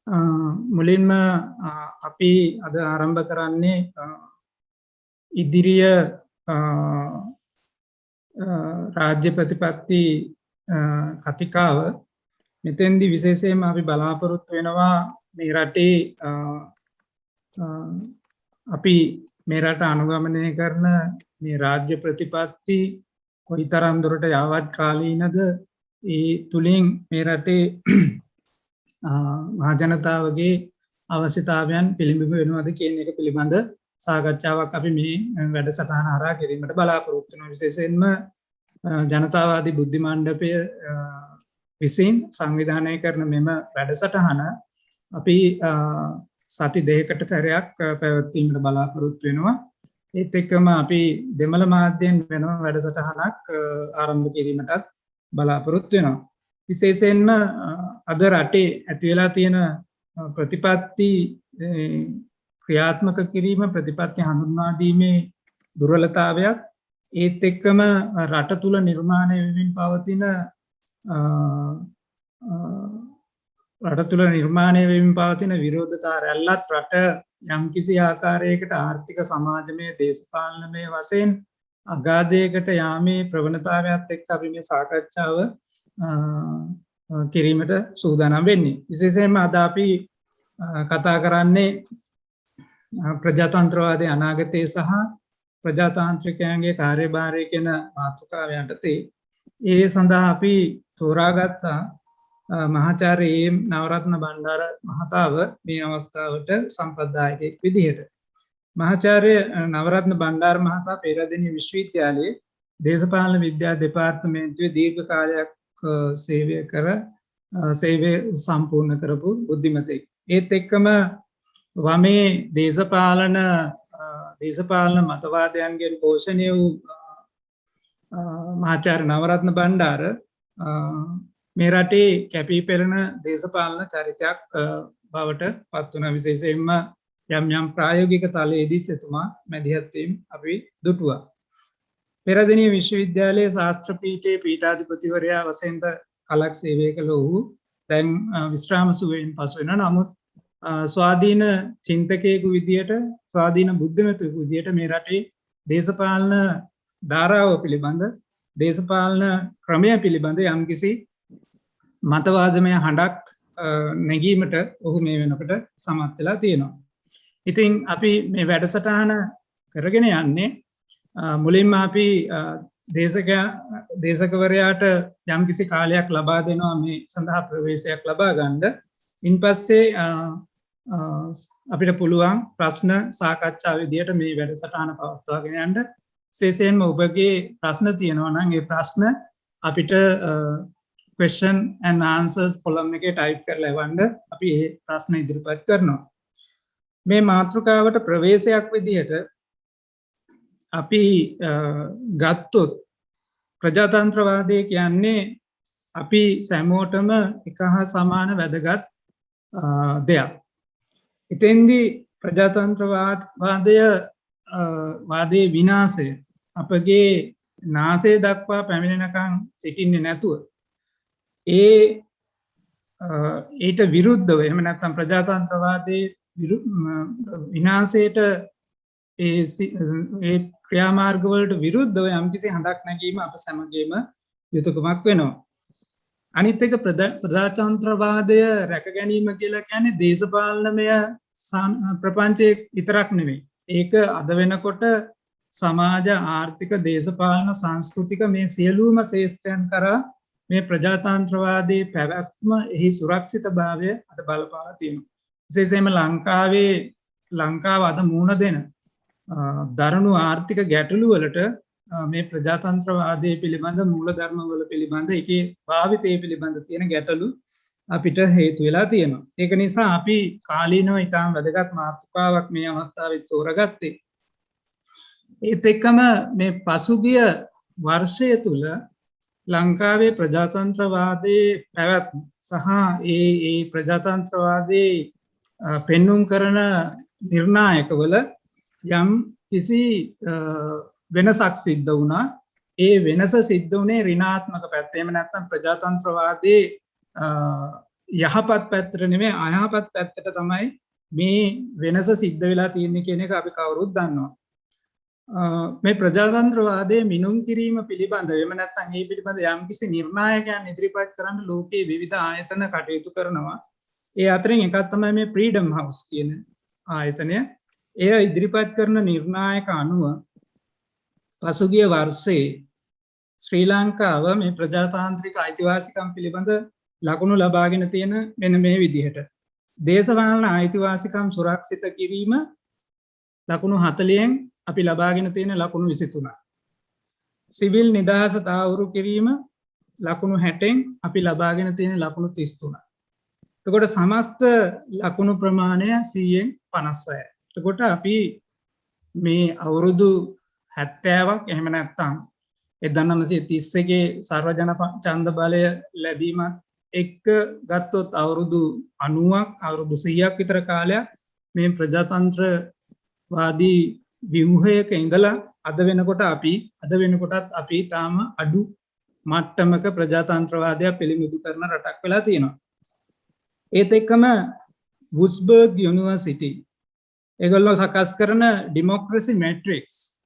මුලින්ම අපි අද ආරම්භ කරන්නේ ඉදිරිය රාජ්‍ය ප්‍රතිපත්ති කතිකාව. මෙතෙන්දි විශේෂයෙන්ම අපි බලාපොරොත්තු වෙනවා මේ රටේ අපි මේ රට අනුගමනය කරන මේ රාජ්‍ය ප්‍රතිපත්ති කොයිතරම් දුරට යාවත් කාලීනද, ඒ තුලින් මේ රටේ මහජනතාවගේ අවශ්‍යතාවයන් පිළිබිඹු වෙනවද කියන එක පිළිබඳ සාකච්ඡාවක් අපි මේ වැඩසටහන හරහා කිරීමට බලාපොරොත්තු වෙනවා. විශේෂයෙන්ම ජනතාවාදී බුද්ධි මණ්ඩපය විසින් සංවිධානය කරන මෙම වැඩසටහන අපි සති දෙකකට සැරයක් පැවැත්වීමට බලාපොරොත්තු වෙනවා. ඒත් එක්කම අපි දෙමළ මාධ්‍යයෙන් වෙනම වැඩසටහනක් ආරම්භ කිරීමටත් බලාපොරොත්තු වෙනවා. විශේෂයෙන්ම අද රටේ ඇති වෙලා තියෙන ප්‍රතිපත්ති ක්‍රියාත්මක කිරීම, ප්‍රතිපත්ති හඳුන්වා දීමේ දුර්වලතාවයක්, ඒත් එක්කම රට තුල නිර්මාණය වෙමින් පවතින විරෝධතා රැල්ලත් රට යම්කිසි ආකාරයකට ආර්ථික, සමාජමය, දේශපාලනමය වශයෙන් අගාධයකට යාමේ ප්‍රවණතාවයත් එක්ක අපි මේ සාකච්ඡාව කිරීමට සූදානම් වෙන්නේ. විශේෂයෙන්ම අද අපි කතා කරන්නේ ප්‍රජාතන්ත්‍රවාදී අනාගතය සහ ප්‍රජාතාන්ත්‍රිකයන්ගේ කාර්යභාරය කියන මාතෘකාව යටතේ ඒ සඳහා අපි තෝරාගත්ත මහාචාර්ය ඒ.එම්. නවරත්න බණ්ඩාර මහතාව මේ අවස්ථාවට සම්ප්‍රදායකයෙක් විදිහට. මහාචාර්ය නවරත්න බණ්ඩාර මහතා පෙරදින විශ්වවිද්‍යාලයේ දේශපාලන විද්‍යා දෙපාර්තමේන්තුවේ දීර්ඝ කාලයක් සේවය සම්පූර්ණ කරපු බුද්ධිමතෙක්. ඒත් එක්කම වමේ දේශපාලන මතවාදයන්ගෙන් පෝෂණය වූ මහාචාර්ය නවරත්න බණ්ඩාර මේ රටේ කැපී පෙනෙන දේශපාලන චරිතයක් බවට පත් වුණා. විශේෂයෙන්ම යම් ප්‍රායෝගික තලයේදීත් එතුමා මැදිහත් වීම අපි දුටුවා. පෙරදින විශ්වවිද්‍යාලයේ ශාස්ත්‍ර පීඨයේ පීඨාධිපතිවරයා වශයෙන් කලක් සේවය කළ ඔහු දැන් විශ්‍රාම සුවයෙන් පසු වෙන නමුත් ස්වාධීන චින්තකයෙකු විදියට, ස්වාධීන බුද්ධිමතුෙකු විදියට මේ රටේ දේශපාලන ධාරාව පිළිබඳ, දේශපාලන ක්‍රමය පිළිබඳ යම්කිසි මතවාදමය හඬක් නැගීමට ඔහු මේ වෙනකොට සමත් වෙලා තියෙනවා. ඉතින් අපි මේ වැඩසටහන කරගෙන යන්නේ මුලින්ම අපි දේශකවරයාට යම්කිසි කාලයක් ලබා දෙනවා මේ සඳහා ප්‍රවේශයක් ලබා ගන්න. ඉන්පස්සේ අපිට පුළුවන් ප්‍රශ්න සාකච්ඡා විදියට මේ වැඩසටහන පවත්වාගෙන යන්න. විශේෂයෙන්ම ඔබගේ ප්‍රශ්න තියෙනවා නම් ඒ ප්‍රශ්න අපිට question and answers column එකේ type කරලා එවන්න. අපි ඒ ප්‍රශ්න ඉදිරිපත් කරනවා. මේ මාතෘකාවට ප්‍රවේශයක් විදියට අපි ගත්තොත් ප්‍රජාතන්ත්‍රවාදය කියන්නේ අපි සැමෝටම එක හා සමාන වැදගත් දෙයක්. එතෙන්දී ප්‍රජාතන්ත්‍රවාදයේ විනාශය අපගේ නාසය දක්වා පැමිණෙනකන් සිටින්නේ නැතුව ඊට විරුද්ධව, එහෙම නැත්නම් ප්‍රජාතන්ත්‍රවාදයේ විනාශයට ඒ ක්‍රියාමාර්ගවලට විරුද්ධව යම්කිසි හඬක් නැගීම අප සැමගේම යුතුයකමක් වෙනවා. අනිත් එක ප්‍රජාතන්ත්‍රවාදය රැක ගැනීම කියලා කියන්නේ දේශපාලනමය ප්‍රපංචයේ විතරක් නෙවෙයි. ඒක අද වෙනකොට සමාජ, ආර්ථික, දේශපාලන, සංස්කෘතික මේ සියලුම ශේෂ්ත්‍රයන් කරා මේ ප්‍රජාතන්ත්‍රවාදයේ පැවැත්ම, එහි සුරක්ෂිතභාවය අද බලපාලා තියෙනවා. විශේෂයෙන්ම ලංකාව අද මුහුණ දෙන දරුණු ආර්ථික ගැටලු වලට මේ ප්‍රජාතන්ත්‍රවාදයේ පිළිබඳ මූලධර්මවල පිළිබඳ ඒකේ භාවිතය පිළිබඳ තියෙන ගැටලු අපිට හේතු වෙලා තියෙනවා. ඒක නිසා අපි කාලීනව ඉතාම වැදගත් මාතෘකාවක් මේ අවස්ථාවේ තෝරගත්තේ. ඒත් එක්කම මේ පසුගිය වර්ෂය තුල ලංකාවේ ප්‍රජාතන්ත්‍රවාදයේ පැවැත්ම සහ ඒ ප්‍රජාතන්ත්‍රවාදයේ පෙන්눔 කරන නිර්ණායකවල යම් කිසි වෙනසක් සිද්ධ වුණා. ඒ වෙනස සිද්ධ වුණේ ඍණාත්මක පැත්ත. එහෙම නැත්නම් ප්‍රජාතන්ත්‍රවාදයේ යහපත් පැත්තට නෙමෙයි අයහපත් පැත්තට තමයි මේ වෙනස සිද්ධ වෙලා තියෙන්නේ කියන එක අපි කවුරුත් දන්නවා. මේ ප්‍රජාතන්ත්‍රවාදයේ මිනුම් කිරීම පිළිබඳ එම නැත්නම් ඒ පිළිබඳ යම්කිසි නිර්ණායකයන් ඉදිරිපත් කරන්න ලෝකයේ විවිධ ආයතන කටයුතු කරනවා. ඒ අතරින් එකක් තමයි මේ ෆ්‍රීඩම් හවුස් කියන ආයතනය. එය ඉදිරිපත් කරන නිර්ණායක අනුව පසුගිය වර්ෂයේ ශ්‍රී ලංකාව මේ ප්‍රජාතාන්ත්‍රික අයිතිවාසිකම් පිළිබඳ ලකුණු ලබාගෙන තියෙන මෙන්න මේ විදිහට. දේශපාලන අයිතිවාසිකම් සුරක්ෂිත කිරීම ලකුණු 40න් අපි ලබාගෙන තියෙන ලකුණු 23. සිවිල් නිදහස තාවුරු කිරීම ලකුණු 60න් අපි ලබාගෙන තියෙන ලකුණු 33. එතකොට සමස්ත ලකුණු ප්‍රමාණය 100න් 56. එතකොට අපි මේ අවුරුදු 70ක් එහෙම නැත්නම් 1931 සර්වජන ඡන්ද බලය ලැබීමත් එක්ක ගත්තොත් අවුරුදු 90ක් අවුරුදු 100ක් විතර කාලයක් මේ ප්‍රජාතන්ත්‍රවාදී ව්‍යුහයක ඉඳලා අද වෙනකොටත් අපි තාම අඩු මට්ටමක ප්‍රජාතන්ත්‍රවාදය පිළිඹු කරන රටක් වෙලා තියෙනවා. ඒත් එක්කම වුස්බර්ග් යුනිවර්සිටි ඒගොල්ලෝ සකස් කරන ඩෙමොක්‍රසි මැට්‍රික්ස්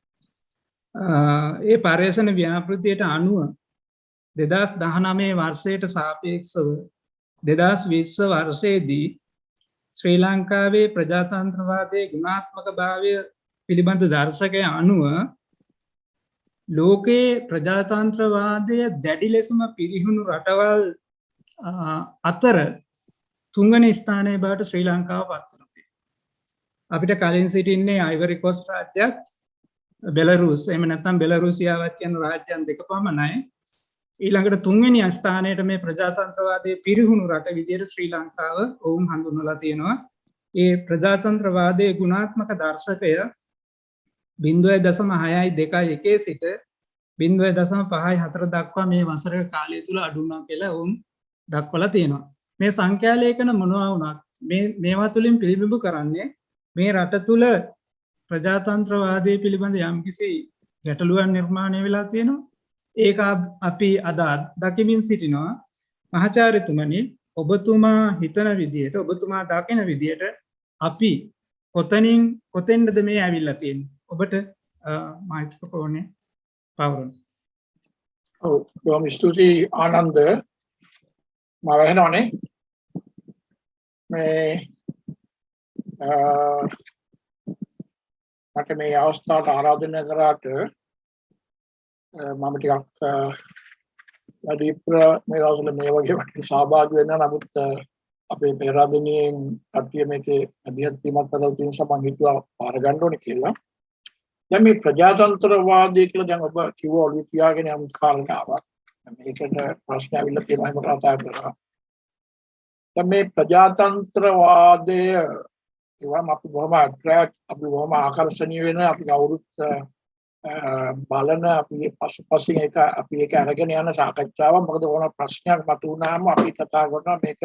ඒ පර්යේෂණ ව්‍යාපෘතියට අනුව 2019 වර්ෂයට සාපේක්ෂව 2020 වර්ෂයේදී ශ්‍රී ලංකාවේ ප්‍රජාතන්ත්‍රවාදයේ ගුණාත්මක භාවය පිළිබඳ දර්ශකය අනුව ලෝකයේ ප්‍රජාතන්ත්‍රවාදය දැඩි ලෙසම පිරිහුණු රටවල් අතර තුන්වෙනි ස්ථානයේ බවට ශ්‍රී ලංකාව පත් වෙනවා. අපිට කලින් සිටින්නේ අයිවරි කොස්ට් රාජ්‍යත් බෙලරුස් එහෙම නැත්නම් බෙලරුසියාවත් කියන රාජ්‍යයන් දෙක පමණයි. ඊළඟට තුන්වෙනි ස්ථානයට මේ ප්‍රජාතන්ත්‍රවාදයේ පිරිහුණු රට විදිහට ශ්‍රී ලංකාව ඔවුන් හඳුන්වලා තියෙනවා. ඒ ප්‍රජාතන්ත්‍රවාදයේ ගුණාත්මක දර්ශකය 0.621 සිට 0.54 දක්වා මේ වසර කාලය තුල අඩු වුණා කියලා ඔවුන් දක්වලා තියෙනවා. මේ සංඛ්‍යා ලේඛන මොනවා වුණත් මේවා තුලින් පිළිබිඹු කරන්නේ මේ රට තුල ප්‍රජාතන්ත්‍රවාදයේ පිළිබඳ යම්කිසි ගැටලුවක් නිර්මාණය වෙලා තියෙනවා. ඒක අපි අද දකිමින් සිටිනවා. මහාචාර්යතුමනි, ඔබතුමා හිතන විදියට ඔබතුමා දකින විදියට අපි කොතෙන්ද මේ ඇවිල්ලා තියෙන්නේ? ඔබට මයික්‍රොෆෝනේ පවරන්න. ඔව්, බොහොම ස්තුතියි ආනන්ද. මම වෙනවනේ මේ මට මේ අවස්ථාවට ආරාධනා කරාට මම ටිකක් වැඩිපුර මේ දවස්වල මේ වගේ වටින සහභාගී වෙන්න. නමුත් අපේ පෙරාදෙනියෙන් කට්ටිය මේකේ අධ්‍යයන වීමක් කරලා තියෙන නිසා මම හිතුවා පාර ගන්න ඕනේ කියලා. දැන් මේ ප්‍රජාතන්ත්‍රවාදය කියලා දැන් ඔබ කිව්වා ඔලිය තියාගෙන යම් කාරණාවක්. මේකට ප්‍රශ්න ඇවිල්ලා තියෙනවා එහෙම කතා කරලා. දැන් මේ ප්‍රජාතන්ත්‍රවාදය ඒවම අපි බොහොම ආකර්ෂණීය වෙන අපි කවුරුත් බලන අපි පසුපසින් අපි ඒක අරගෙන යන සාකච්ඡාවක්. මොකද ඕන ප්‍රශ්නයක් මතුවුනහම අපි කතා කරනවා මේක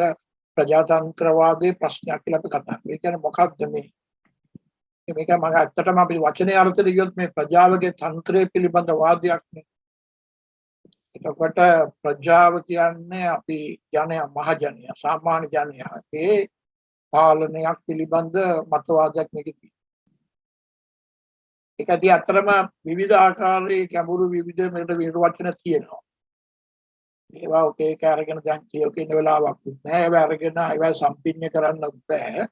ප්‍රජාතන්ත්‍රවාදයේ ප්‍රශ්නයක් කියලා අපි කතා කරනවා. ඒ කියන්නේ මොකක්ද මේක මම ඇත්තටම අපි වචනේ අර්ථයට ගියොත් මේ ප්‍රජාවගේ තන්ත්‍රය පිළිබඳ වාදයක් නේ. එතකොට ප්‍රජාව කියන්නේ අපි ජනයා මහජනයා සාමාන්‍ය ජනයා ඒ පාලනයක් පිළිබඳ මතවාදයක් මේකේ තියෙනවා. ඒක ඇති අතරම විවිධ ආකාරයේ ගැඹුරු විවිධ මේකට විරවචන තියෙනවා. ඒවා ඔකේ එක අරගෙන දැන් කියෝකින වෙලාවක් නෑ. ඒවා අරගෙන ඒවා සම්පින්න කරන්න බෑ.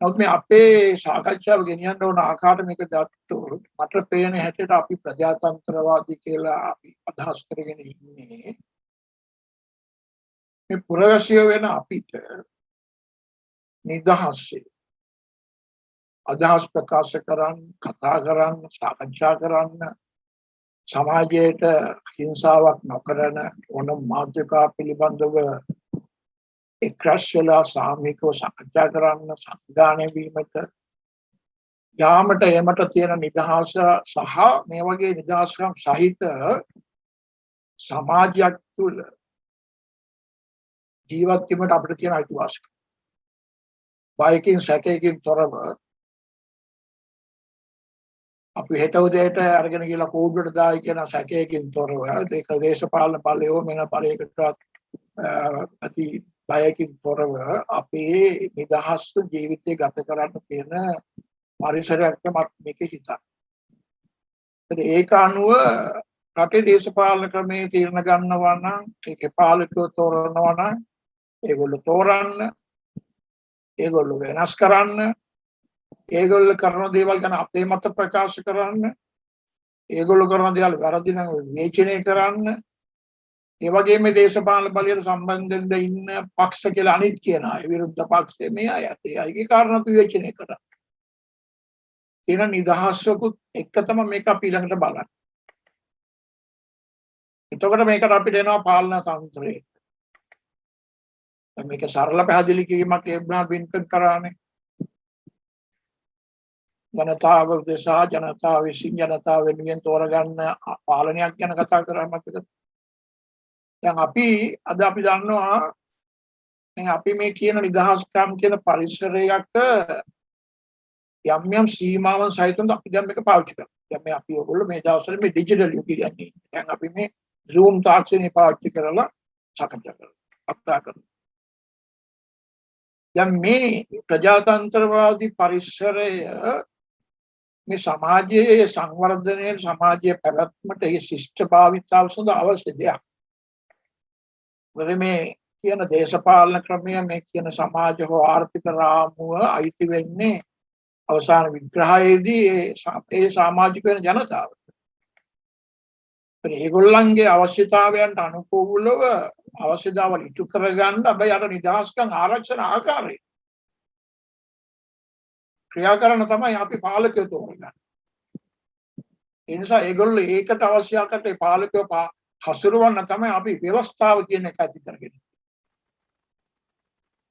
නමුත් මේ අපේ සාකච්ඡාව ගෙනියන්න ඕන ආකාරයට මේක ගත්තොත් මට පේන හැටියට අපි ප්‍රජාතන්ත්‍රවාදී කියලා අපි අදහස් කරගෙන ඉන්නේ මේ පුරවැසිය වෙන අපිට නිදහසේ අදහස් ප්‍රකාශ කරන්න, කතා කරන්න, සාකච්ඡා කරන්න, සමාජයට හිංසාවක් නොකරන ඕන මාධ්‍යකා පිළිබඳව එක්රැස් වෙලා සාමූහිකව සාකච්ඡා කරන්න, සංවිධානය වීමට යාමට එමට තියෙන නිදහස සහ මේ වගේ නිදහස්කම් සහිත සමාජයක් තුළ ජීවත් වීමට අපිට තියෙන අයිතිවාසිකම්. බයකින් සැකයකින් තොරව අපි හෙට උදේට අරගෙන ගිහලා කෝඩුවට දායි කියන සැකයකින් තොරව ඒක දේශපාලන බලයෝ මෙන්න බලයකට ඇති බයකින් තොරව අපේ නිදහස් ජීවිතය ගත කරන්න තියෙන පරිසරයක් මත මේක හිතන්න. ඒක අනුව රටේ දේශපාලන ක්‍රමයේ තීරණ ගන්නවා නම් ඒකේ පාලකයෝ තෝරනවා නම් ඒගොල්ලෝ තෝරන්න, ඒගොල්ලෝ වෙනස් කරන්න, ඒගොල්ලෝ කරන දේවල් ගැන අපේ මත ප්‍රකාශ කරන්න, ඒගොල්ලෝ කරන දේවල් වැරදි නම් විවේචනය කරන්න. ඒ වගේම දේශපාලන බලයට සම්බන්ධ වෙන්න ඉන්න පක්ෂ කියලා අනිත් කියන අය විරුද්ධ පක්ෂයේ මේ අය ඒ අයගේ කාරණා විවේචනය කරන්න. තියෙන නිදහසකුත් එක තමයි මේක අපි ළඟට බලන්න. එතකොට මේකට අපිට එනවා පාලන තන්ත්‍රය. මේක සරල පැහැදිලි කිරීමක් ඒබ්‍රහම් ලින්කන් කරානේ. ජනතාව දෙසා ජනතාව විසින් ජනතාව වෙනුවෙන් තෝරගන්න පාලනයක් ගැන කතා කරා මතකද? දැන් අපි අද අපි දන්නවා දැන් අපි මේ කියන නිදහස්කම් කියන පරිසරයක යම් යම් සීමාවන් සහිතව අපි දැන් මේක පාවිච්චි කරනවා. දැන් මේ අපි ඔයගොල්ලෝ මේ දවස්වල මේ ඩිජිටල් යුගය යන්නේ. දැන් අපි මේ Zoom තාක්ෂණය පාවිච්චි කරලා සාකච්ඡා කරනවා. දැන් මේ ප්‍රජාතන්ත්‍රවාදී පරිසරය මේ සමාජයේ සංවර්ධනයේ සමාජයේ පැවැත්මට ඒ ශිෂ්ට භාවිතාව සඳහා අවශ්‍ය දෙයක්. මේ කියන දේශපාලන ක්‍රමය මේ කියන සමාජ හෝ ආර්ථික රාමුව අයිති වෙන්නේ අවසාන විග්‍රහයේදී ඒ සමාජික වෙන ජනතාවට. ඒගොල්ලන්ගේ අවශ්‍යතාවයන්ට අනුකූලව අවශ්‍යතාවල් ඉටු කරගන්න හැබැයි අර නිදහස්කම් ආරක්ෂණ ආකාරය ක්‍රියා කරන තමයි අපි පාලකයෝ තෝරගන්නේ. ඒ නිසා ඒගොල්ලෝ ඒකට අවශ්‍ය ආකාරයට පාලකයෝ හසුරවන්න තමයි අපි ව්‍යවස්ථාව කියන එක ඇති කරගෙන.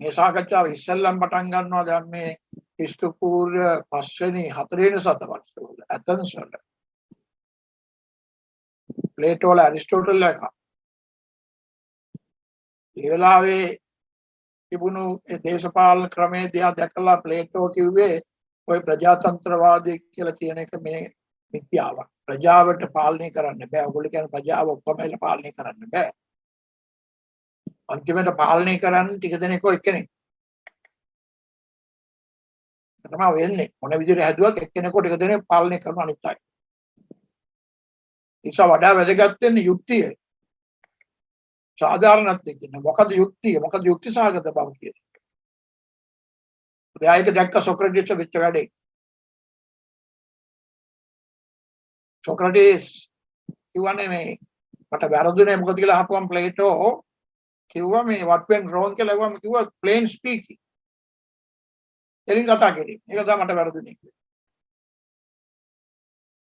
මේ සාකච්ඡාව ඉස්සෙල්ලම පටන් ගන්නවා දැන් මේ ක්‍රිස්තු පූර්ව 5 වෙනි 4 වෙනි සතවර්ෂවල ඇතන්ස් වල ප්ලේටෝ වල ඇරිස්ටෝටල් එක. ඒ වෙලාවේ තිබුණු දේශපාලන ක්‍රමයේ දිහා දැකලා ප්ලේටෝ කිව්වේ ඔය ප්‍රජාතන්ත්‍රවාදී කියලා කියන එක මේ මිත්‍යාවක්. ප්‍රජාවට පාලනය කරන්න බෑ. ඔයගොල්ලෝ කියන ප්‍රජාව ඔක්කොම එල පාලනය කරන්න බෑ. අන්තිමට පාලනය කරන්න ටික දෙනෙක් එක්කෙනෙක්. තමයි වෙන්නේ. මොන විදිහට හැදුවත් එක්කෙනෙකුට ටික දෙනෙක් පාලනය කරන අනිත් අය. ඒක වඩා වැදගත් වෙන්නේ යුක්තිය. සාධාරණත් එක්ක. මොකද යුක්තිය? මොකද යුක්ති සහගත බව කියන්නේ. ඒක දැක්ක සොක්‍රටිස් වෙච්ච වැඩේ. සොක්‍රටිස් කිව්වනේ මේ මට වැරදුනේ මොකද කියලා අහපුවම ප්ලේටෝ කිව්වා මේ what went wrong කියලා කිව්වම කිව්වා plain speaking. එලින් කතා කරේ. ඒක තමයි මට වැරදුනේ.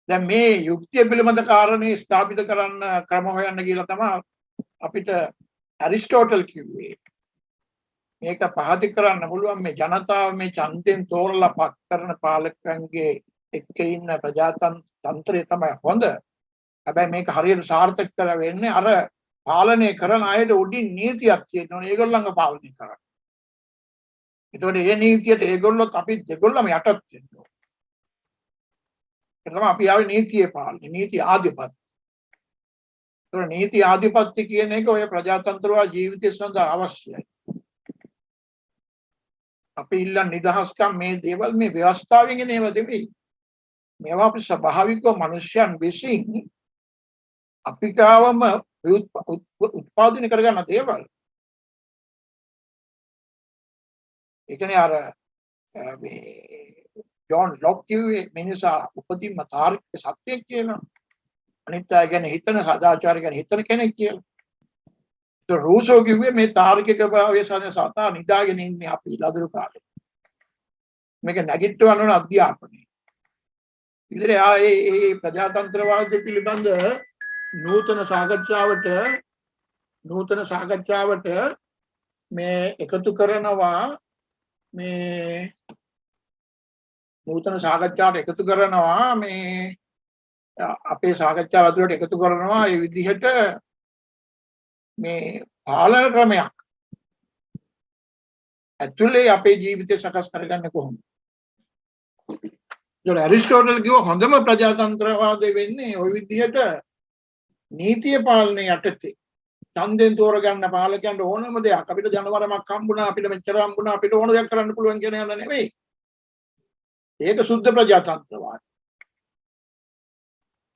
දැන් මේ යුක්තිය පිළිබඳ කාරණේ ස්ථාපිත කරන්න ක්‍රම හොයන්න කියලා තමයි අපිට ඇරිස්ටෝටල් කිව්වේ. මේක පහදි කරන්න පුළුවන් මේ ජනතාව මේ ඡන්දයෙන් තෝරලා පත් කරන පාලකයන්ගේ එක්ක ඉන්න ප්‍රජාතන්ත්‍රය තමයි හොඳ. හැබැයි මේක හරියට සාර්ථක කර වෙන්නේ අර පාලනය කරන අයට උඩින් නීතියක් තියෙනවා. ඒගොල්ලන්ව පාලනය කරන්න. ඒතකොට මේ නීතියට ඒගොල්ලොත් අපි දෙගොල්ලම යටත් වෙනවා. ඒක තමයි අපි ආවේ නීතියේ පාලනය, නීති ආධිපත්‍ය. ඒතකොට නීති ආධිපත්‍ය කියන එක ඔය ප්‍රජාතන්ත්‍රවාදී ජීවිතය සඳහා අවශ්‍යයි. අපි ඉල්ලන නිදහස්කම් මේ දේවල් මේ ව්‍යවස්ථාවෙන් එන ඒවා දෙමෙයි. මේවා අපි ස්වභාවිකව මිනිස්යන් විසින් අපි ගාවම උත්පාදනය කරගන්න දේවල්. ඒ කියන්නේ අර මේ ජෝන් ලොක් කිව්වේ මිනිසා උපදින්ම තාර්කික සත්‍යයක් කියලා. අනිත් අය ගැන හිතන සදාචාරය ගැන හිතන කෙනෙක් කියලා. ඒ රූසෝ කිව්වේ මේ තාර්කික භාවය සතා නිදාගෙන ඉන්නේ අපි ලදරු කාලේ. මේක නැගිටවන්න ඕන අධ්‍යාපනය. ඉතින් ඒ ප්‍රජාතන්ත්‍රවාදය පිළිබඳ නූතන සාකච්ඡාවට මේ එකතු කරනවා මේ නූතන සාකච්ඡාවට එකතු කරනවා මේ අපේ සාකච්ඡාව ඇතුළට එකතු කරනවා ඒ විදිහට මේ පාලන ක්‍රමයක් ඇතුළේ අපේ ජීවිතය සකස් කරගන්න කොහොමද? ඒක ඇරිස්ටෝටල් කිව්ව හොඳම ප්‍රජාතන්ත්‍රවාදය වෙන්නේ ওই විදිහට නීතිය පාලනය යටතේ ඡන්දෙන් තෝරගන්න පාලකයන්ට ඕනම දෙයක් අපිට ජනවරමක් හම්බුණා අපිට මෙච්චර හම්බුණා අපිට ඕන දෙයක් කරන්න පුළුවන් කියන එක නෙමෙයි. ඒක සුද්ධ ප්‍රජාතන්ත්‍රවාදී.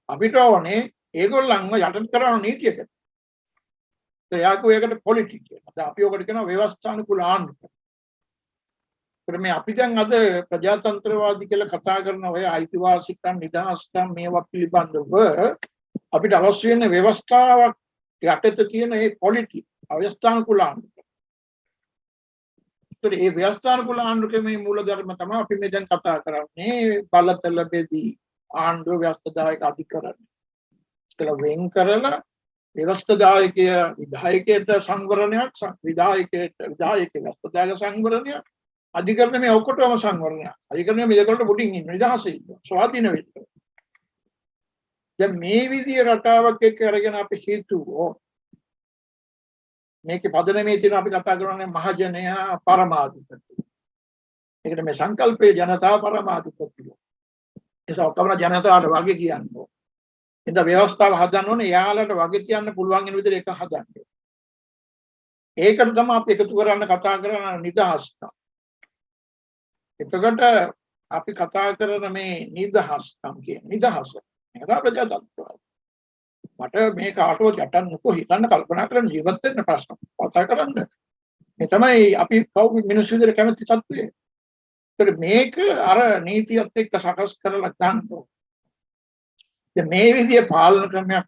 අපිට ඕනේ ඒගොල්ලන්ව යටත් කරන නීතියකට. එයාකෝ ඒකට පොලිටික් කියනවා. දැන් අපි ඔකට කියනවා ව්‍යවස්ථානුකූල ආණ්ඩුව. මේ අපි දැන් අද ප්‍රජාතන්ත්‍රවාදී කියලා කතා කරන ඔය අයිතිවාසිකම් නිදහස්කම් මේවා පිළිබඳව අපිට අවශ්‍ය වෙන ව්‍යවස්ථාවක් යටතේ තියෙන මේ පොලිටික් අවස්ථානුකූල ආණ්ඩුව. ඒ ව්‍යවස්ථානුකූල ආණ්ඩුවේ මේ මූලධර්ම තමයි අපි මේ දැන් කතා කරන්නේ බලතල බෙදී ආණ්ඩුව ව්‍යවස්ථාදායක අධිකරණ. කියලා වෙන් කරලා ව්‍යවස්ථාදායකය විධායකයට සංවරණයක් විධායකයට ව්‍යවස්ථාදායක සංවරණයක් අධිකරණ මේ ඔක්කොටම සංවරණයක්. අධිකරණ මේකට මුඩින් ඉන්න නිදහසේ ඉන්න ස්වාධීන වෙන්න. දැන් මේ විදිය රටාවක් එක්ක අරගෙන අපි හිතුවෝ මේකේ පදනමේ තියෙන අපි කතා කරන්නේ මහජනයා පරමාධිපති. ඒකට මේ සංකල්පයේ ජනතාව පරමාධිපතිය. ඒක ඔක්කොම ජනතාවට වගේ කියන්නේ. එතන ව්‍යවස්ථාව හදන්න ඕනේ යාලට වගේ කියන්න පුළුවන් වෙන විදිහට එක හදන්න. ඒකට තමයි අපි එකතු කරන්න කතා කරන නිදහස්කම්. එතකොට අපි කතා කරන මේ නිදහස්කම් කියන නිදහස. ඒක ප්‍රජාතන්ත්‍රවාද. මට මේ කාටවත් යටන්න නොකෝ හිතන්න කල්පනා කරන්න ජීවත් වෙන්න ප්‍රශ්න කතා කරන්න. මේ තමයි අපි කවුරු මිනිස්සු විදිහට කැමති තත්ත්වය. ඒකට මේක අර නීතියත් එක්ක සකස් කරලා ගන්න ඕනේ. මේ විදිහේ පාලන ක්‍රමයක්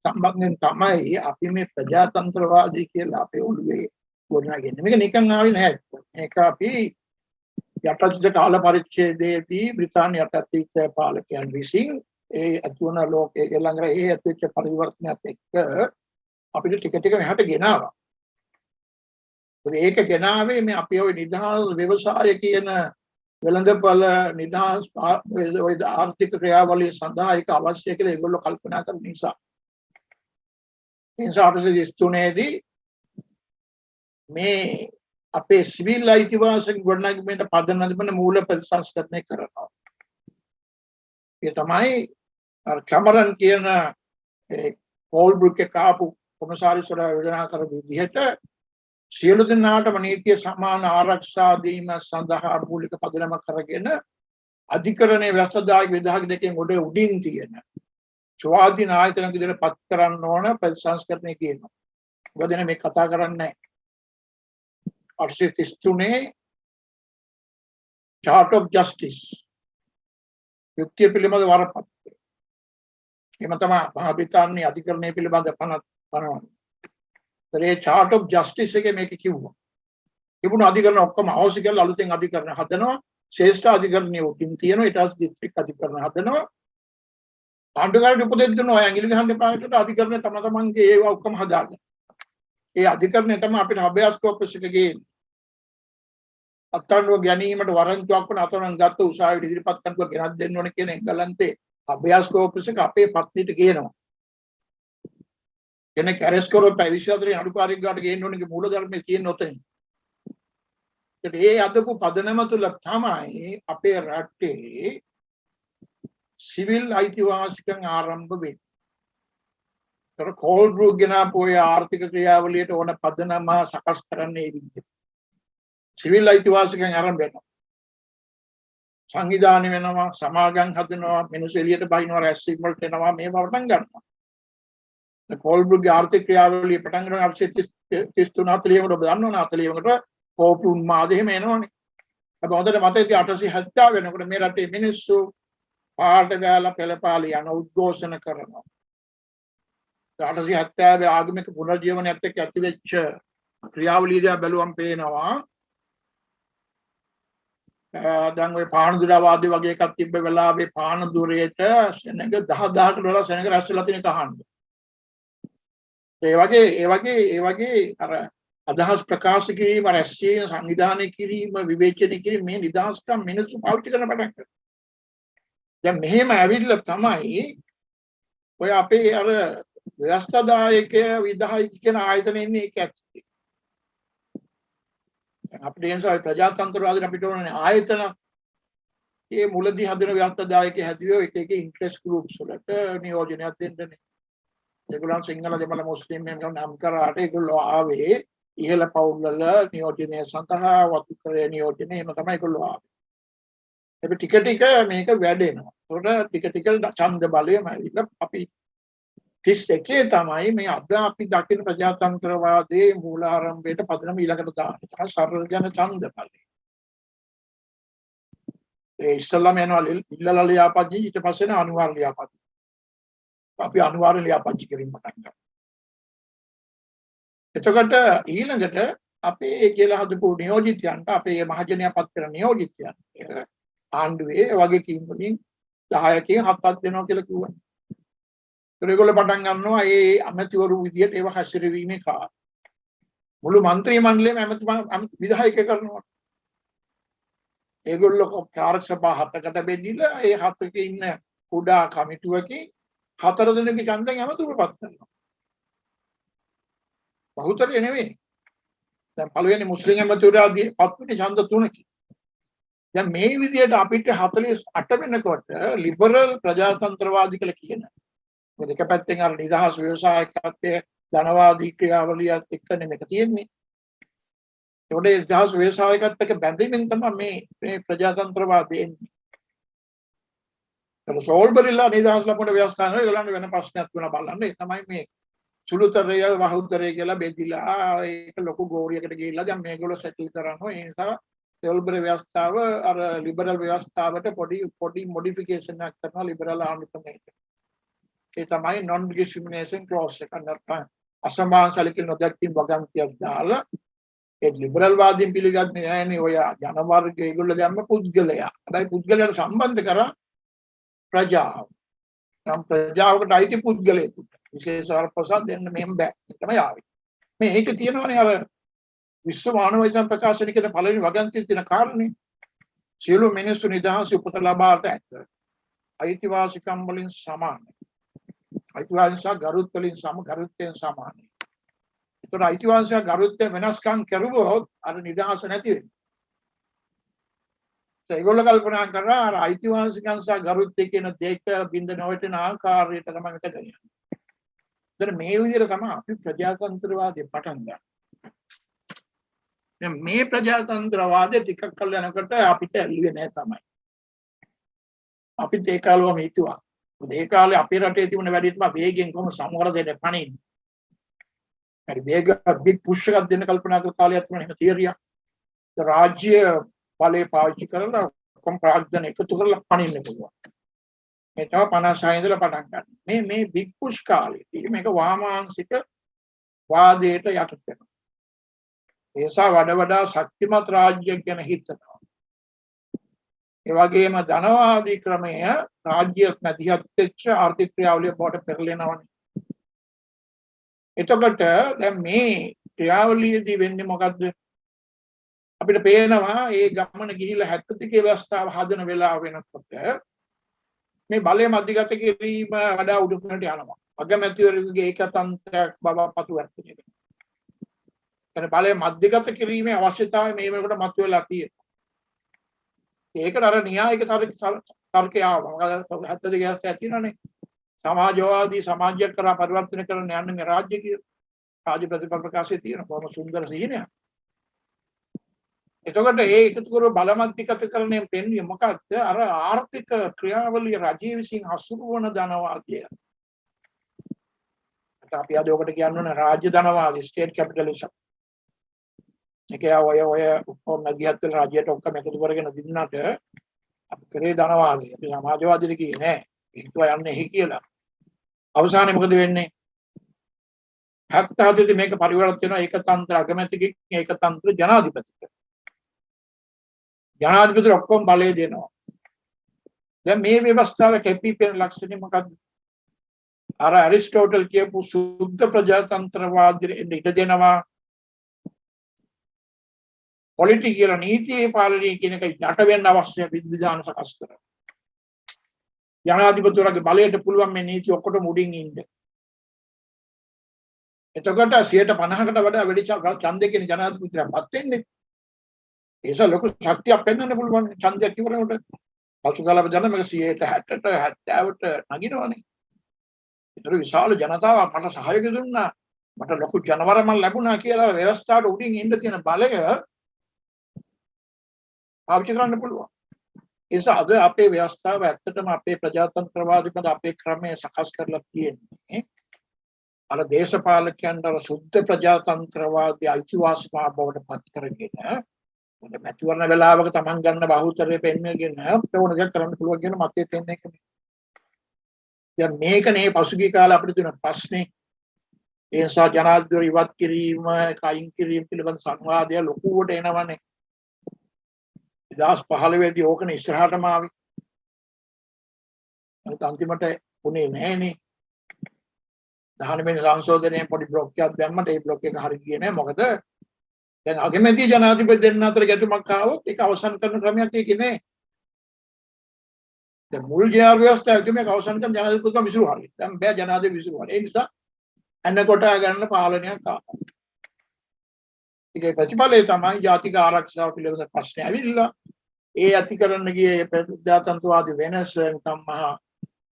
සම්බන්ධයෙන් තමයි අපි මේ ප්‍රජාතන්ත්‍රවාදී කියලා අපේ ඔළුවේ ගොඩනගන්නේ. මේක නිකන් ආවේ නැහැ. මේක අපි යටත් කාල පරිච්ඡේදයේදී බ්‍රිතාන්‍ය යටත් පාලකයන් විසින් ඒ අතුන ලෝකයේ ළඟර ඒ ඇතුච්ච පරිවර්තනයත් එක්ක අපිට ටික ටික මෙහාට ගෙනාවා. ඒක ගෙනාවේ මේ අපි ওই නිදහස් ව්‍යවසාය කියන වෙළඳපළ නිදහස් ওই ආර්ථික ක්‍රියාවලිය සඳහා ඒක අවශ්‍ය කියලා ඒගොල්ලෝ කල්පනා කරන නිසා. ඒ නිසා 1933 දී මේ අපේ සිවිල් අයිතිවාසිකම් ගොඩනැගීමේ පදනම මූල ප්‍රතිසංස්කරණය කරනවා. ඒ තමයි අර කැමරන් කියන කෝල්බ්‍රුක් කාපු කොමසාරිස්වරයා යෝජනා කර විදිහට සියලු දෙනාටම නීතිය සමාන ආරක්ෂා දීම සඳහා මූලික පදනම කරගෙන අධිකරණයේ ව්‍යවස්ථාදායක විධායක දෙකෙන් උඩින් තියෙන ස්වාධීන ආයතන විදිහට පත් කරන්න ඕන ප්‍රතිසංස්කරණය කියනවා. මොකද මේ කතා කරන්නේ 833 Chart of Justice යුක්තිය පිළිබඳ වරපත්‍රය. එහෙම තමයි මහා බ්‍රිතාන්‍ය අධිකරණය පිළිබඳ පනවන්නේ. ඒ Chart of Justice එකේ මේක කිව්වා. තිබුණු අධිකරණ ඔක්කොම අවශ්‍ය කරලා අලුතෙන් අධිකරණ හදනවා. ශ්‍රේෂ්ඨ අධිකරණයේ උටින් තියෙනවා. ඊට පස්සේ දිස්ත්‍රික් අධිකරණ හදනවා. ආණ්ඩුකාරට උපදෙස් දෙනවා ඇඟිලි ගහන්න එපා කියලා අධිකරණ තමන්ගේ ඒවා ඔක්කොම හදාගන්න. ඒ අධිකරණය තමයි අපිට අභ්‍යාස්කෝපස් එක ගේන්නේ. අත්අඩංගුව ගැනීමට වරන්තුවක් වුණ අතනන් ගත්ත උසාවියට ඉදිරිපත් කරනවා ගෙනත් දෙන්න ඕනේ කියන එංගලන්තේ අභ්‍යාස්කෝපස් එක අපේ පත්තියට ගේනවා. කෙනෙක් ඇරෙස්ට් කරොත් 24 අඩුපාරික් ගාට ගේන්න ඕනේ මූල ධර්මයේ තියෙන ඔතනින්. ඒ අදපු පදනම තුල තමයි අපේ රටේ සිවිල් අයිතිවාසිකම් ආරම්භ වෙන්නේ. ඒතර කෝල්බ්‍රුක් ගෙනාපු ආර්ථික ක්‍රියාවලියට ඕන පදනම සකස් කරන්නේ මේ විදිහට. සිවිල් අයිතිවාසිකම් ආරම්භ වෙනවා. සංවිධානය වෙනවා, සමාගම් හදනවා, මිනිස්සු එළියට බහිනවා, රැස්වීම් වලට එනවා, මේ වටන් ගන්නවා. කෝල්බ්‍රුක්ගේ ආර්ථික ක්‍රියාවලිය පටන් ගන්න 833 40 ඔබ දන්නවනේ 40කට කෝපි උන්මාද එහෙම එනවනේ. අපි හොඳට මතකයි 870 වෙනකොට මේ රටේ මිනිස්සු පාට ගාලා පෙළපාලි යන උද්ඝෝෂණ කරනවා. 870 ආගමික පුනර්ජීවනයත් එක්ක ඇතිවෙච්ච ක්‍රියාවලිය දිහා බැලුවම් පේනවා. දැන් ওই පානදුරවාදී වගේ එකක් තිබ්බ වෙලාවේ පානදුරේට සෙනඟ 10000කට වඩා සෙනඟ රැස් වෙලා තියෙන කහන්න. ඒ වගේ අර අදහස් ප්‍රකාශ කිරීම රැස්වීම සංවිධානය කිරීම විවේචනය කිරීම මේ නිදහස්කම් මිනිස්සු පාවිච්චි කරන පටන් ගන්නවා. දැන් මෙහෙම ඇවිල්ලා තමයි ඔය අපේ අර ව්‍යවස්ථාදායක විධායක කියන ආයතනෙ ඉන්නේ ඒක ඇත්තේ. අපිට එනසයි ප්‍රජාතන්ත්‍රවාදීන් අපිට ඕනේ ආයතන ඒ මුලදී හදන ව්‍යවස්ථාදායක හැදුවේ එක එක ඉන්ට්‍රෙස්ට් ගෲප්ස් වලට නියෝජනයක් දෙන්නනේ. ඒගොල්ලන් සිංහල දෙමළ මුස්ලිම් නම් කරාට ඒගොල්ලෝ ආවේ ඉහළ පවුල්වල නියෝජනය සඳහා වතුකරේ නියෝජනය එහෙම තමයි ඒගොල්ලෝ ආවේ. ඒක ටික ටික මේක වැඩෙනවා. ඒකට ටික ටික ඡන්ද බලයම ඇවිල්ලා අපි 31 තමයි මේ අද අපි දකින ප්‍රජාතන්ත්‍රවාදයේ මූලාරම්භයට පදනම ඊළඟට දාන්නේ. තමයි සරල ජන ඡන්ද බලය. ඒ ඉස්සල්ලාම යනවා ඉල්ලලා ලියාපදිංචි ඊට පස්සේ අනිවාර්ය ලියාපදිංචි. අපි අනිවාර්ය ලියාපදිංචි කිරීම පටන් ගන්නවා. එතකොට ඊළඟට අපේ කියලා හදපු නියෝජිතයන්ට අපේ මහජනයා පත් කරන නියෝජිතයන්ට ආණ්ඩුවේ වගේ කීම් වලින් 10කින් 7ක් දෙනවා කියලා කිව්වා. ඒගොල්ලෝ පටන් ගන්නවා ඒ අමතිවරු විදියට ඒව හැසිරවීමේ කාර්ය. මුළු മന്ത്രി මණ්ඩලයම අමති විධායක කරනවා. ඒගොල්ලෝ කාර්ය සභා 7කට බෙදලා ඒ 7ක ඉන්න කුඩා කමිටුවකින් 4 දෙනෙක්ගේ ඡන්දයෙන් අමතුරුපත් කරනවා. බහුතරය නෙවෙයි. දැන් පළවෙනි මුස්ලිම් ඇමතිවරයාදී පත්වෙනි ඡන්ද 3කින්. දැන් මේ විදියට අපිට 48 වෙනකොට ලිබරල් ප්‍රජාතන්ත්‍රවාදී කියලා කියනවා. මොකද එක පැත්තෙන් අර නිදහස් ව්‍යවසායකත්වයේ ධනවාදී ක්‍රියාවලියත් එක්ක නෙමෙයි තියෙන්නේ. ඒකේ නිදහස් ව්‍යවසායකත්වයක බැඳීමෙන් තමයි මේ ප්‍රජාතන්ත්‍රවාදී එන්නේ. ඒක සෝල්බරිලා නිදහස් ලබන ව්‍යවස්ථාවේ ඒගොල්ලන්ට වෙන ප්‍රශ්නයක් තුන බලන්න. ඒ තමයි මේ සුළුතරය වහුතරය කියලා බෙදිලා ඒක ලොකු ගෝරියකට ගිහිල්ලා දැන් මේගොල්ලෝ සෙටල් කරනවා. ඒ නිසා සෝල්බර් ව්‍යවස්ථාව අර ලිබරල් ව්‍යවස්ථාවට පොඩි මොඩිෆිකේෂන් එකක් කරනවා ලිබරල් ආණ්ඩුක්‍රමයට. ඒ තමයි non discrimination clause එක. නැත්නම් අසමාන සැලකිලි නොදැක්වීම වගන්තියක් දාලා ඒ ලිබරල් වාදීන් පිළිගන්නේ නැහැනේ ඔය ජන වර්ගය ඒගොල්ලෝ දැම්ම පුද්ගලයා. හැබැයි පුද්ගලයාට සම්බන්ධ කරා ප්‍රජාව. නම් ප්‍රජාවකට අයිති පුද්ගලයෙකුට විශේෂ අර්පසන් දෙන්න මෙහෙම බෑ. තමයි ආවේ. මේ ඒක තියෙනවනේ අර විශ්ව මානව අයිතින් ප්‍රකාශන කියන පළවෙනි වගන්තියේ තියෙන කාරණේ සියලු මිනිස්සු නිදහස් උපත ලබාට ඇත. අයිතිවාසිකම් වලින් සමානයි. අයිතිවාසිකම් ගරුත්වයෙන් ගරුත්වයෙන් සමානයි. ඒතර අයිතිවාසිකම් ගරුත්වයෙන් වෙනස්කම් කරුවොත් අර නිදහස නැති වෙනවා. ඒගොල්ලෝ කල්පනා කරා අර අයිතිවාසිකම් සහ ගරුත්වය කියන දෙක බින්ද නොවැටෙන ආකාරයට තමයි මේක කරන්නේ. දැන් මේ විදිහට තමයි අපි ප්‍රජාතන්ත්‍රවාදී පටන් ගන්න. දැන් මේ ප්‍රජාතන්ත්‍රවාදයේ ටිකක් කල් යනකොට අපිට ඇල්ලුවේ නැහැ තමයි. අපිත් ඒ කාලෙම හිතුවා. ඒ කාලේ අපේ රටේ තිබුණ වැඩි තමයි වේගෙන් කොහොම සමහර දෙයක් පණින්නේ. හරි වේග බිග් පුෂ් එකක් දෙන්න කල්පනා කරන කාලයක් තිබුණා. එහෙම තියරියක්. රාජ්‍ය බලය පාවිච්චි කරලා කොම් ප්‍රාග්ධන එකතු කරලා පණින්න පුළුවන්. මේ තව 56 ඉඳලා පටන් ගන්න. මේ බිග් පුෂ් කාලේ මේක වාමාංශික වාදයට යටත් වෙනවා. ඒ නිසා වඩා ශක්තිමත් රාජ්‍යයක් ගැන හිතනවා. ඒ වගේම ධනවාදී ක්‍රමය රාජ්‍ය මැදිහත් වෙච්ච ආර්ථික ක්‍රියාවලිය බවට පෙරලෙනවනේ. එතකොට දැන් මේ ක්‍රියාවලියේදී වෙන්නේ මොකද්ද? අපිට පේනවා මේ ගමන ගිහිල්ලා 72 ව්‍යවස්ථාව හදන වෙලාව වෙනකොට මේ බලය මධ්‍යගත කිරීම වඩා උඩුපුරට යනවා. අගමැතිවරයෙකුගේ ඒකතන්ත්‍රයක් බව පතුවර්තනය වෙනවා. එතන බලය මධ්‍යගත කිරීමේ අවශ්‍යතාවය මේ වෙනකොට මතුවලා තියෙනවා. ඒකට අර න්‍යායික තර්කය ආවා. මොකද 72 ව්‍යවස්ථාවක් තියෙනනේ. සමාජවාදී සමාජයක් කරා පරිවර්තන කරන්න යන්නේ මේ රාජ්‍ය කියලා. රාජ්‍ය ප්‍රතිපල ප්‍රකාශයේ තියෙන බොහොම සුන්දර සිහිනයක්. එතකොට ඒ එකතු කර බලමත්තිකතකරණයෙන් පෙන්වන්නේ මොකක්ද? අර ආර්ථික ක්‍රියාවලිය රජයේ විසින් හසුරුවන ධනවාදය. අපි අද ඔකට කියන්නේ රාජ්‍ය ධනවාදී ස්ටේට් කැපිටලිසම්. ඒකේ ඔය ඔක්කොම මැදිහත් වෙන රාජ්‍යයට ඔක්කොම එකතු කරගෙන දින්නට අපි කරේ ධනවාදී. අපි සමාජවාදීද කියේ නෑ. ඒකව යන්නේ එහි කියලා. අවසානයේ මොකද වෙන්නේ? 77 මේක පරිවර්තන වෙනවා ඒකතන්ත්‍ර අගමැතිගෙන් ඒකතන්ත්‍ර ජනාධිපතිට. ජනාධිපති ඔක්කොම බලය දෙනවා. දැන් මේ ව්‍යවස්ථාව කැපී පෙනෙන ලක්ෂණය මොකක්ද? අර ඇරිස්ටෝටල් කියපු සුද්ධ ප්‍රජාතන්ත්‍රවාදයේ ඉඩ දෙනවා. පොලිටික් කියලා නීතියේ පාලනය කියන එක යට වෙන්න අවශ්‍ය විධාන සකස් කරනවා. ජනාධිපතිවරගේ බලයට පුළුවන් මේ නීති ඔක්කොටම උඩින් ඉන්න. එතකොට 50%කට වඩා වැඩි ඡන්දයකින් ජනාධිපතිවරයාපත් වෙන්නේ. ඒක ලොකු ශක්තියක් පෙන්වන්න පුළුවන් ඡන්දයක් ඉවරනකොට. පසු කාලවල දැන මේක 60ට 70ට නගිනවනේ. ඒතර විශාල ජනතාවක් මට සහයෝගය දුන්නා. මට ලොකු ජනවරමක් ලැබුණා කියලා ව්‍යවස්ථාවට උඩින් ඉන්න තියෙන බලය පාවිච්චි කරන්න පුළුවන්. ඒ නිසා අද අපේ ව්‍යවස්ථාව ඇත්තටම අපේ ප්‍රජාතන්ත්‍රවාදී පද අපේ ක්‍රමය සකස් කරලා තියෙන්නේ අර දේශපාලකයන්ට අර සුද්ධ ප්‍රජාතන්ත්‍රවාදී අයිතිවාසිකම බවට පත් කරගෙන මැතිවරණ වෙලාවක Taman ගන්න බහුතරය පෙන්වගෙන ඕන දෙයක් කරන්න පුළුවන් කියන මතයට එන්න එක. දැන් මේකනේ පසුගිය කාලේ අපිට තියෙන ප්‍රශ්නේ. ඒ නිසා ජනාධිපති ඉවත් කිරීම, කයින් කිරීම පිළිබඳ සංවාදය ලොකුවට එනවනේ. 2015 දී ඕකනේ ඉස්සරහටම ආවේ. ඒත් අන්තිමට උනේ නැහනේ. 19 වෙනි සංශෝධනයේ පොඩි බ්ලොක් එකක් දැම්මට ඒ බ්ලොක් එක හරි ගියේ නැහැ. මොකද දැන් අගමැති ජනාධිපති දෙන්න අතර ගැටුමක් ආවොත් ඒක අවසන් කරන ක්‍රමයක් ඒකේ නෑ. දැන් මුල් ජාර ව්‍යවස්ථාවේ මේක අවසන් කරන ජනාධිපතිතුමා විසිරුවා. දැන් බෑ ජනාධිපති විසිරුවා. ඒ නිසා අන්න කොට ගන්න පාලනයක් ආවා. ඒකේ ප්‍රතිඵලය තමයි ජාතික ආරක්ෂාව පිළිබඳ ප්‍රශ්න ඇවිල්ලා. ඒ ඇති කරන්න ගියේ ප්‍රජාතන්ත්‍රවාදී වෙනස නැත්නම් මහා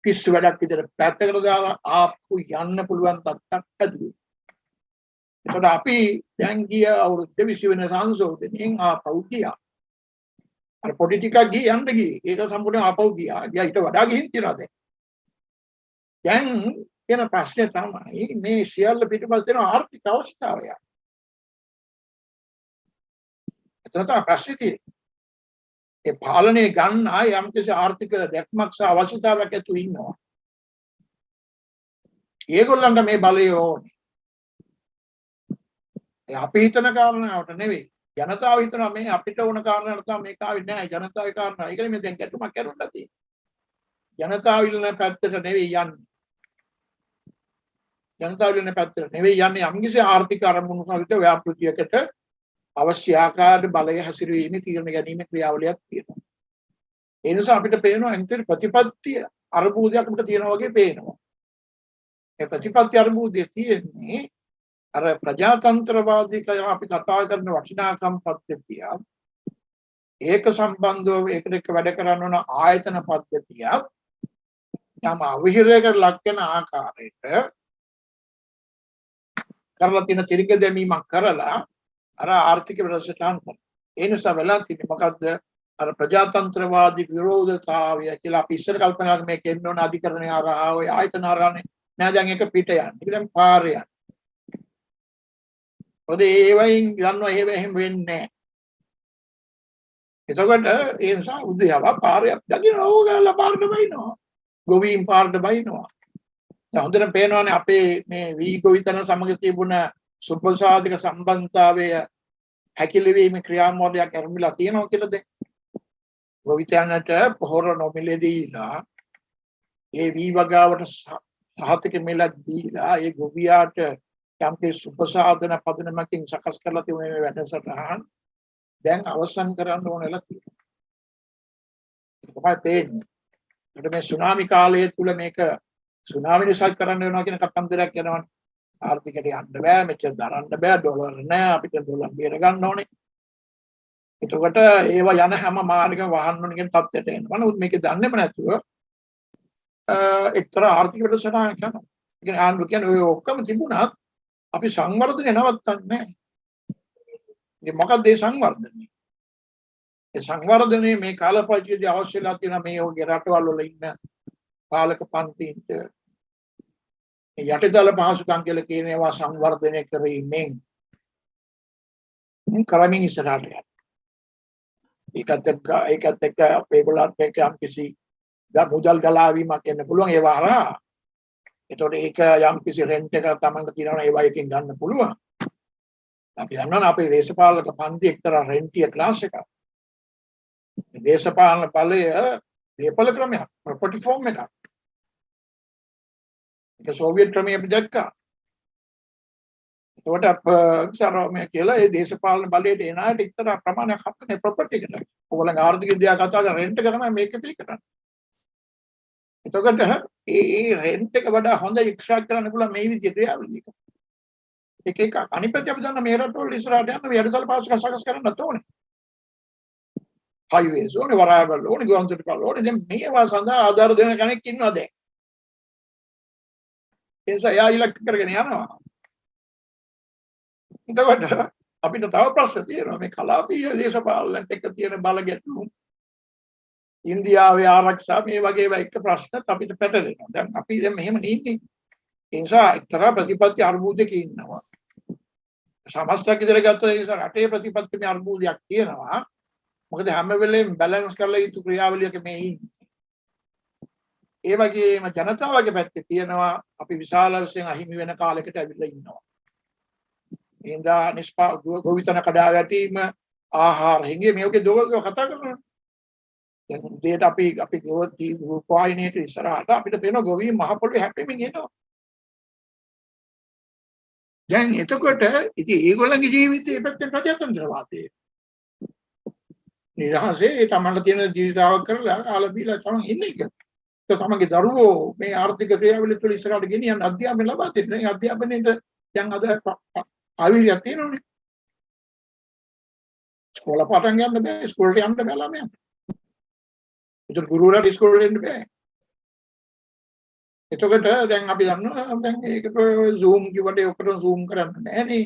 පිස්සු වැඩක් විදිහට පැත්තකට දාලා ආපු යන්න පුළුවන් තත්ත්වයක් ඇතිවෙයි. ඒකට අපි දැන් ගිය අවුරුදු 20 වෙනි සංශෝධනයෙන් ආපහු ගියා. අර පොඩි ටිකක් ගියේ යන්න ගියේ. ඒක සම්පූර්ණයෙන් ආපහු ගියා. ගියා ඊට වඩා ගිහින් තියනවා දැන්. දැන් කියන ප්‍රශ්නේ තමයි මේ සියල්ල පිටපස්ස දෙන ආර්ථික අවස්ථාවය. එතන තමයි ප්‍රශ්නේ තියෙන්නේ. ඒ පාලනය ගන්න යම් කිසි ආර්ථික දැක්මක් සහ අවශ්‍යතාවයක් ඇතු ඉන්නවා. ඒගොල්ලන්ට මේ බලය ඕනේ. අපි හිතන කාරණාවට නෙවෙයි. ජනතාව හිතනවා මේ අපිට ඕන කාරණාවට තමයි මේක ආවේ නැහැ. ජනතාවේ කාරණා. ඒකනේ මේ දැන් ගැටුමක් කරුණා තියෙන්නේ. ජනතාව ඉල්ලන පැත්තට නෙවෙයි යන්නේ. ජනතාව ඉල්ලන පැත්තට නෙවෙයි යන්නේ යම්කිසි ආර්ථික අරමුණු සහිත ව්‍යාපෘතියකට අවශ්‍ය ආකාරයට බලය හැසිරවීමේ තීරණ ගැනීම ක්‍රියාවලියක් තියෙනවා. ඒ නිසා අපිට පේනවා අන්තිම ප්‍රතිපත්තිය අරබුදයක් අපිට තියෙනවා වගේ පේනවා. මේ ප්‍රතිපත්ති අරබුදය තියෙන්නේ අර ප්‍රජාතන්ත්‍රවාදී අපි කතා කරන වටිනාකම් පද්ධතිය ඒක සම්බන්ධව ඒකට වැඩ කරන්න ඕන ආයතන පද්ධතිය යම් අවහිරයකට ලක් වෙන ආකාරයට කරලා තියෙන තිරික දැමීමක් කරලා අර ආර්ථික වැඩසටහන් කරනවා. ඒ නිසා වෙලා තියෙන්නේ මොකද්ද? අර ප්‍රජාතන්ත්‍රවාදී විරෝධතාවය කියලා අපි ඉස්සර කල්පනා කරන මේක එන්න ඕන අධිකරණය හරහා ඔය ආයතන හරහානේ. නෑ දැන් ඒක පිට යන්නේ. ඒක දැන් පාරේ යන්නේ. ඔද ඒ වයින් ගන්නවා එහෙම වෙන්නේ නැහැ. එතකොට ඒ නිසා උදේව පාරයක් දකින්න ඕගාලා පාරට බයිනවා. ගොවීන් පාරට බයිනවා. දැන් හොඳට පේනවානේ අපේ මේ වී ගොවිතැන සමග තිබුණ සුපසාධක සම්බන්ධතාවය හැකිලවීමේ ක්‍රියාමාර්ගයක් ආරම්භලා තියෙනවා කියලාද? ගොවිතැනට පොහොර නොමිලේ දීලා ඒ වී වගාවට සහතික මිලක් දීලා ඒ ගොවියාට යම්කේ සුපසාධන පදනමකින් සකස් කරලා තියෙන මේ වැඩසටහන් දැන් අවසන් කරන්න ඕනෙලා තියෙනවා. ඒක තමයි තේන්නේ. ඒකට මේ සුනාමි කාලයේ තුල මේක සුනාමි නිසා කරන්න වෙනවා කියන කතන්දරයක් යනවනේ. ආර්ථිකයට යන්න බෑ, මෙච්චර දරන්න බෑ, ඩොලර් නෑ, අපිට ඩොලර් බේර ගන්න ඕනේ. එතකොට ඒව යන හැම මාර්ගම වහන්න ඕන කියන තත්ත්වයට එනවා. නමුත් මේක දන්නේම නැතුව එක්තරා ආර්ථික වැඩසටහනක් යනවා. ඒ කියන්නේ ආණ්ඩුව කියන්නේ ඔය ඔක්කොම තිබුණත් අපි සංවර්ධනය නවත්තන්නේ නැහැ. ඒ මොකක්ද ඒ සංවර්ධනය? ඒ සංවර්ධනයේ මේ කාලපරිච්ඡේදය අවශ්‍යලා තියෙන මේ ඔයගේ රටවල් වල ඉන්න පාලක පන්තින්ට යටිදල පහසුකම් කියලා කියන ඒවා සංවර්ධනය කිරීමෙන් කරමින් ඉස්සරහට යන්න. ඒකත් එක්ක ඒගොල්ලන්ට එක්ක යම් කිසි මුදල් ගලාවීමක් එන්න පුළුවන් ඒවා හරහා. එතකොට ඒක යම් කිසි රෙන්ට් එකක් තමන්ට තියෙනවා ඒවා එකෙන් ගන්න පුළුවන්. අපි දන්නවනේ අපේ දේශපාලක පන්ති එක්තරා රෙන්ටිය ක්ලාස් එකක්. මේ දේශපාලන බලය දේපල ක්‍රමයක්, ප්‍රොපර්ටි ෆෝම් එකක්. ඒක සෝවියට් ක්‍රමයේ අපි දැක්කා. එතකොට සරම කියලා ඒ දේශපාලන බලයට එන අයට එක්තරා ප්‍රමාණයක් හම්බෙන්නේ ප්‍රොපර්ටි එකට. ඕගොල්ලන් ආර්ථික දෙයක් කතා කරලා රෙන්ට් එක තමයි මේක පිළි කරන්නේ. එතකොට ඒ රෙන්ට් එක වඩා හොඳ එක්ස්ට්‍රැක්ට් කරන්න පුළුවන් මේ විදිහේ ක්‍රියාවලියක. එක අනිත් පැත්තේ අපි දන්න මේ රටවල ඉස්සරහට යන්න මේ යටිතල පාසුකම් සකස් කරන්නත් ඕනේ. හයිවේස් ඕනේ, වරායවල් ඕනේ, ගුවන් තොටුපළ ඕනේ. දැන් මේවා සඳහා ආධාර දෙන කෙනෙක් ඉන්නවා දැන්. ඒ නිසා එයා ඉලක්ක කරගෙන යනවා. එතකොට අපිට තව ප්‍රශ්න තියෙනවා මේ කලාපීය දේශපාලනත් එක්ක තියෙන බල ගැටුම් ඉන්දියාවේ ආරක්ෂා මේ වගේ එක ප්‍රශ්නත් අපිට පැටලෙනවා. දැන් අපි දැන් මෙහෙම ඉන්නේ. ඒ නිසා එක්තරා ප්‍රතිපත්ති අර්බුදයක ඉන්නවා. සමස්තයක් ඉදිරියට ගත්ත ඒ නිසා රටේ ප්‍රතිපත්තිමය අර්බුදයක් තියෙනවා. මොකද හැම වෙලේම බැලන්ස් කරලා යුතු ක්‍රියාවලියක මේ ඉන්නේ. ඒ වගේම ජනතාවගේ පැත්තේ තියෙනවා අපි විශාල වශයෙන් අහිමි වෙන කාලයකට ඇවිල්ලා ඉන්නවා. ඉන්දා ගොවිතැන කඩා වැටීම ආහාර හිඟේ මේකේ දෝවක කතා කරනවා. දැන් උදේට අපි ගොවිපායනයේ ඉස්සරහට අපිට පේන ගොවි මහ පොළොවේ හැපෙමින් එනවා. දැන් එතකොට ඉතින් ඒගොල්ලන්ගේ ජීවිතේ පැත්තෙන් ප්‍රජාතන්ත්‍රවාදයේ නිදහසේ තමන්ට තියෙන ජීවිතාවක් කරලා කාලා බීලා තමන් ඉන්නේ එක. ඒක තමන්ගේ දරුවෝ මේ ආර්ථික ක්‍රියාවලිය තුළ ඉස්සරහට ගෙනියන්න අධ්‍යාපනය ලබා දෙන්න. ඒ අධ්‍යාපනයේද දැන් අද ආවිරියක් තියෙනවනේ. ස්කෝල පටන් ගන්න බෑ, ස්කෝලට යන්න බෑ ළමයා. ඒතර ගුරුවරයාට ස්කෝලෙට එන්න බෑ. එතකොට දැන් අපි දන්නවා දැන් ඒකට zoom කිව්වට ඔකට zoom කරන්න බෑනේ.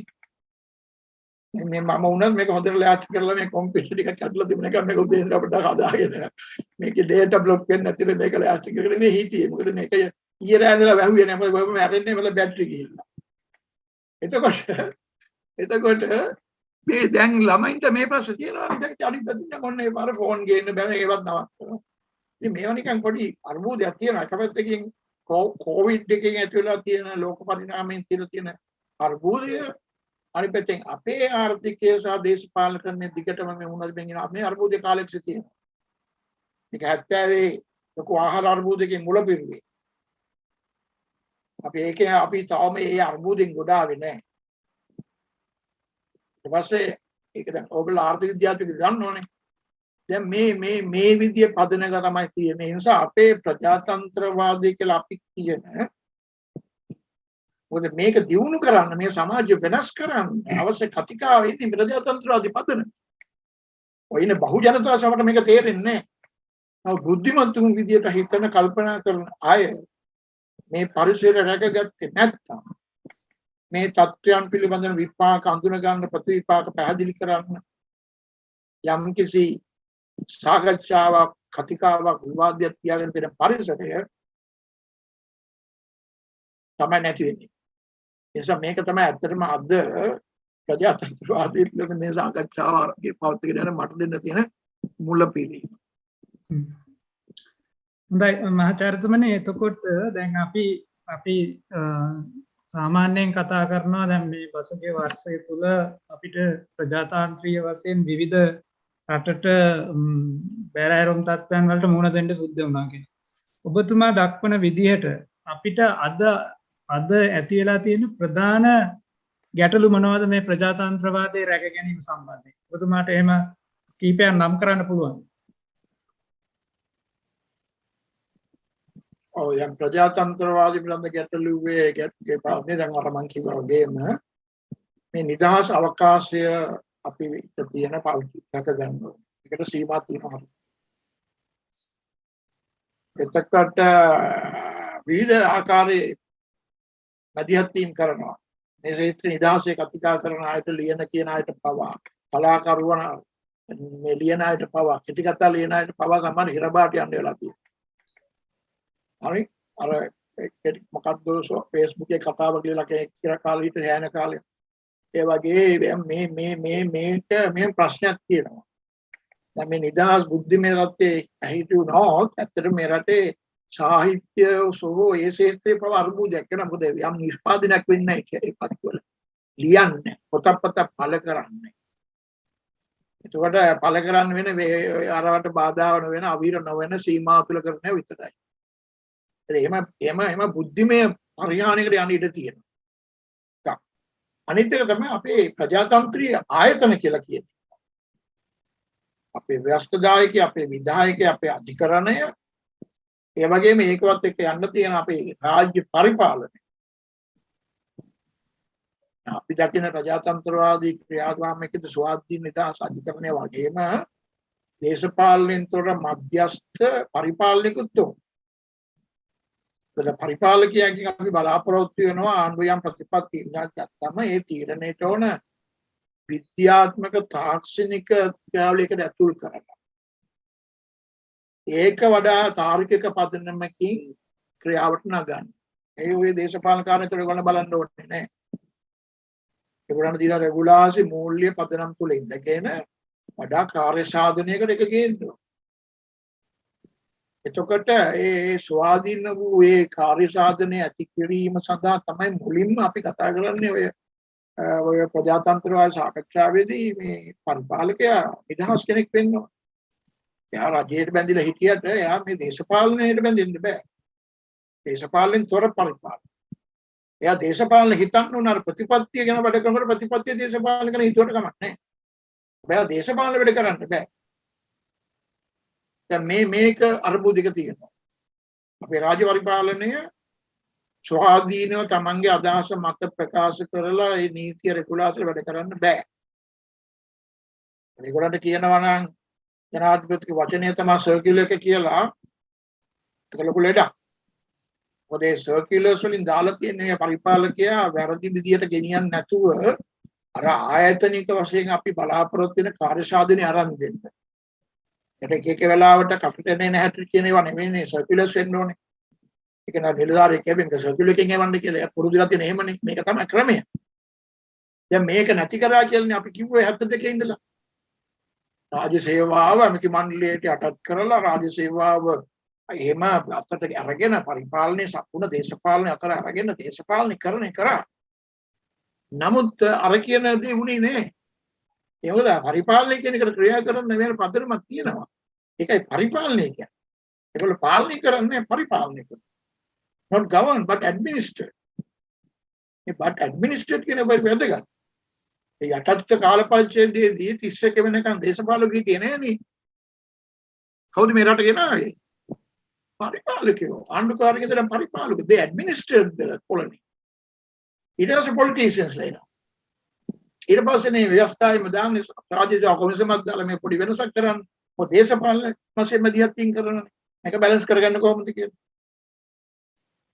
මේ මම උනත් මේක හොඳට ලෑස්ති කරලා මේ කම්පියුටර් ටික කඩලා තිබුණ එක මේක උදේ ඉඳලා අපිට හදාගෙන මේකේ data block වෙන්නේ නැතිව මේක ලෑස්ති කරගෙන මේ හිටියේ. මොකද මේක ඊයේ රෑ ඉඳලා වැහුවේ නැහැ. මොකද මැරෙන්නේ වල බැටරි ගිහිල්ලා. එතකොට මේ දැන් ළමයින්ට මේ ප්‍රශ්න තියෙනවා නේද? දැන් අනිත් පැත්තෙන් මොන්නේ පාර ෆෝන් ගේන්න බෑ ඒවත් නවත්තනවා. ඉතින් මේවා නිකන් පොඩි අර්බුදයක් තියෙනවා. එක පැත්තකින් කොවිඩ් එකකින් ඇති වෙලා තියෙන ලෝක පරිණාමයෙන් තියෙන අර්බුදය අනිත් පැත්තෙන් අපේ ආර්ථිකය සහ දේශපාලන ක්‍රමයේ දිගටම මේ වුණත් මේ අර්බුදේ කාලෙක තියෙනවා. මේක 70 ලොකු ආහාර අර්බුදයේ මුල පිරුවේ. අපි තාම මේ අර්බුදෙන් ගොඩ ආවේ නැහැ. ඊට පස්සේ ඒක දැන් ඔයගොල්ලෝ ආර්ථික විද්‍යාඥයෝ දන්නෝනේ. දැන් මේ විදිය පදනක තමයි තියෙන්නේ. ඒ නිසා අපේ ප්‍රජාතන්ත්‍රවාදී කියලා අපි කියන මොකද මේක දියුණු කරන්න මේ සමාජය වෙනස් කරන්න අවශ්‍ය කතිකාව ඉන්නේ ප්‍රජාතන්ත්‍රවාදී පදන. ඔයින බහු ජනතාව සමට මේක තේරෙන්නේ නැහැ. බුද්ධිමත්තුන් විදියට හිතන කල්පනා කරන අය මේ පරිසරය රැකගත්තේ නැත්නම් මේ තත්ත්වයන් පිළිබඳව විපාක අඳුන ගන්න ප්‍රතිවිපාක පැහැදිලි කරන්න යම් කිසි සාකච්ඡාවක් කතිකාවක් විවාදයක් තියාගෙන තියෙන පරිසරය තමයි නැති වෙන්නේ. ඒ නිසා මේක තමයි ඇත්තටම අද ප්‍රජාතන්ත්‍රවාදී පිළිබඳ මේ සාකච්ඡාවගේ පවත්වාගෙන යන මට දෙන්න තියෙන මුලපිරීම. හොඳයි මහාචාර්යතුමනි, එතකොට දැන් අපි සාමාන්‍යයෙන් කතා කරනවා දැන් මේ පසුගිය වර්ෂය තුල අපිට ප්‍රජාතාන්ත්‍රීය වශයෙන් විවිධ රටට බැරෑරුම් තත්ත්වයන් වලට මුහුණ දෙන්න සිද්ධ වුණා කියලා. ඔබතුමා දක්වන විදිහට අපිට අද ඇති වෙලා තියෙන ප්‍රධාන ගැටලු මොනවද මේ ප්‍රජාතන්ත්‍රවාදයේ රැක ගැනීම සම්බන්ධයෙන්? ඔබතුමාට එහෙම කීපයක් නම් කරන්න පුළුවන්. දැන් ප්‍රජාතන්ත්‍රවාදී පිළිබඳ ගැටලුවේ පාඩේ දැන් අර මං කිව්වා වගේම මේ නිදහස් අවකාශය අපි තියෙන පාවිච්චි ගන්න ඕනේ. ඒකට සීමා තියෙනවා. එතකොට විවිධ ආකාරයේ මැදිහත් වීම කරනවා. මේ ක්ෂේත්‍ර නිදහසේ කතිකා කරන අයට ලියන කියන අයට පවා කලාකරුවන් මේ ලියන අයට පවා කෙටි කතා ලියන අයට පවා ගමන් හිරබාට යන්න වෙලා තියෙනවා. හරි අර මොකක්ද Facebook එකේ කතාවක් ලියලා කියලා කාලෙ හිට හැන කාලේ ඒ වගේ මේ ප්‍රශ්නයක් තියෙනවා. දැන් මේ නිදහස් බුද්ධිමය තත්ත්වයේ හිටුනොත් ඇත්තට මේ රටේ සාහිත්‍ය සෝෝ ඒ ක්ෂේත්‍රයේ පව අර්බුදයක් වෙන මොකද යම් නිෂ්පාදනයක් වෙන්නේ නැහැ ඒ පත්වල ලියන්නේ පොතපත පළ කරන්නේ. ඒකට පළ කරන්න වෙන අරවට බාධා වෙන අවීර නොවන සීමා තුල කරන්නේ විතරයි. එහෙම බුද්ධිමය පරිහානියකට යන්න ඉඩ තියෙනවා. අනිත් එක තමයි අපේ ප්‍රජාතන්ත්‍රීය ආයතන කියලා කියන්නේ. අපේ ව්‍යවස්ථාදායකය, අපේ විධායකය, අපේ අධිකරණය, ඒ වගේම ඒකවත් එක්ක යන්න තියෙන අපේ රාජ්‍ය පරිපාලනය. අපි දකින ප්‍රජාතන්ත්‍රවාදී ක්‍රියාදාමයකද ස්වාධීන නිදහස් අධිකරණය වගේම දේශපාලනයෙන් තොර මධ්‍යස්ථ පරිපාලනිකුත් උන්. පරිපාලකයන්ගෙන් අපි බලාපොරොත්තු වෙනවා ආණ්ඩුව යම් ප්‍රතිපත්ති තීරණයක් ගත්තම ඒ තීරණයට ඕන විද්‍යාත්මක තාක්ෂණික ක්‍රියාවලියකට ඇතුල් කරනවා. ඒක වඩා තාර්කික පදනමකින් ක්‍රියාවට නගන්න. ඒ ඔය දේශපාලන කාර්යතර ගන්න බලන්න ඕනේ නෑ. ඒගොල්ලන්ට දීලා රෙගුලාසි මූල්‍ය පදනම් තුල ඉඳගෙන වඩා කාර්ය සාධනයකට එක ගේන්න ඕනේ. එතකොට ඒ ස්වාධීන වූ ඒ කාර්ය සාධනය ඇති කිරීම සඳහා තමයි මුලින්ම අපි කතා කරන්නේ ඔය ප්‍රජාතන්ත්‍රවාදී සාකච්ඡාවේදී මේ පරිපාලකයා නිදහස් කෙනෙක් වෙන්න ඕන. එයා රජයට බැඳිලා හිටියට එයා මේ දේශපාලනයට බැඳෙන්න බෑ. දේශපාලනෙන් තොර පරිපාලන. එයා දේශපාලන හිතන්න උන අර ප්‍රතිපත්තිය ගැන වැඩ කරනකොට ප්‍රතිපත්තිය දේශපාලන ගැන හිතුවට කමක් නැහැ. බෑ දේශපාලන වැඩ කරන්න බෑ. දැන් මේක අර්බුදික තියෙනවා. අපේ රාජ්‍ය පරිපාලනය ස්වාධීනව තමන්ගේ අදහස මත ප්‍රකාශ කරලා ඒ නීතිය රෙගුලාසිය වැඩ කරන්න බෑ. මේගොල්ලන්ට කියනවා නම් ජනාධිපතිගේ වචනය තමයි සර්කියුලර් එක කියලා ඒක ලොකු ලෙඩක්. මොකද ඒ සර්කියුලර්ස් වලින් දාලා තියෙන මේ පරිපාලකයා වැරදි විදියට ගෙනියන්නේ නැතුව අර ආයතනික වශයෙන් අපි බලාපොරොත්තු වෙන කාර්ය සාධනෙ අරන් දෙන්න. ඒක එක වෙලාවට කපිටනේ නැහැ කියන ඒවා නෙමෙයිනේ සර්කියුලර්ස් වෙන්න ඕනේ. ඒක නා නිලධාරියෙක් කියවෙන්න සර්කියුලර් එකෙන් එවන්න කියලා පුරුදුලා තියෙන එහෙමනේ. මේක තමයි ක්‍රමය. දැන් මේක නැති කරා කියලානේ අපි කිව්වේ 72 ඉඳලා. රාජ්‍ය සේවාව අමිති මණ්ඩලයට යටත් කරලා රාජ්‍ය සේවාව එහෙම අතට අරගෙන පරිපාලනයේ සම්පූර්ණ දේශපාලනය අතර අරගෙන දේශපාලනය කරා. නමුත් අර කියන දේ වුණේ නෑ. ඒ මොකද පරිපාලනය කියන එකට ක්‍රියා කරන්න වෙන පදනමක් තියෙනවා. ඒකයි පරිපාලනය කියන්නේ. ඒගොල්ලෝ පාලනය කරන්නේ පරිපාලනය කරනවා. Not govern but administer. මේ but administer කියන එක වැදගත්. ඒ යටත් කාල පරිච්ඡේදයේදී 31 වෙනකන් දේශපාලක හිටියේ නෑනේ. කවුද මේ රට ගෙනාවේ? පරිපාලකයෝ. ආණ්ඩුකාරකයෝ දැන් පරිපාලකයෝ. They administered the colony. ඊට පස්සේ politicians ලයිනවා. ඊට පස්සේ මේ ව්‍යවස්ථාවේ මදාන රාජ්‍ය කොමිසමක් දාලා මේ පොඩි වෙනසක් කරන්න. මොකද දේශපාලන වශයෙන් මැදිහත්ින් කරනනේ. මේක බැලන්ස් කරගන්න කොහොමද කියලා.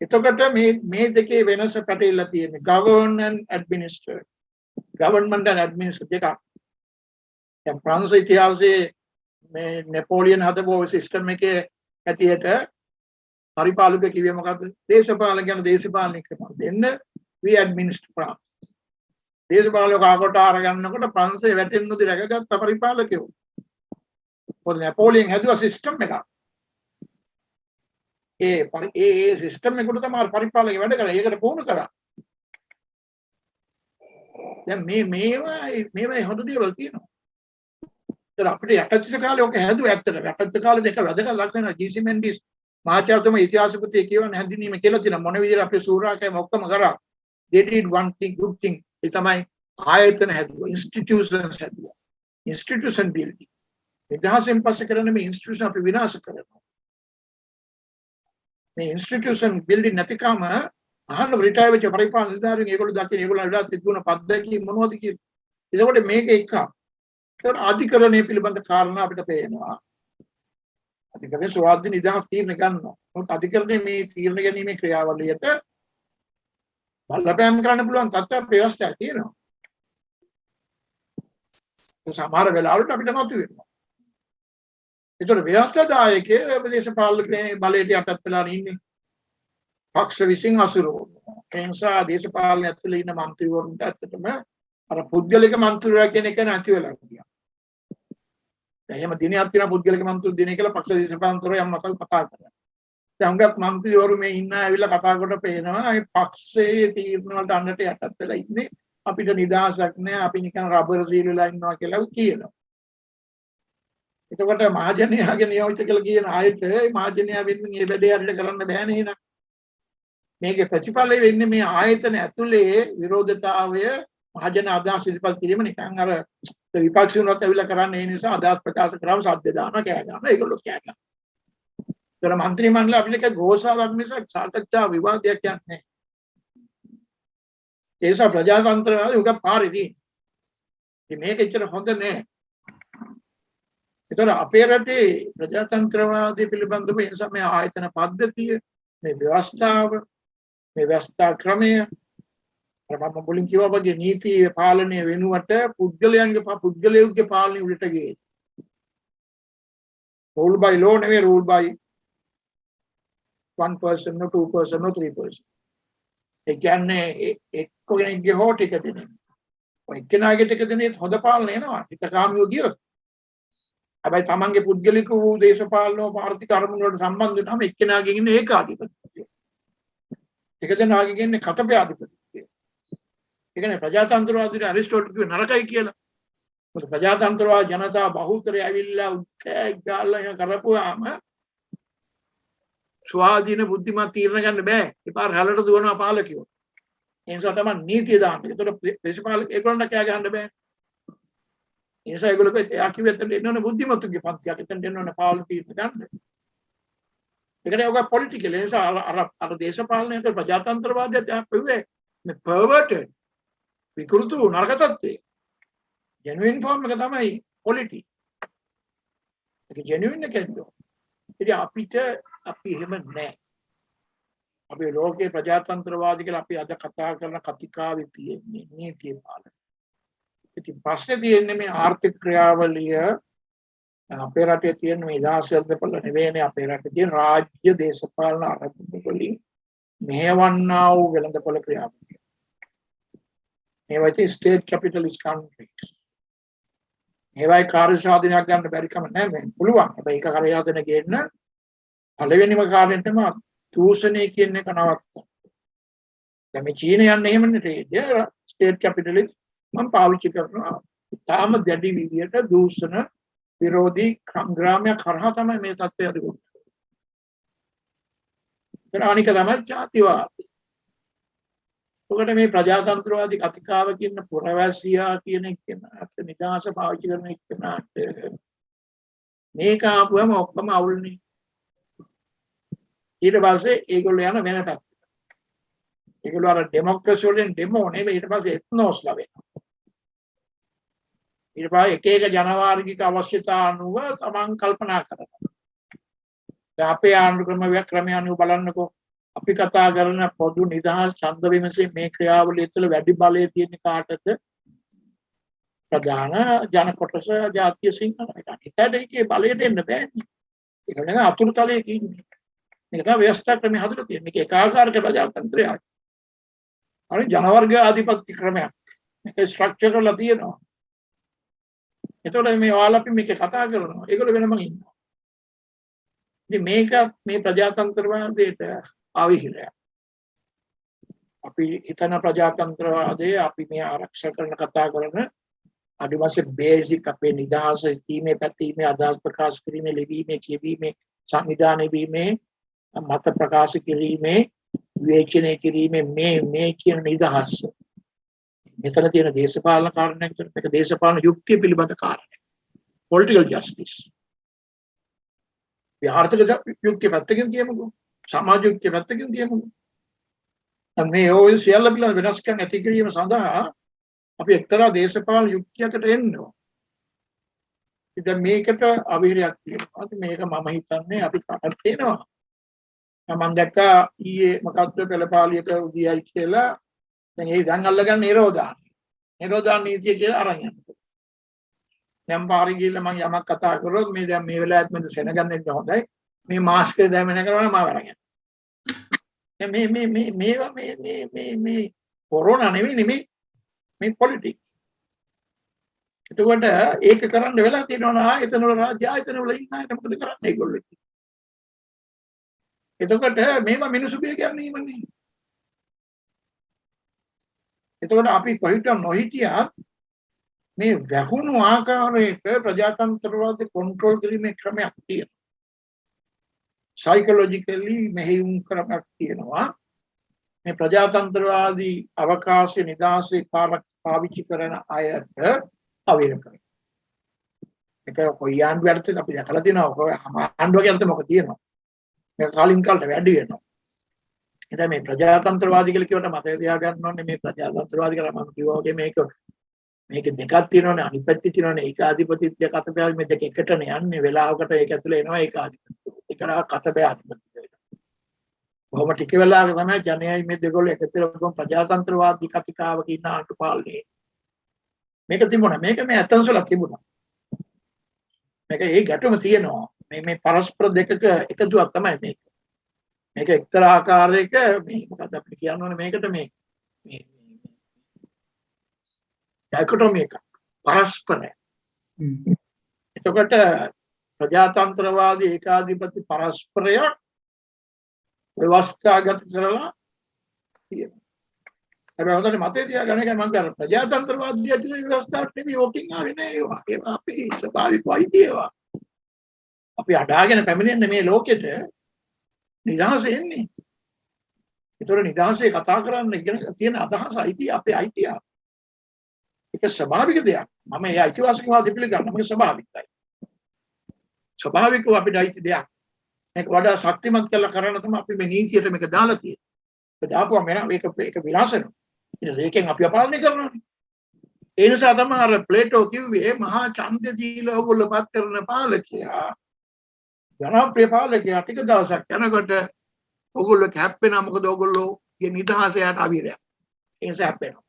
එතකොට මේ දෙකේ වෙනස පැටලලා තියෙන්නේ govern and administer. government and administer දෙකක්. දැන් ප්‍රංශ ඉතිහාසයේ මේ නෙපෝලියන් හදපු සිස්ටම් එකේ ඇටියට පරිපාලක කිව්වේ මොකද්ද? දේශපාලන කියන දේශපාලනික කරනවා. දෙන්න we administer France. දේශපාලක ආකොට අරගන්නකොට ප්‍රංශේ වැටෙන්න උදේ රැකගත්ත පරිපාලකයෝ. මොකද නෙපෝලියන් හැදුවා සිස්ටම් එකක්. ඒ සිස්ටම් එකට තමයි පරිපාලකය වැඩ කරන්නේ. ඒකට පුහුණු කරා. දැන් මේවා හොඳ දේවල් තියෙනවා. ඒතර අපිට යටත්‍ය කාලේ ඔක හැදුවා ඇත්තට. යටත්‍ය කාලේ දෙක වැදගත් ලක්ෂණ ජී.සී. මෙන්ඩිස් මහාචාර්යතුමා ඉතිහාසපති කියවන හැඳින්වීම කියලා තියෙනවා. මොන විදිහට අපේ සූරාකයම ඔක්කොම කරා. They did one thing good thing. ඒ තමයි ආයතන හැදුවා. institutions හැදුවා. institution building. නිදහසෙන් පස්සේ කරන මේ institution අපි විනාශ කරනවා. මේ institution building නැතිකම අහන්න රිටයර් වෙච්ච පරිපාලන නිලධාරීන් ඒගොල්ලෝ දකින්න ඒගොල්ලෝ වඩා තිබුණ පද්ධතිය මොනවද කියලා. එතකොට මේක එකක්. ඒකට අධිකරණය පිළිබඳ කාරණා අපිට පේනවා. අධිකරණය ස්වාධීන නිදහස් තීරණ ගන්නවා. මොකද අධිකරණය මේ තීරණ ගැනීමේ ක්‍රියාවලියට බලපෑම් කරන්න පුළුවන් තත්ත්ව ව්‍යවස්ථාවක් තියෙනවා. ඒ සමහර වෙලාවලට අපිට මතුවෙනවා. ඒතර ව්‍යවස්ථාදායකයේ දේශපාලන බලයට යටත් වෙලා ඉන්නේ. පක්ෂ විසින් අසුරවනවා. ඒ නිසා දේශපාලන ඇතුළේ ඉන්න മന്ത്രിවරුන්ට ඇත්තටම අර පුද්ගලික മന്ത്രിවරයා කියන එක නැති වෙලා ගියා. දැන් එහෙම දිනයක් තියෙන පුද්ගලික മന്ത്രി දිනේ කියලා පක්ෂ දේශපාලනතරෝ යම් මතක කතා කරනවා. දැන් හුඟක් മന്ത്രിවරු මේ ඉන්න ඇවිල්ලා කතා කොට පේනවා මේ පක්ෂයේ තීරණ වලට අන්නට යටත් වෙලා ඉන්නේ. අපිට නිදහසක් නෑ අපි නිකන් රබර් සීල් වෙලා ඉන්නවා කියලා කියනවා. එතකොට මහජනයාගේ නියෝජිත කියලා කියන ආයත මහජනයා වෙනුවෙන් මේ වැඩේ හරියට කරන්න බෑනේ නේද? මේකේ ප්‍රතිඵලය වෙන්නේ මේ ආයතන ඇතුලේ විරෝධතාවය මහජන අදහස් ඉදිරිපත් කිරීම නිකන් අර විපක්ෂුණත් ඇවිල්ලා කරන්නේ ඒ නිසා අදහස් ප්‍රකාශ කරාම සද්ද දානවා කෑ ගන්නවා ඒගොල්ලෝ කෑ ගන්නවා. ඒතර മന്ത്രി මණ්ඩල අපිට ගෝසාවක් මිසක් සාකච්ඡා විවාදයක් යන්නේ. ඒ නිසා ප්‍රජාතන්ත්‍රවාදී උග පාරේදී. ඉතින් මේක ඇත්තට හොඳ නෑ. ඒතර අපේ රටේ ප්‍රජාතන්ත්‍රවාදී පිළිබඳව ඒ නිසා මේ ආයතන පද්ධතිය මේ ව්‍යවස්ථාව මේ ව්‍යවස්ථා ක්‍රමය මම මුලින් කිව්වා වගේ නීති පාලනය වෙනුවට පුද්ගලයෙකුගේ පාලනය උඩට ගියේ. rule by law නෙවෙයි rule by 1 person or 2 person or 3 person. ඒ කියන්නේ එක්කෙනෙක්ගේ හෝ ටික දෙනෙක්. ඔය එක්කෙනාගේ ටික දෙනෙක් හොඳ පාලනය එනවා. හිතකාමියෝ ගියොත්. හැබැයි තමන්ගේ පුද්ගලික වූ දේශපාලන ආර්ථික අරමුණු වලට සම්බන්ධ වෙනම එක්කෙනාගේ ඉන්නේ ඒකාධිපතිය. ටික දෙනාගේ ඉන්නේ කතපයාධිපතිය. ඒ කියන්නේ ප්‍රජාතන්ත්‍රවාදීට ඇරිස්ටෝටල් කිව්වේ නරකයි කියලා. මොකද ප්‍රජාතන්ත්‍රවාද ජනතා බහුතරය ඇවිල්ලා ගාලා කරපුවාම ස්වාධීන බුද්ධිමත් තීරණ ගන්න බෑ. එපාර හැලට දුවනවා පාලකයෝ. ඒ නිසා තමයි නීතිය දාන්නේ. ඒතකොට දේශපාලක ඒගොල්ලන්ට කෑ ගහන්න බෑ. ඒ නිසා ඒගොල්ලෝ එයා කිව්ව එතන එන්න ඕන බුද්ධිමත්තුගේ පන්තියක්. එතන එන්න ඕන පාලන තීරණ ගන්න. ඒකට ඔක පොලිටිකල්. ඒ නිසා අර දේශපාලනයේ ප්‍රජාතන්ත්‍රවාදයට කිව්වේ මේ පර්වර්ටඩ් විකෘතු නරක තත්ත්වය. ජෙනුයින් ෆෝම් එක තමයි පොලිටි. ඒක ජෙනුයින් එකෙන්ද. ඉතින් අපි එහෙම නැහැ. අපේ ලෝකේ ප්‍රජාතන්ත්‍රවාදී කියලා අපි අද කතා කරන කතිකාවේ තියෙන්නේ නීතිය පාලනය. ඉතින් ප්‍රශ්නේ තියෙන්නේ මේ ආර්ථික ක්‍රියාවලිය අපේ රටේ තියෙන මේ ඉදාසල්දපල නෙවෙයිනේ අපේ රටේ තියෙන රාජ්‍ය දේශපාලන ආරම්භ වලින් මෙහෙවන්නා වූ වෙළඳපොළ ක්‍රියාවලිය. මේවා ස්ටේට් කැපිටලිස්ට් කන්ට්‍රීස්. මේවායි කාර්ය සාධනයක් ගන්න බැරි කම නැහැ මේ පුළුවන්. හැබැයි ඒක කාර්ය සාධන ගේන්න පළවෙනිම කාර්යයෙන් තමයි දූෂණය කියන එක නවත්තන්න. දැන් මේ චීන යන්නේ එහෙමනේ ට්‍රේඩ් ස්ටේට් කැපිටලිස්ට් මම පාවිච්චි කරනවා. තාම දැඩි විදියට දූෂණ විරෝධී සංග්‍රාමය කරහා තමයි මේ තත්ත්වය අදගොන්නේ. අනික තමයි ජාතිවාදී. ඔකට මේ ප්‍රජාතන්ත්‍රවාදී කතිකාව කියන පුරවැසියා කියන කෙනාට නිදහස පාවිච්චි කරන කෙනාට මේක ආපුවම ඔක්කොම අවුල්නේ. ඊට පස්සේ ඒගොල්ලෝ යන වෙන පැත්තට. ඒගොල්ලෝ අර ඩෙමොක්‍රසි වලින් ඩෙමෝ නෙමෙයි ඊට පස්සේ එත්නෝස්ලා වෙනවා. ඊට පස්සේ එක එක ජනවාර්ගික අවශ්‍යතා අනුව තමන් කල්පනා කරනවා. දැන් අපේ ආණ්ඩු ක්‍රමය අනුව බලන්නකෝ අපි කතා කරන පොදු නිදහස් ඡන්ද විමසීමේ මේ ක්‍රියාවලිය තුළ වැඩි බලය තියෙන කාටද? ප්‍රධාන ජන කොටස ජාතිය සිංහලයි. ඒකට ඒකේ බලයට එන්න බෑනේ. ඒක නෙවෙයි අතුරුතලයේ ඉන්නේ. මේක තමයි ව්‍යවස්ථා ක්‍රමය හදලා තියෙන්නේ. මේක ඒකාකාරක ප්‍රජාතන්ත්‍රයක්. අර ජනවර්ග ආධිපත්‍ය ක්‍රමයක්. මේක ස්ට්‍රක්චර් කරලා තියෙනවා. එතකොට මේ ඔයාලා අපි මේක කතා කරනවා. ඒගොල්ලෝ වෙනම ඉන්නවා. ඉතින් මේක මේ ප්‍රජාතන්ත්‍රවාදයට ආවිහිරයක්. අපි හිතන ප්‍රජාතන්ත්‍රවාදයේ අපි මේ ආරක්ෂා කරන කතා කරන අනිවාර්ය බේසික් අපේ නිදහස තීමේ පැතීමේ අදහස් ප්‍රකාශ කිරීමේ ලිවීමේ කියවීමේ සංවිධානය වීමේ මත ප්‍රකාශ කිරීමේ විවේචනය කිරීමේ මේ කියන නිදහස මෙතන තියෙන දේශපාලන කාරණයක් මේක දේශපාලන යුක්තිය පිළිබඳ කාරණයක් political justice ආර්ථික යුක්තිය පැත්තකින් තියමුකෝ සමාජ යුක්තිය පැත්තකින් තියමුකෝ මේ ඔය සියල්ල පිළිබඳ වෙනස්කම් ඇති කිරීම සඳහා අපි එක්තරා දේශපාලන යුක්තියකට එන්න ඕන. ඉතින් මේකට අවහිරයක් තියෙනවා. මේක මම හිතන්නේ අපි කටට එනවා. මම දැක්කා ඊයේ මොකක්ද පෙළපාලියක උදේයි කියලා දැන් ඒ දැන් අල්ලගන්න නිරෝධාන නීතිය කියලා අරන් යනවා. දැන් පාරේ ගිහලා මම යමක් කතා කරොත් මේ දැන් මේ වෙලාවත් මම සෙනගන්න එක හොඳයි. මේ මාස්ක් එක දැම්ම නැකරවන මම අරන් යනවා. මේ කොරෝනා නෙමෙයි මේ පොලිටික්ස්. එතකොට ඒක කරන්න වෙලා තියෙනවා එතන වල රාජ්‍ය ආයතන වල ඉන්න අයට මොකද කරන්නේ ඒගොල්ලෝ? එතකොට මේවා මිනිසු බිය ගැනීමනේ. එතකොට අපි කොහිට නොහිටියත් මේ වැහුණු ආකාරයක ප්‍රජාතන්ත්‍රවාද කන්ට්‍රෝල් කිරීමේ ක්‍රමයක් තියෙනවා. සයිකොලොජිකලි මෙහෙයුම් ක්‍රමයක් තියෙනවා. මේ ප්‍රජාතන්ත්‍රවාදී අවකාශය නිදාසේ පාවිච්චි කරන අයට අවීර කරනවා. ඒක කොයි ආණ්ඩුවකටද අපි දැකලා තියෙනවා. ආණ්ඩුවක යනත මොකද තියෙනවා? මේක කාලින් කාලට වැඩි වෙනවා. එතන මේ ප්‍රජාතන්ත්‍රවාදී කියලා කියවට මතක තියාගන්න ඕනේ මේ ප්‍රජාතන්ත්‍රවාදී කියලා මම කිව්වා වගේ මේක දෙකක් තියෙනවානේ අනිත් පැත්තේ තියෙනවානේ ඒකාධිපතිත්වය කතපය මේ දෙක එකටනේ යන්නේ වෙලාවකට ඒක ඇතුලේ එනවා ඒකාධිපතිත්වය. ඒකලා කතපය ආධිපතිත්වය. කොහොම ටික වෙලාවක තමයි ජනයයි මේ දෙගොල්ලෝ එකතු වෙලා ප්‍රජාතන්ත්‍රවාදී කතිකාවක ඉන්න ආණ්ඩු පාලනේ. මේක තිබුණා. මේක මේ ඇතන්සල තිබුණා. මේක ඒ ගැටුම තියෙනවා. මේ පරස්පර දෙකක එකතුවක් තමයි මේක. මේක එක්තරා ආකාරයක මේ මොකක්ද අපිට කියන්න ඕනේ මේකට මේ ඩයිකොටොමි එක පරස්පරයි. එතකොට ප්‍රජාතන්ත්‍රවාදී ඒකාධිපති පරස්පරය ව්‍යවස්ථාගත කරලා තියෙනවා. හැබැයි හොඳට මතේ තියාගන්න එක මම කර ප්‍රජාතන්ත්‍රවාදී ඇතුළේ ව්‍යවස්ථාවට නෙමෙයි වෝටින් ආවේ නෑ ඒවා. ඒවා අපේ ස්වභාවික අයිති ඒවා. අපි අඩාගෙන පැමිණෙන්නේ මේ ලෝකෙට නිදහස එන්නේ. ඒතර නිදහසේ කතා කරන්න ඉගෙන තියෙන අදහස අයිති අපේ අයිතිය. ඒක ස්වභාවික දෙයක්. මම ඒ අයිතිවාසිකවාදී පිළිගන්නවා. මේක ස්වභාවිකයි. ස්වභාවිකව අපිට අයිති දෙයක්. මේක වඩා ශක්තිමත් කරලා කරන්න තමයි අපි මේ නීතියට මේක දාලා තියෙන්නේ. ඒක දාපුවම මේක විනාශ වෙනවා. ඒකෙන් අපි පාලනය කරනවානේ. ඒ නිසා තමයි අර ප්ලේටෝ කිව්වේ මහා ඡන්ද දීලා ඔයගොල්ලෝ පත් කරන පාලකයා ජනප්‍රිය පාලකයා ටික දවසක් යනකොට ඔයගොල්ලෝ කැප්පෙනා මොකද ඔයගොල්ලෝගේ නිදහස යට අවිරයක්. ඒ නිසා හැප්පෙනවා.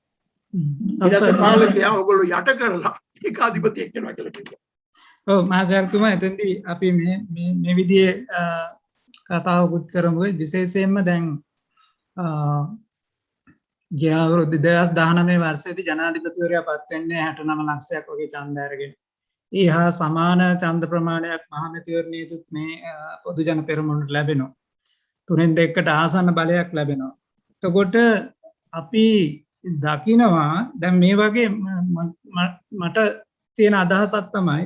ඊට පාලකයා ඔයගොල්ලෝ යට කරලා ඒකාධිපතියෙක් වෙනවා කියලා කිව්වා. ඔව් මහාචාර්යතුමා එතෙන්දී අපි මේ විදිහේ කතාවකුත් කරමු. විශේෂයෙන්ම දැන් ගිය අවුරුදු 2019 වර්ෂයේදී ජනාධිපතිවරයා පත් වෙන්නේ 69 ලක්ෂයක් වගේ ඡන්ද අරගෙන. ඒ හා සමාන ඡන්ද ප්‍රමාණයක් මහමැතිවරණයේදීත් මේ පොදු ජන පෙරමුණට ලැබෙනවා. 3/2කට ආසන්න බලයක් ලැබෙනවා. එතකොට අපි දකිනවා දැන් මේ වගේ මට තියෙන අදහසක් තමයි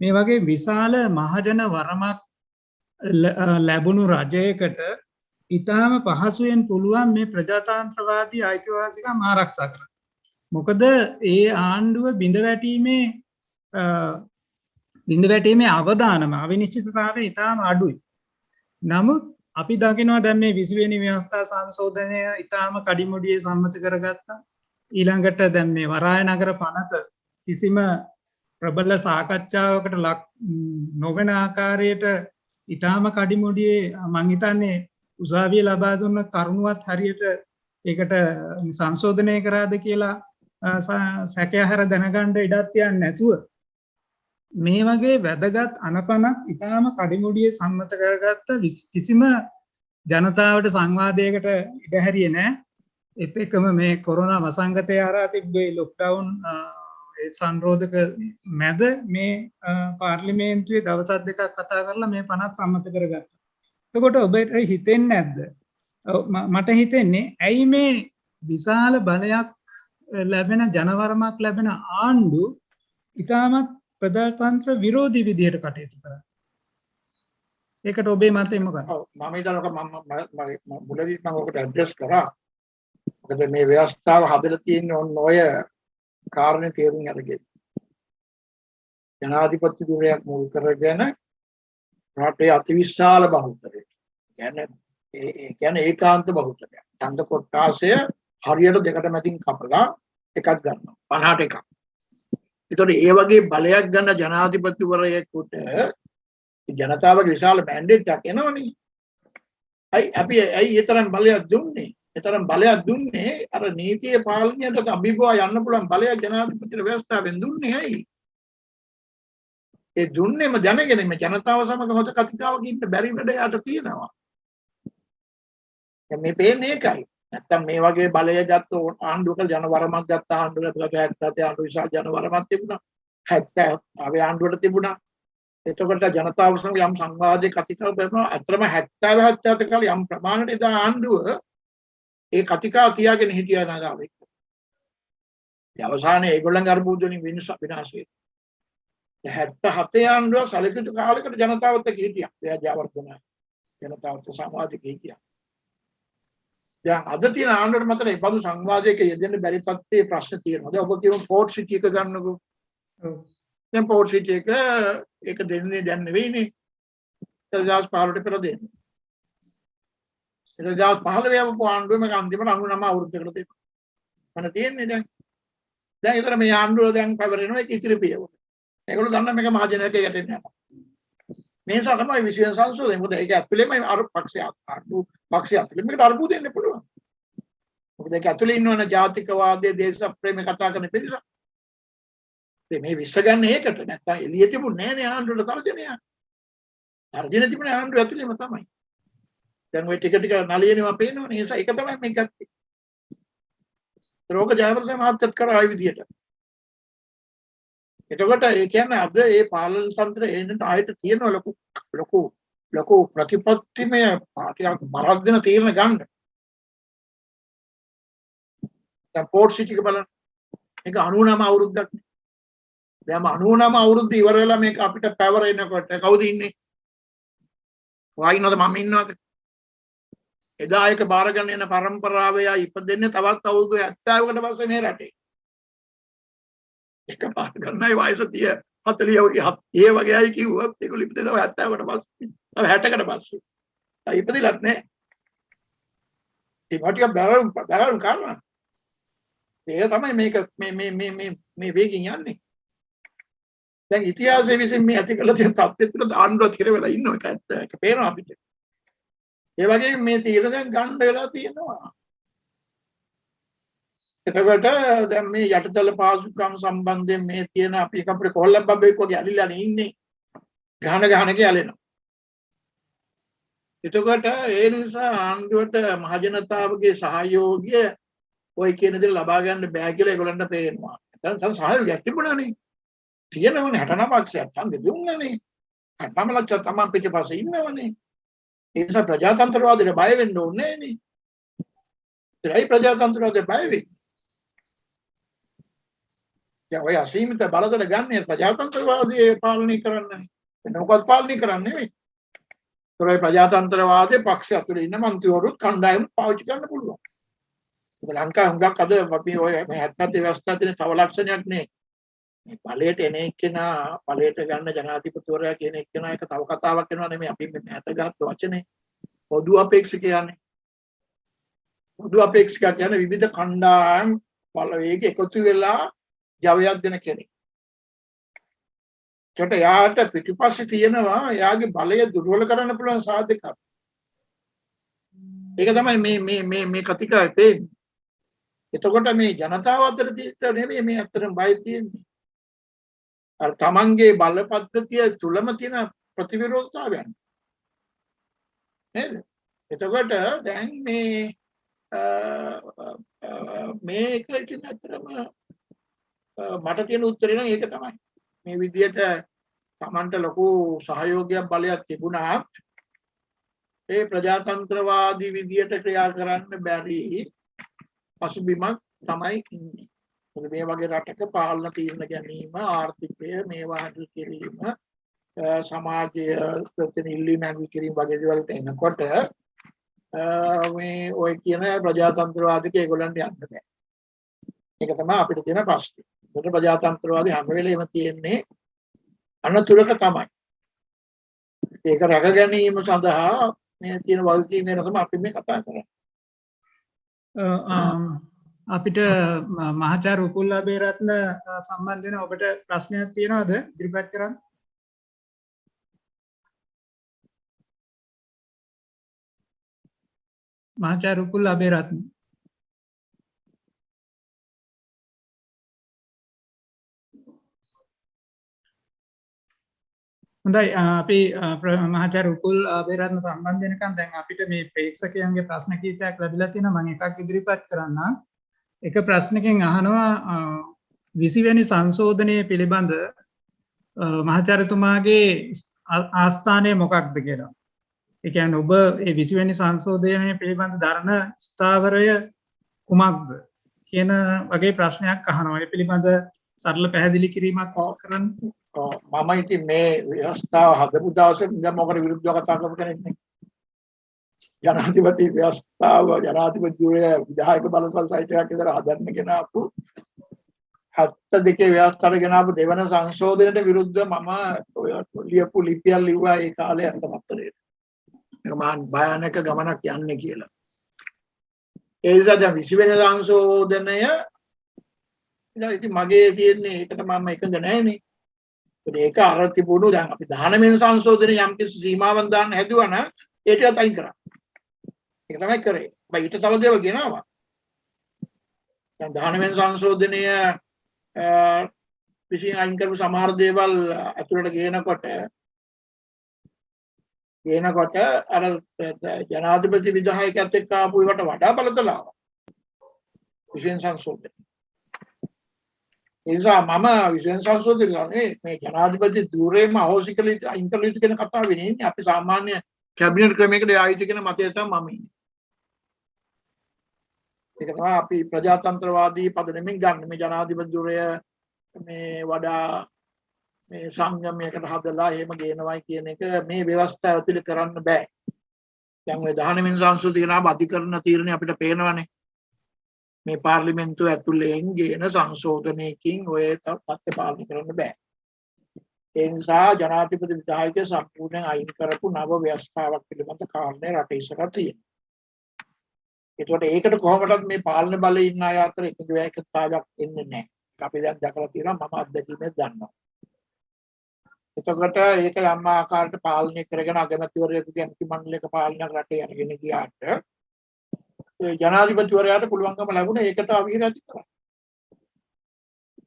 මේ වගේ විශාල මහජන වරමක් ලැබුණු රජයකට ඉතාම පහසුවෙන් පුළුවන් මේ ප්‍රජාතන්ත්‍රවාදී අයිතිවාසිකම් ආරක්ෂා කරන්න. මොකද ඒ ආණ්ඩුව බිඳ වැටීමේ අවදානම අවිනිශ්චිතතාවය ඉතාම අඩුයි. නමුත් අපි දකිනවා දැන් මේ 20 වෙනි ව්‍යවස්ථා සංශෝධනය ඉතාම කඩිමුඩියේ සම්මත කරගත්තා. ඊළඟට දැන් මේ වරාය නගර පනත කිසිම ප්‍රබල සාකච්ඡාවකට ලක් නොවන ආකාරයට ඉතාම කඩිමුඩියේ මං හිතන්නේ උසාවිය ලබා දුන්න කරුණුවත් හරියට ඒකට සංශෝධනය කරාද කියලා සැකයහැර දැනගන්න ඉඩක් තියන්නේ නැතුව මේ වගේ වැදගත් අනපනක් ඉතාම කඩිමුඩියේ සම්මත කරගත්ත කිසිම ජනතාවට සංවාදයකට ඉඩ හැරියේ නැහැ. ඒත් එක්කම මේ කොරෝනා වසංගතය හරහා තිබ්බේ ලොක්ඩවුන් සංරෝධක මැද මේ පාර්ලිමේන්තුවේ දවස් දෙකක් කතා කරලා මේ පනත් සම්මත කරගත්තා. එතකොට ඔබට හිතෙන්නේ නැද්ද? මට හිතෙන්නේ ඇයි මේ විශාල බලයක් ලැබෙන ජනවරමක් ලැබෙන ආණ්ඩු ඉතාමත් ප්‍රජාතන්ත්‍ර විරෝධී විදිහට කටයුතු කරන්නේ? ඒකට ඔබේ මතය මොකක්ද? මම හිතනවා මුලදී මම ඔකට ඇඩ්‍රස් කරා. මොකද මේ ව්‍යවස්ථාව හදලා තියෙන ඔය කාරණේ තේරුම් අරගෙන ජනාධිපති ධුරයක් මුල් කරගෙන රටේ අතිවිශාල බහුතරය කියන්නේ ඒකාන්ත බහුතරය ඡන්ද කොට්ටාසය හරියට දෙකට මැදින් කපලා එකක් ගන්නවා 50ට එකක්. ඒතකොට ඒ වගේ බලයක් ගන්න ජනාධිපතිවරයෙකුට ජනතාවගේ විශාල මැන්ඩේට් එකක් එනවනේ. අපි ඒ තරම් බලයක් දුන්නේ. ඒ තරම් බලයක් දුන්නේ අර නීතිය පාලනයට අභිබවා යන්න පුළුවන් බලයක් ජනාධිපති ව්‍යවස්ථාවෙන් දුන්නේ ඇයි? ඒ දුන්නේම දැනගෙන මේ ජනතාව සමග හොද කතිකාවක ඉන්න බැරි වැඩ යට තියෙනවා. දැන් මේ පේන්නේ ඒකයි. නැත්තම් මේ වගේ බලය ගත්ත ආණ්ඩුවක ජනවරමක් ගත්ත ආණ්ඩුවක 70 ආණ්ඩුව විශාල ජනවරමක් තිබුණා. 70 ආවේ ආණ්ඩුවට තිබුණා. එතකොට ජනතාව සමග යම් සංවාදයක කතිකාව කරනවා. අතරම 70 70 කාලේ යම් ප්‍රමාණයට එදා ආණ්ඩුව ඒ කතිකාව තියාගෙන හිටියා නගාවේ. ඒ අවසානයේ ඒගොල්ලන්ගේ අර්බුදයෙන් විනාශ වෙයි. 77 ආණ්ඩුව සැලකිලි කාලයකට ජනතාවත් එක්ක හිටියා. ව්‍යාජවර්ධන ජනතාවත් සමාජික හිටියා. දැන් අද තියෙන ආණ්ඩුවට මතන මේ බඳු සංවාදයක යෙදෙන්න බැරි තත්ත්වයේ ප්‍රශ්න තියෙනවා. දැන් ඔබ කියමු පෝට් සිටි එක ගන්නකො. දැන් පෝට් සිටි එක ඒක දෙන්නේ දැන් නෙවෙයිනේ. 2015ට පෙර දෙන්නේ. 2015 යවපු ආණ්ඩුව මේක අන්තිමට 99 අවුරුද්දකට දෙනවා. මම තියෙන්නේ දැන්. දැන් ඒතර මේ ආණ්ඩුව දැන් පැවරෙනවා ඒක ඉතිරි පියවර. ඒගොල්ලෝ දන්නා මේක මහජනයාට යටෙන්නේ නැහැ. මේ නිසා තමයි 20 වෙනි සංශෝධනය. මොකද ඒක ඇතුළේම අර පක්ෂය ඇතුළේ මේකට අර්බුද එන්න පුළුවන්. මොකද ඒක ඇතුළේ ඉන්නවනේ ජාතිකවාදයේ දේශප්‍රේම කතා කරන පිරිස. මේ විශ්ව ගන්න ඒකට නැත්තම් එළිය තිබුණේ නෑනේ ආණ්ඩුවට තර්ජනය. තර්ජන තිබුණේ ආණ්ඩුව ඇතුළේම තමයි. දැන් ওই ටික ටික නලියනවා පේනවනේ. ඒ නිසා ඒක තමයි මේ ගත්තේ. රෝග ජයවර්ධන මහත්තයත් කරා විදියට. එතකොට ඒ කියන්නේ අද මේ පාලන තන්ත්‍රය එන්නට ආයෙත් තියෙන ලොකු ප්‍රතිපත්තිමය පාටියක් මරද්දන තීරණ ගන්න. දැන් පෝට් සිටි එක බලන්න. මේක 99 අවුරුද්දක් නේ. දැන් 99 අවුරුද්ද ඉවර වෙලා මේක අපිට පැවරෙනකොට කවුද ඉන්නේ? වයින්වද මම ඉන්නවද? එදා ඒක බාරගෙන යන පරම්පරාවේ ඉපදෙන්නේ තවත් අවුරුදු 70කට පස්සේ මේ රටේ. ඒක පාර ගන්නයි වයස 30 40 ඒ වගේයි කිව්වොත් ඒගොල්ලෝ ඉපදෙන්නේ 70කට පස්සේ. 60කට පස්සේ. ඒ ඉපදිලත් නෑ. ඒ වටිය බැලුම් කරනවා. ඒක තමයි මේක මේ වේගින් යන්නේ. දැන් ඉතිහාසයේ විසින් මේ ඇති කළ තියෙන තත්ත්වෙත් තුළ ආණ්ඩුවත් හිර වෙලා ඉන්නවා. ඒක ඇත්ත. ඒක පේනවා අපිට. ඒ වගේ මේ තීරණ දැන් ගන්න වෙලා තියෙනවා. එතකොට දැන් මේ යටිතල පාසුකම් සම්බන්ධයෙන් මේ තියෙන අපි අපේ කොල්ලක් බබෙක් වගේ ඇලිලානේ ඉන්නේ. ගහන කියලා. එතකොට ඒ නිසා ආණ්ඩුවට මහජනතාවගේ සහයෝගය ඔය කියන දේ ලබා ගන්න බෑ කියලා ඒගොල්ලන්ට පේනවා. දැන් සහයෝගයක් තිබුණානේ. තියෙනවනේ 69 පක්ෂයක් ඡන්දෙ දුන්නනේ. 69 ලක්ෂ තමන් පිටිපස්සේ ඉන්නවනේ. ඒ නිසා ප්‍රජාතන්ත්‍රවාදයට බය වෙන්න ඕනේ නේ. ඒයි ප්‍රජාතන්ත්‍රවාදයට බය වෙන්නේ. දැන් ඔය අසීමිත බලතල ගන්න ප්‍රජාතන්ත්‍රවාදයේ පාලනය කරන්නනේ. වෙන මොකක්ද පාලනය කරන්නේ නෙවෙයි. ඒකයි ප්‍රජාතන්ත්‍රවාදයේ පක්ෂය ඇතුලේ ඉන්න මන්ත්‍රීවරුත් කණ්ඩායම් පාවිච්චි කරන්න පුළුවන්. ඒක ලංකාවේ හුඟක් අද අපි ඔය මේ 70 ව්‍යවස්ථා තියෙන තව ලක්ෂණයක් නේ. මේ බලයට එන එක්කෙනා බලයට ගන්න ජනාධිපතිවරයා කියන එක්කෙනා එක තව කතාවක් වෙනවා නෙමෙයි අපි මේ මෑත ගත්ත වචනේ පොදු අපේක්ෂකයන්නේ. පොදු අපේක්ෂක කියන්නේ විවිධ කණ්ඩායම් බලවේග එකතු වෙලා ජවයක් දෙන කෙනෙක්. ඒකට යාට පිටිපස්සේ තියෙනවා යාගේ බලය දුර්වල කරන්න පුළුවන් සාධක. ඒක තමයි මේ කතිකා පේන්නේ. එතකොට මේ ජනතාව අතර තියෙන නෙමෙයි මේ අතරම බය තියෙන්නේ. අර තමන්ගේ බල පද්ධතිය තුලම තියෙන ප්‍රතිවිරෝධතාවයන්. නේද? එතකොට දැන් මේක ඉතින් අතරම මට තියෙන උත්තරේ නම් ඒක තමයි. මේ විදියට තමන්ට ලොකු සහයෝගයක් බලයක් තිබුණාත් ඒ ප්‍රජාතන්ත්‍රවාදී විදියට ක්‍රියා කරන්න බැරි පසුබිමක් තමයි ඉන්නේ. මොකද මේ වගේ රටක පාලන තීරණ ගැනීම, ආර්ථිකය මේවා හඳුන් කිරීම, සමාජයේ ප්‍රතින ඉල්ලීම් හඳුන් කිරීම වගේ දේවල්ට එනකොට මේ ඔය කියන ප්‍රජාතන්ත්‍රවාදික ඒගොල්ලන්ට යන්න බෑ. ඒක තමයි අපිට තියෙන ප්‍රශ්නේ. මොකද ප්‍රජාතන්ත්‍රවාදී හැම වෙලේම තියෙන්නේ අනතුරක තමයි. ඒක රැක ගැනීම සඳහා මේ තියෙන වගකීම් ගැන තමයි අපි මේ කතා කරන්නේ. අපිට මහාචාර්ය උපුල් අබේරත්න සම්බන්ධ වෙන ඔබට ප්‍රශ්නයක් තියෙනවද ඉදිරිපත් කරන්න? මහාචාර්ය උපුල් අබේරත්න. හොඳයි අපි මහාචාර්ය උපුල් අබේරත්න සම්බන්ධ වෙනකන් දැන් අපිට මේ ප්‍රේක්ෂකයන්ගේ ප්‍රශ්න කීපයක් ලැබිලා තියෙනවා. මම එකක් ඉදිරිපත් කරන්නම්. එක ප්‍රශ්නකින් අහනවා 20 වෙනි සංශෝධනයේ පිළිබඳ මහාචාර්යතුමාගේ ආස්ථානය මොකක්ද කියලා. ඒ කියන්නේ ඔබ මේ 20 වෙනි සංශෝධනය පිළිබඳ දරන ස්ථාවරය කුමක්ද කියන වගේ ප්‍රශ්නයක් අහනවා. ඒ පිළිබඳ සරල පැහැදිලි කිරීමක් කරන්න. මම ඉතින් මේ ව්‍යවස්ථාව හදපු දවසේ ඉඳන් මොකට විරුද්ධව කතා කරපු කෙනෙක් නේ. ජනාධිපති ව්‍යවස්ථාව ජනාධිපතිවරය විධායක බලතල සහිත එකක් විතර හදන්න ගෙනාපු 72 ව්‍යවස්ථාවට ගෙනාපු දෙවන සංශෝධනයට විරුද්ධව මම ලියපු ලිපියක් ලිව්වා ඒ කාලේ අන්තමත්තරේ. මේක මහා භයානක ගමනක් යන්නේ කියලා. ඒ නිසා දැන් 20 වෙනි සංශෝධනය ඉතින් මගේ තියෙන්නේ ඒකට මම එකඟ නැහැනේ. ඒක අර තිබුණු දැන් අපි 19 සංශෝධනයේ යම් කිසි සීමාවන් දාන්න හැදුවා නම් ඒකත් අයින් කරා. ඒක තමයි කරේ. බයි ඊට තව දේවල් ගෙනාවා. දැන් 19 සංශෝධනය විසින් අයින් කරපු සමහර දේවල් ඇතුළට ගේනකොට අර ජනාධිපති විධායකයත් එක්ක ආපු ඒවට වඩා බලතල ආවා. විශේෂ සංශෝධනය. ඒ නිසා මම විශේෂ සංශෝධනය කරන්නේ මේ ජනාධිපති ධූරේම අහෝසි කළ යුතු අයින් කළ යුතු කියන කතාව වෙන්නේ. අපි සාමාන්‍ය කැබිනට් ක්‍රමයකට ආයුධ කියන මතය තමයි මම ඉන්නේ. ඒක තමයි අපි ප්‍රජාතන්ත්‍රවාදී පදනමින් ගන්න මේ ජනාධිපති ධූරය මේ වඩා මේ සංගමයකට හදලා එහෙම ගේනවයි කියන එක මේ ව්‍යවස්ථාව ඇතුලේ කරන්න බෑ. දැන් ඔය 19 සංශෝධනය නාම අධිකරණ තීරණය අපිට පේනවනේ. මේ පාර්ලිමේන්තුව ඇතුලෙන් ගේන සංශෝධනයකින් ඔය තත්ත්ව පාලනය කරන්න බෑ. ඒ නිසා ජනාධිපති විධායකය සම්පූර්ණයෙන් අයින් කරපු නව ව්‍යවස්ථාවක් පිළිබඳ කාරණේ රටේ ඉස්සරහ තියෙනවා. ඒකට කොහොමදත් මේ පාලන බලයේ ඉන්න අය අතර එකතු වේකතාවක් එන්නේ නැහැ. අපි දැන් දැකලා තියෙනවා මම අත්දැකීමෙන් දන්නවා. එතකොට ඒක යම් ආකාරයකට පාලනය කරගෙන අගමැතිවරයෙකුගේ ඇමති මණ්ඩලයක පාලනයක් රටේ අරගෙන ගියාට ජනාධිපතිවරයාට පුළුවන්කම ලැබුණේ ඒකට අවිහිරති කරන්න.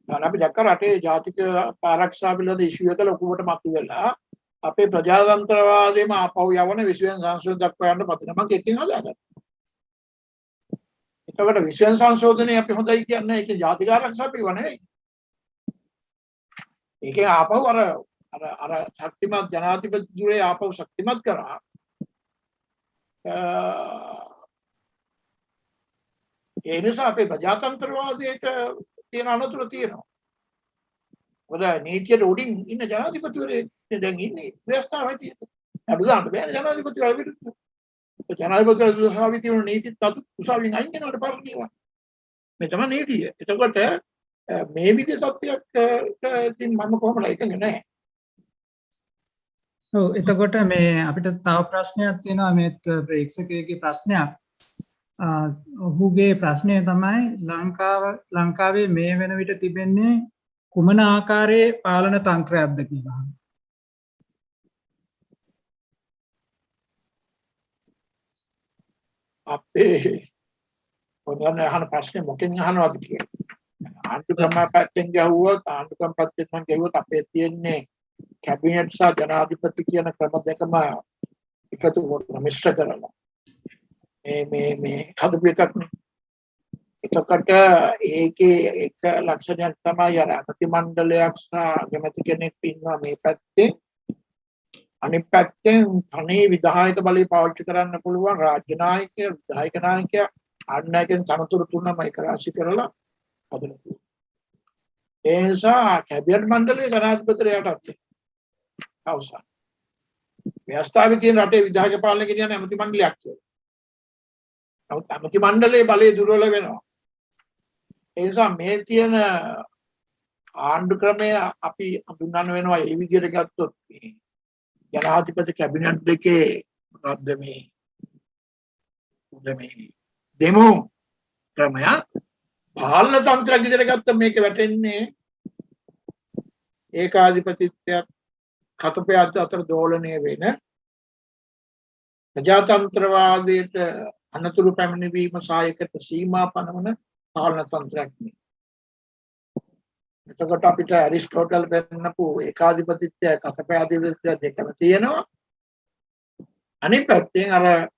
අපි දැක්ක රටේ ජාතික ආරක්ෂා පිළිබඳ ඉෂුව එක ලොකුවට මතුවෙලා අපේ ප්‍රජාතන්ත්‍රවාදයේම ආපහු යවන විශ්ව සංශෝධන දක්වා යන්න පදනමක් එකකින් හදාගත්තා. එතකොට විශ්ව සංශෝධනය අපි හොඳයි කියන්නේ ඒකේ ජාතික ආරක්ෂා පිළිව නෙවෙයි. ඒකේ ආපහු අර ශක්තිමත් ජනාධිපති ධුරේ ආපහු ශක්තිමත් කරා. ඒ නිසා අපේ ප්‍රජාතන්ත්‍රවාදයට තියෙන අනතුර තියෙනවා. මොකද නීතියට උඩින් ඉන්න ජනාධිපතිවරයෙක් දැන් ඉන්නේ ව්‍යවස්ථාවයි තියෙන්නේ. අඩු දාන්න බෑනේ ජනාධිපතිවරයා විරුද්ධ. ජනාධිපතිවරයා තියෙන නීතිත් අතු උසාවියෙන් අයින් කරනවට පරිණිවා. මේ තමයි නීතිය. එතකොට මේ විදිහේ සත්‍යයක් ඉතින් මම කොහොමද එකඟ නැහැ. ඔව් එතකොට මේ අපිට තව ප්‍රශ්නයක් තියෙනවා මේ ප්‍රේක්ෂකයෙකුගේ ප්‍රශ්නයක්. ඔහුගේ ප්‍රශ්නය තමයි ලංකාවේ මේ වෙන විට තිබෙන්නේ කුමන ආකාරයේ පාලන තන්ත්‍රයක්ද කියලා. අපේ පොඩ්ඩක් අහන ප්‍රශ්නේ මොකෙන් අහනවද කියලා. ආණ්ඩුක්‍රම පැත්තෙන් ගැහුවොත් ආණ්ඩුක්‍රම පැත්තෙන් මම ගැහුවොත් අපේ තියෙන්නේ කැබිනට් සහ ජනාධිපති කියන ක්‍රම දෙකම එකතු කරලා මිශ්‍ර කරලා මේ හදපු එකක් නේ. එතකොට ඒකේ එක ලක්ෂණයක් තමයි අර අගති මණ්ඩලයක් සහ අගමැති කෙනෙක් ඉන්නවා මේ පැත්තේ. අනිත් පැත්තෙන් තනි විධායක බලය පාවිච්චි කරන්න පුළුවන් රාජ්‍ය නායකය, විධායක නායකයා ආණ්ඩුනායකයන් තනතුරු තුනම එක රාශි කරලා හදලා තියෙනවා. ඒ නිසා කැබිනට් මණ්ඩලයේ ජනාධිපතිරයාටත් අවසන්. ව්‍යවස්ථාවේ තියෙන රටේ විධායක පාලනය කියන ඇමති මණ්ඩලයක් කියලා. නමුත් ඇමති මණ්ඩලයේ බලය දුර්වල වෙනවා. ඒ නිසා මේ තියෙන ආණ්ඩු ක්‍රමය අපි හඳුන්වන්න වෙනවා ඒ විදිහට ගත්තොත් මේ ජනාධිපති කැබිනට් දෙකේ මොකක්ද මේ දෙමු ක්‍රමය පාලන තන්ත්‍රයක් විදිහට ගත්තොත් මේක වැටෙන්නේ ඒකාධිපතිත්වයක් කතපයත් අතර දෝලණය වෙන ප්‍රජාතන්ත්‍රවාදයට අනතුරු පැමිණීම සායකට සීමා පනවන පාලන තන්ත්‍රයක් නේ. එතකොට අපිට ඇරිස්ටෝටල් පෙන්නපු ඒකාධිපතිත්වය කතපයාධිපතිත්වය දෙකම තියෙනවා. අනිත් පැත්තෙන් අර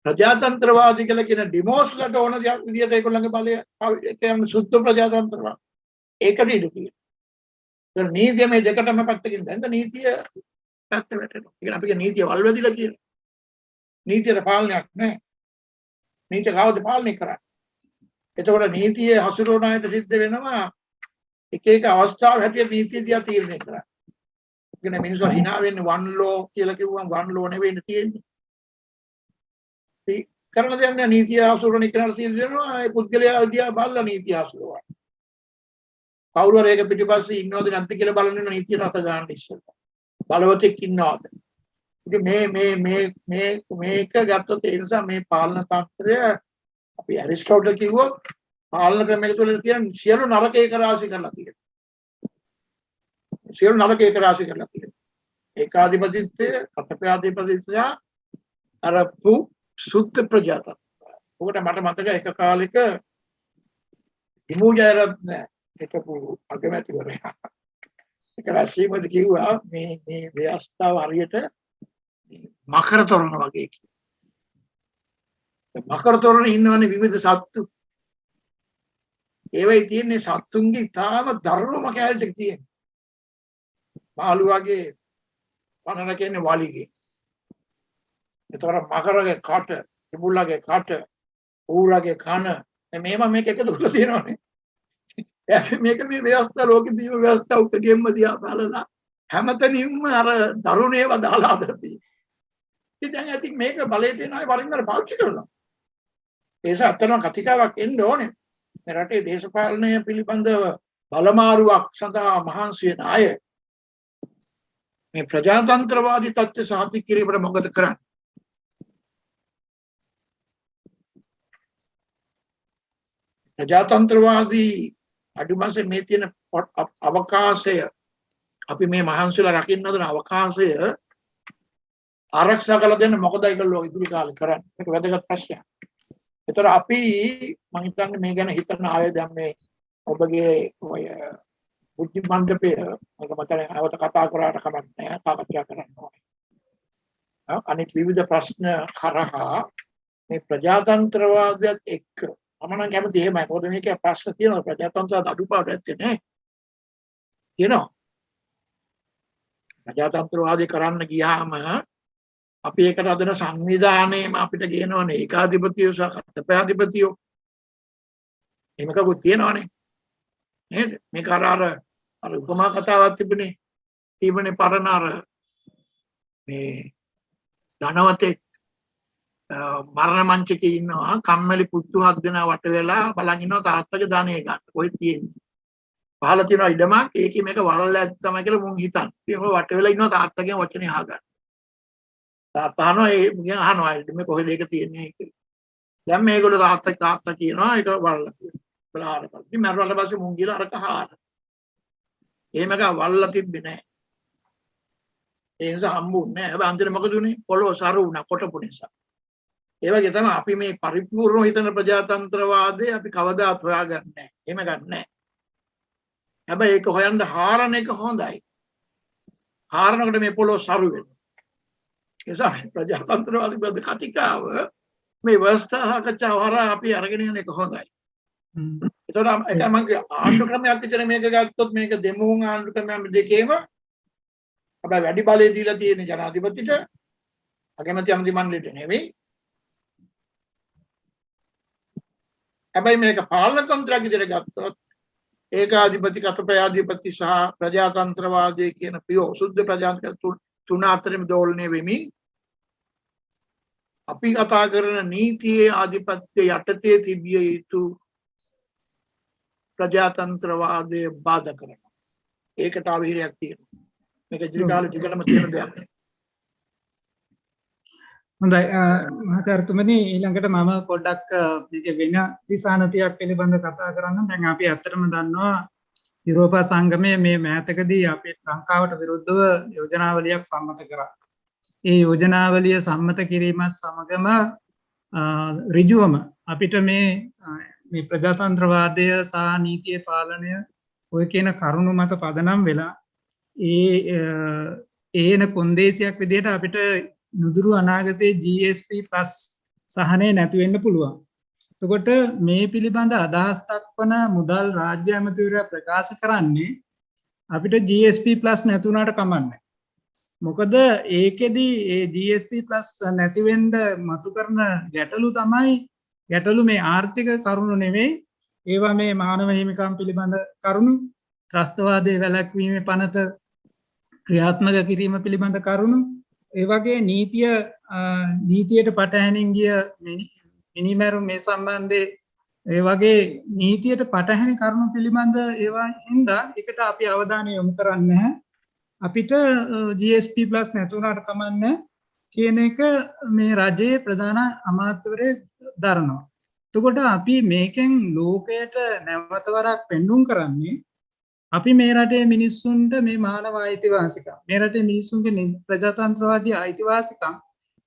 ප්‍රජාතන්ත්‍රවාදී කියලා කියන ඩිමෝස්ලට ඕන විදියට ඒගොල්ලන්ගේ බලය කියන්නේ සුද්ධ ප්‍රජාතන්ත්‍රවාද. ඒකට ඉඩ තියෙනවා. ඒ නීතිය මේ දෙකටම පැත්තකින් දැන් නීතිය පැත්ත වැටෙනවා. ඒ කියන්නේ අපිට නීතිය වල්වැදිලා කියන. නීතියට පාලනයක් නැහැ. නීතිය කවුද පාලනය කරන්නේ? එතකොට නීතිය හසුරුවන අයට සිද්ධ වෙනවා එක එක අවස්ථාව හැටියට නීතිය දිහා තීරණය කරන්න. ඒ කියන්නේ මිනිස්සු hina වෙන්නේ one law කියලා කිව්වම one law නෙවෙයි තියෙන්නේ. ඒ කරන දේ නැහැ නීතිය හසුරුවන එකනට තීරණය දෙනවා ඒ පුද්ගලයා දිහා බලලා නීතිය හසුරුවනවා. කවුරු හරි ඒක පිටිපස්සේ ඉන්නවද නැද්ද කියලා බලන්න නීතිය රට ගන්න ඉස්සෙල්ලා. බලවතෙක් ඉන්නවද? ඉතින් මේක ගත්තොත් ඒ නිසා මේ පාලන තන්ත්‍රය අපි ඇරිස්ටෝටල් කිව්වොත් පාලන ක්‍රමයක තුල තියෙන සියලු නරක ඒක රාශි කරලා තියෙනවා. සියලු නරක ඒක රාශී කරලා තියෙනවා. ඒකාධිපතිත්වය, කතපයාධිපතිත්වය, අර සුද්ධ ප්‍රජාතන්ත්‍රය. ඔකට මට මතක එක කාලෙක හිමුජයරත්න හිටපු අගමැතිවරයා එක රැස්වීමද කිව්වා මේ ව්‍යවස්ථාව හරියට මකර තොරණ වගේ කියලා. මකර තොරණ ඉන්නවනේ විවිධ සත්තු. ඒවයි තියෙන්නේ සත්තුන්ගේ තාම දරුවම කැලට තියෙන. මාළු වගේ පනර කියන්නේ වලිගේ. ඒතකොට මකරගේ කට, තිබුල්ලගේ කට, ඌරගේ කන මේවා මේක එකතු කරලා තියෙනවානේ. මේක මේ ව්‍යවස්ථා ලෝකෙ දීම ව්‍යවස්ථා උපගෙම්ම දිහා බලලා හැමතැනින්ම අර දරුණේව දාලා හදලා ඉතින් ඇති මේක බලයට එන අය වරින් වර පාවිච්චි කරනවා. ඒක අත්‍තරම කතිකාවක් එන්න ඕනේ. මේ රටේ දේශපාලනය පිළිබඳව බලමාරුවක් සඳහා මහන්සි වෙන අය මේ ප්‍රජාතන්ත්‍රවාදී තත්ත්ව සාධිත කිරීමට මොකද කරන්නේ? ප්‍රජාතන්ත්‍රවාදී අඩුමසේ මේ තියෙන අවකාශය අපි මේ මහන්සිලා රකින්න හදන අවකාශය ආරක්ෂා කළ දෙන්න මොකද ඒගොල්ලෝ ඉදිරි කාලේ කරන්නේ? ඒක වැදගත් ප්‍රශ්නයක්. ඒතර අපි මම හිතන්නේ මේ ගැන හිතන අය දැන් මේ ඔබගේ ඔය බුද්ධි මණ්ඩපය මේක මතලෙන් අවත කතා කරාට කමක් නැහැ සාකච්ඡා කරන්න ඕනේ. අනිත් විවිධ ප්‍රශ්න කරහා මේ ප්‍රජාතන්ත්‍රවාදයත් එක්ක මම නම් කැමති එහෙමයි. මොකද මේකේ ප්‍රශ්න තියෙනවා ප්‍රජාතන්ත්‍රවාද අඩුපාඩු ඇත්තේ නැහැ. කියනවා. ප්‍රජාතන්ත්‍රවාදී කරන්න ගියාම අපි ඒකට අදන සංවිධානයේම අපිට කියනවනේ ඒකාධිපතිය සහ කතපයාධිපතිය. එහෙමකකුත් තියෙනවනේ. නේද? මේක අර උපමා කතාවක් තිබුණේ පරණ අර මේ ධනවතෙක් මරණ මංචකේ ඉන්නවා කම්මැලි පුත්තු හත් දෙනා වට වෙලා බලන් ඉන්නවා තාත්තගේ ධනෙ ගන්න. ඔය තියෙන්නේ. පහල තියෙනවා ඉඩමක් ඒකේ මේක වරල්ලා ඇත්ත තමයි කියලා මුන් හිතන්නේ. ඉතින් ඔය වට වෙලා ඉන්නවා තාත්තගේ වචනේ අහගන්න. තාත්තා අහනවා මේ කොහෙද ඒක තියෙන්නේ කියලා. දැන් මේගොල්ලෝ තාත්තා කියනවා ඒක වරල්ලා කියලා. බලහාර කරලා. ඉතින් මරුණට පස්සේ මුන් ගිහලා අරක හාර. එහෙමක වරල්ලා තිබ්බේ නැහැ. ඒ නිසා හම්බුන්නේ නැහැ. හැබැයි අන්තිමට මොකද උනේ? පොළොව සරු වුණා කොටපු නිසා. ඒ වගේ තමයි අපි මේ පරිපූර්ණ හිතන ප්‍රජාතන්ත්‍රවාදය අපි කවදාත් හොයාගන්නේ නැහැ. එහෙම ගන්න නැහැ. හැබැයි ඒක හොයන්න හාරන එක හොඳයි. හාරනකොට මේ පොළොව සරු වෙනවා. ඒ නිසා ප්‍රජාතන්ත්‍රවාදී බද කතිකාව මේ ව්‍යවස්ථාකච්ඡාව හරහා අපි අරගෙන යන එක හොඳයි. ඒතකොට ඒක මගේ ආණ්ඩු ක්‍රමයක් විතර මේක ගත්තොත් මේක දෙමුහුන් ආණ්ඩු ක්‍රමයක් දෙකේම හැබැයි වැඩි බලය දීලා තියෙන ජනාධිපතිට අගමැති අමාත්‍ය මණ්ඩලයට නෙවෙයි. හැබැයි මේක පාලන තන්ත්‍රයක් විදිහට ගත්තොත් ඒකාධිපති කතපයාධිපති සහ ප්‍රජාතන්ත්‍රවාදී කියන පියෝ සුද්ධ ප්‍රජාතන්ත්‍ර තුන අතරින් දෝලණය වෙමින් අපි කතා කරන නීතියේ ආධිපත්‍ය යටතේ තිබිය යුතු ප්‍රජාතන්ත්‍රවාදය බාධා කරනවා. ඒකට අවහිරයක් තියෙනවා. මේක ඉදිරි කාලේ දිගටම තියෙන දෙයක්. හොඳයි මහාචාර්යතුමනි ඊළඟට මම පොඩ්ඩක් මේක වෙන දිසානතියක් පිළිබඳ කතා කරන්න. දැන් අපි ඇත්තටම දන්නවා යුරෝපා සංගමය මේ මෑතකදී අපේ ලංකාවට විරුද්ධව යෝජනාවලියක් සම්මත කරා. ඒ යෝජනාවලිය සම්මත කිරීමත් සමගම ඍජුවම අපිට මේ ප්‍රජාතන්ත්‍රවාදය සහ නීතිය පාලනය ඔය කියන කරුණු මත පදනම් වෙලා ඒන කොන්දේසියක් විදිහට අපිට නුදුරු අනාගතයේ GSP+ සහනය නැති වෙන්න පුළුවන්. එතකොට මේ පිළිබඳ අදහස් දක්වන මුදල් රාජ්‍ය ඇමතිවරයා ප්‍රකාශ කරන්නේ අපිට GSP+ නැති වුණාට කමන්නේ. මොකද ඒකෙදි ඒ GSP+ නැති වෙන්න මතු කරන ගැටලු තමයි ගැටලු මේ ආර්ථික කරුණු නෙවෙයි. ඒවා මේ මානව හිමිකම් පිළිබඳ කරුණු, ත්‍රස්තවාදයේ වැළැක්වීමේ පනත ක්‍රියාත්මක කිරීම පිළිබඳ කරුණු, ඒ වගේ නීතියට පටහැනින් ගිය මිනිමැරුම් මේ සම්බන්ධයේ ඒ වගේ නීතියට පටහැනි කරුණු පිළිබඳ ඒවා හින්දා එකට අපි අවධානය යොමු කරන්නේ නැහැ. අපිට GSP+ නැති වුණාට කමන්නේ කියන එක මේ රජයේ ප්‍රධාන අමාත්‍යවරයෙක් දරනවා. එතකොට අපි මේකෙන් ලෝකයට නැවත වරක් පෙන්눔 කරන්නේ අපි මේ රටේ මිනිස්සුන්ට මේ මානව අයිතිවාසිකම් මේ රටේ මිනිස්සුන්ගේ ප්‍රජාතන්ත්‍රවාදී අයිතිවාසිකම්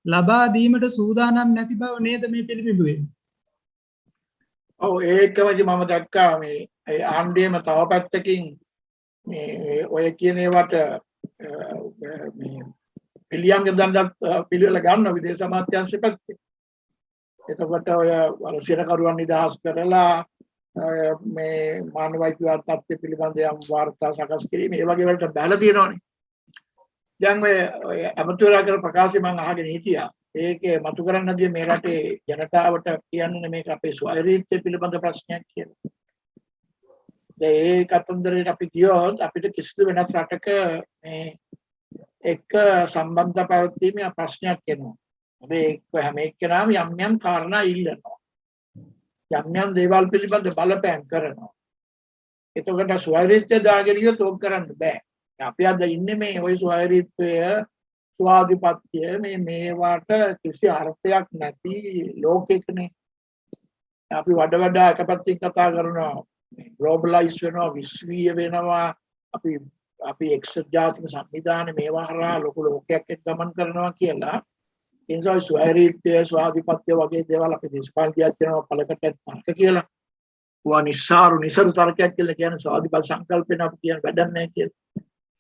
ලබා දීමට සූදානම් නැති බව නේද මේ පිළිබිඹු වෙන්නේ. ඔව් ඒකමදි මම දැක්කා මේ ආණ්ඩුවේම තව පැත්තකින් මේ ඔය කියන ඒවට මේ පිළියම් ගදන්නත් පිළිවෙල ගන්න විදේශ අමාත්‍යාංශ පැත්තේ. එතකොට ඔය සිරකරුවන් නිදහස් කරලා මේ මානව අයිතිවාද තත්ත්වය පිළිබඳ යම් වාර්තා සකස් කිරීම ඒ වගේ වලට බැලලා තියෙනවානේ. දැන් ඔය අමතුරා කර ප්‍රකාශය මම අහගෙන හිටියා. ඒකේ මතු කරන්නදී මේ රටේ ජනතාවට කියන්නේ මේක අපේ ස්වෛරීත්වය පිළිබඳ ප්‍රශ්නයක් කියලා. ඒ කතන්දරේට අපි කියොත් අපිට කිසිදු වෙනත් රටක මේ එක සම්බන්ධ පැවැත්මේ ප්‍රශ්නයක් එනවා. ඒක හැම එක්කෙනාම යම් යම් කාරණා ඉල්ලනවා. යම් යම් දේවල් පිළිබඳ බලපෑම් කරනවා. එතකොට ස්වෛරීත්වය දාගෙන ගියොත් ඕක කරන්න බෑ. අපි අද ඉන්නේ මේ ওই ස්වෛරීත්වය ස්වාධිපත්‍ය මේවට කිසි අර්ථයක් නැති ලෝකෙකනේ. අපි වඩා එක පැත්තකින් කතා කරනවා ග්ලෝබලයිස් වෙනවා විශ්වීය වෙනවා අපි එක්සත් ජාතික සංවිධානය මේවා හරහා ලොකු ලෝකයක් එක්ක ගමන් කරනවා කියලා. ඒ නිසා ස්වෛරීත්වය ස්වාධිපත්‍ය වගේ දේවල් අපි දේශපාලනයක් කරනවා පළකට තර්ක කියලා. වා නිසරු තර්කයක් කියලා කියන ස්වාධිපත්‍ය සංකල්පෙන අපි කියන වැඩක් නැහැ කියලා.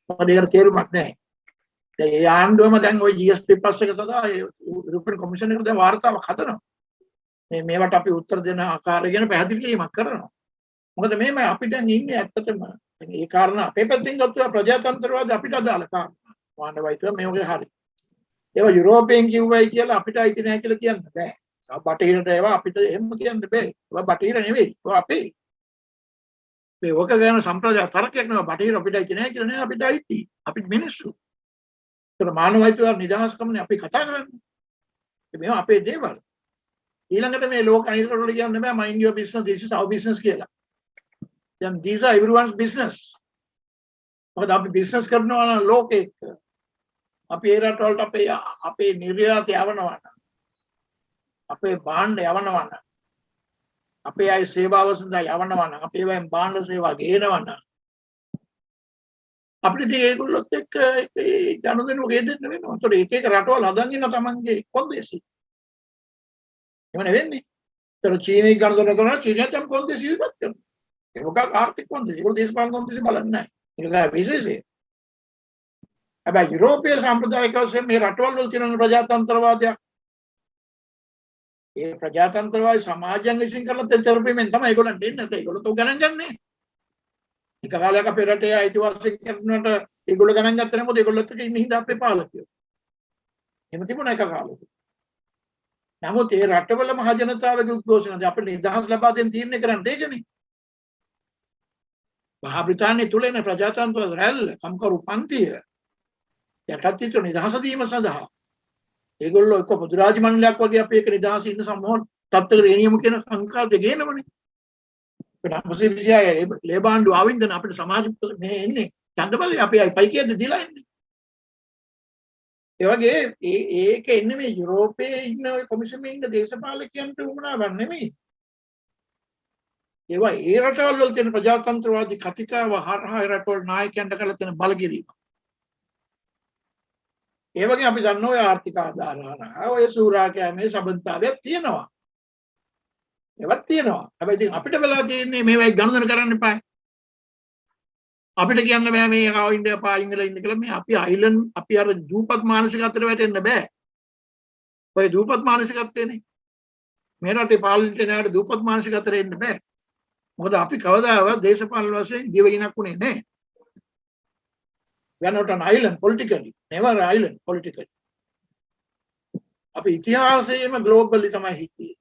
මොකද ඒකට තේරුමක් නැහැ. දැන් ඒ ආණ්ඩුවම දැන් ওই GSP ප්ලස් එක සඳහා යුරෝපියන් කොමිෂන් එකට දැන් වාර්තාවක් හදනවා. මේවට අපි උත්තර දෙන ආකාරය ගැන පැහැදිලි කිරීමක් කරනවා. මොකද මේම අපි දැන් ඉන්නේ ඇත්තටම මේ කාරණා අපේ පැත්තෙන් ගත්තා ප්‍රජාතන්ත්‍රවාද අපිට අදාළ කාරණා. මානවයිතුව මේ වගේ හරි. ඒවා යුරෝපයෙන් කිව්වයි කියලා අපිට අයිති නැහැ කියලා කියන්න බෑ. බටහිරට ඒවා අපිට එහෙම කියන්න බෑ. ඒවා බටහිර නෙවෙයි. ඒවා අපේ. මේ ඔක ගැන සම්ප්‍රදාය තරකයක් නෙවෙයි බටහිර අපිට අයිති නැහැ කියලා නේ අපිට අයිති. අපි මිනිස්සු. ඒතර මානවයිතුව නිදහස්කමනේ අපි කතා කරන්නේ. මේවා අපේ දේවල්. ඊළඟට මේ ලෝක අනිත් රටවල කියන්න බෑ mind your business this is our business කියලා. දැන් these are everyone's business. මොකද අපි බිස්නස් කරනවා නම් ලෝකෙක අපි ඒ රටවලට අපේ නිර්යාත යවනවා නම් අපේ භාණ්ඩ යවනවා නම් අපේ අය සේවාව සඳහා යවනවා නම් අපේ වයින් භාණ්ඩ සේවා ගේනවා නම් අපිට ඒගොල්ලොත් එක්ක ගනුදෙනු ගෙදෙන්න වෙනවා. ඒතකොට එක එක රටවල් හදන් ඉන්න තමන්ගේ කොන්දේසි. එහෙම නෙවෙන්නේ. ඒතර චීනයේ ගනුදෙනු කරනවා චීනයට නම් කොන්දේසි ඉවත් කරනවා. ඒක මොකක් ආර්ථික කොන්දේසි. ඒක දේශපාලන කොන්දේසි බලන්නේ නැහැ. ඒක විශේෂයි. හැබැයි යුරෝපීය සම්ප්‍රදායික වශයෙන් මේ රටවල් වල තියෙන ප්‍රජාතන්ත්‍රවාදයක් ඒ ප්‍රජාතන්ත්‍රවාදී සමාජයන් විසින් කරලා තෙරපීමෙන් තමයි ඒගොල්ලන් දෙන්නේ නැත්නම් ඒගොල්ලෝ තෝ ගණන් ගන්නෑ. එක කාලයක අපේ රටේ අයිතිවාසිකම් කරනකොට ඒගොල්ලෝ ගණන් ගත්තේ නැහැ මොකද ඒගොල්ලොත් එක්ක ඉන්න හින්දා අපේ පාලකයෝ. එහෙම තිබුණා එක කාලෙක. නමුත් ඒ රටවල මහ ජනතාවගේ උද්ඝෝෂණ අපිට නිදහස් ලබා දෙන්න තීරණය කරන්න දෙයකනේ. මහා බ්‍රිතාන්‍යය තුල එන ප්‍රජාතන්ත්‍රවාද රැල්ල කම්කරු පන්තිය යටත්විත නිදහස දීම සඳහා ඒගොල්ලෝ එක්ක පොදු රාජ්‍ය මණ්ඩලයක් වගේ අපි එක නිදහස ඉන්න සමෝහ තත්ත්වයකට ගෙනියමු කියන සංකල්පය ගේනවනේ. ඒක 926 ලේබාන්ඩු ආවින්දන අපිට සමාජ මේ එන්නේ ඡන්දබලය අපි අයිපයි කියද්දි දීලා එන්නේ. ඒ වගේ ඒක එන්නේ මේ යුරෝපයේ ඉන්න ඔය කොමිසමේ ඉන්න දේශපාලකයන්ට උවමනාවක් නෙමෙයි. ඒවා ඒ රටවල් වල තියෙන ප්‍රජාතන්ත්‍රවාදී කතිකාව හරහා ඒ රටවල් නායකයන්ට කරලා තියෙන බලකිරීම. ඒ වගේ අපි දන්න ඔය ආර්ථික ආධාරණ ඔය සූරාකෑමේ සම්බන්ධතාවයක් තියෙනවා. ඒවත් තියෙනවා. හැබැයි ඉතින් අපිට වෙලා තියෙන්නේ මේවයි ගනුදෙනු කරන්න එපා. අපිට කියන්න බෑ මේ ආවින්ද එපා ඉංගලන්ත ඉන්න කියලා මේ අපි අයිලන්ඩ් අපි අර දූපත් මානසිකත්වයට වැටෙන්න බෑ. ඔය දූපත් මානසිකත්වයනේ. මේ රටේ පාලනයට දූපත් මානසිකත්වයට එන්න බෑ. මොකද අපි කවදාවත් දේශපාලන වශයෙන් දිවයිනක් උනේ නැහැ. We are not an island politically. Never an island politically. අපි ඉතිහාසයේම ග්ලෝබලි තමයි හිටියේ.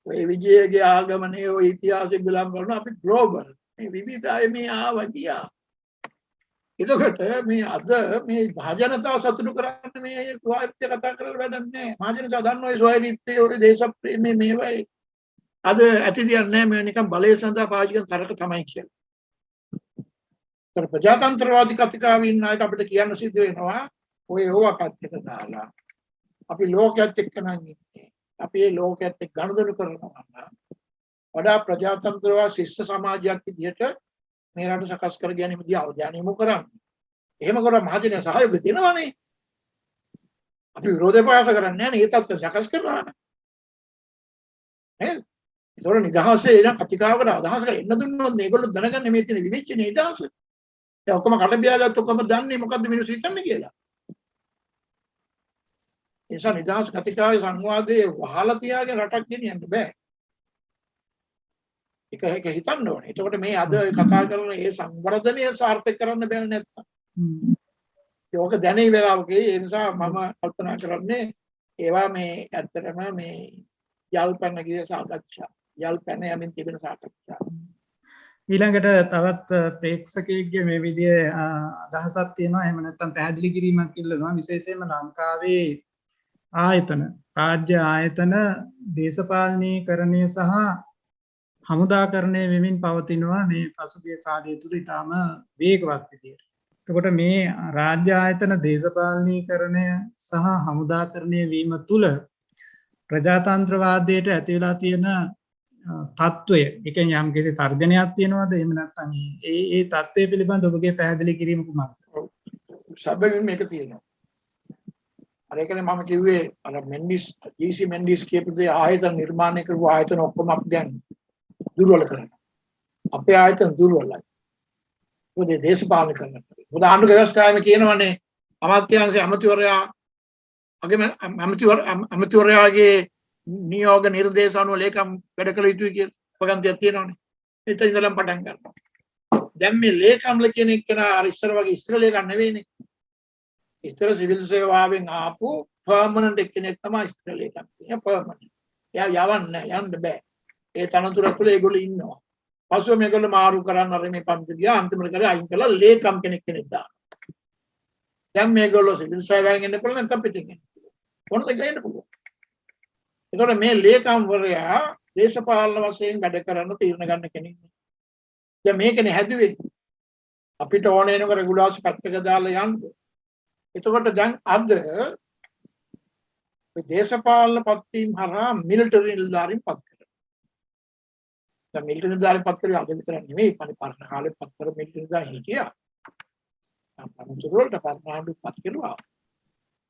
ඔය විජයගේ ආගමනේ ඔය ඉතිහාසෙ බලම් කරනවා අපි ග්ලෝබල්. මේ විවිධය මේ ආවා ගියා. එතකොට මේ අද මේ මහජනතාව සතුටු කරන්න මේ ස්වෛරීත්වය කතා කරලා වැඩක් නැහැ. මහජනතාව දන්න ඔය ස්වෛරීත්වය ඔය දේශප්‍රේමී මේවයි අද ඇතිදියක් නැහැ මේ නිකන් බලය සඳහා පාවිච්චි කරන තරක තමයි කියන්නේ. ඒතර ප්‍රජාතන්ත්‍රවාදී කතිකාවේ ඉන්න අයට අපිට කියන්න සිද්ධ වෙනවා ඔය ඕවා පැත්තක දාලා අපි ලෝකයේත් එක්ක නම් ඉන්නේ. අපි මේ ලෝකයේත් එක්ක ගනුදෙනු කරනවා නම් වඩා ප්‍රජාතන්ත්‍රවාදී ශිෂ්ට සමාජයක් විදිහට මේ රට සකස් කර ගැනීමදී අවධානය යොමු කරන්නේ. එහෙම කරා මහජනයා සහයෝගය දෙනවනේ. අපි විරෝධය ප්‍රකාශ කරන්නේ නැහැ නේ. ඒ තත්ත්ව සකස් කරනවා නේද? ඒතොර නිදහසේ එන කතිකාවකට අදහස් කර එන්න දුන්නොත් මේගොල්ලෝ දැනගන්නේ මේ තියෙන විවිච්ච නිදහස. දැන් ඔක්කොම කට බියාගත්ත ඔක්කොම දන්නේ මොකද්ද මිනිස්සු හිතන්නේ කියලා. ඒ නිසා නිදහස් කතිකාවේ සංවාදයේ වහලා තියාගෙන රටක් ගෙනියන්න බෑ. ඒක හිතන්න ඕනේ. එතකොට මේ අද කතා කරන මේ සංවර්ධනය සාර්ථක කරන්න බෑ නැත්තම්. ඒක දැනෙයි වෙලාවක ඒ නිසා මම කල්පනා කරන්නේ ඒවා මේ ඇත්තටම මේ යල්පැන ගිය සාකච්ඡා. යල්පැන යමින් තිබෙන සාකච්ඡා. ඊළඟට තවත් ප්‍රේක්ෂකයෙක්ගේ මේ විදිහේ අදහසක් තියෙනවා. එහෙම නැත්නම් පැහැදිලි කිරීමක් ඉල්ලනවා. විශේෂයෙන්ම ලංකාවේ ආයතන රාජ්‍ය ආයතන දේශපාලනීකරණය සහ හමුදාකරණය වෙමින් පවතිනවා මේ පසුගිය කාලය තුළ ඉතාම වේගවත් විදියට. එතකොට මේ රාජ්‍ය ආයතන දේශපාලනීකරණය සහ හමුදාකරණය වීම තුළ ප්‍රජාතන්ත්‍රවාදයට ඇති වෙලා තියෙන තත්ත්වය, ඒ කියන්නේ යම් කිසි තර්ජනයක් තියෙනවද? එහෙම නැත්නම් ඒ තත්ත්වය පිළිබඳ ඔබගේ පැහැදිලි කිරීම කුමක්ද? සැබවින්ම මේක තියෙනවා. අර ඒකනේ මම කිව්වේ අර මෙන්ඩිස් ජී.සී. මෙන්ඩිස් කියපු දේ ආයතන නිර්මාණය කරපු ආයතන ඔක්කොම අපි දැන් දුර්වල කරනවා. අපේ ආයතන දුර්වලයි. මොකද දේශපාලන කරනවා. මොකද ආණ්ඩුක ව්‍යවස්ථාවේ කියනවනේ අමාත්‍යාංශයේ අමාත්‍යවරයා අමාත්‍යවරයාගේ නියෝග නිර්දේශ අනුව ලේකම් වැඩ කළ යුතුයි කියලා පගන්තියක් තියෙනවනේ. එතන ඉඳලම පටන් ගන්නවා. දැන් මේ ලේකම්ල කියන එක අර ඉස්සර වගේ ඉස්සර ලේකම් නෙවෙයිනේ. ඉස්සර සිවිල් සේවාවෙන් ආපු පර්මනන්ට් එක්කෙනෙක් තමයි ඉස්සර ලේකම්. එයා පර්මනන්ට්. එයා යවන්නේ යන්න බෑ. ඒ තනතුර තුළ ඒගොල්ලෝ ඉන්නවා. පස්ව මේගොල්ලෝ මාරු කරන්න අර මේ පන්ති ගියා අන්තිමට කරේ අයින් කළා ලේකම් කෙනෙක් දානවා. දැන් මේගොල්ලෝ සිවිල් සේවාවෙන් එන්න පුළුවන් නැත්නම් පිටින් එන්න පුළුවන්. කොහොමද ගේන්න පුළුවන්? එතකොට මේ ලේකම්වරයා දේශපාලන වශයෙන් වැඩ කරන්න තීරණ ගන්න කෙනෙක්. දැන් මේකනේ හැදුවේ. අපිට ඕනේ නේද රෙගුලාසි පැත්තක දාලා යන්න. එතකොට දැන් අද මේ දේශපාලන පත්වීම් හරහා මිලිටරි නිලධාරීන් පත් කරනවා. දැන් මිලිටරි නිලධාරීන් පත් කරේ අද විතර නෙමෙයි. පරණ කාලේ පත් කර මිලිටරි නිලධාරීන් හිටියා. අමුතුරට පරණාඩු පත් කරුවා.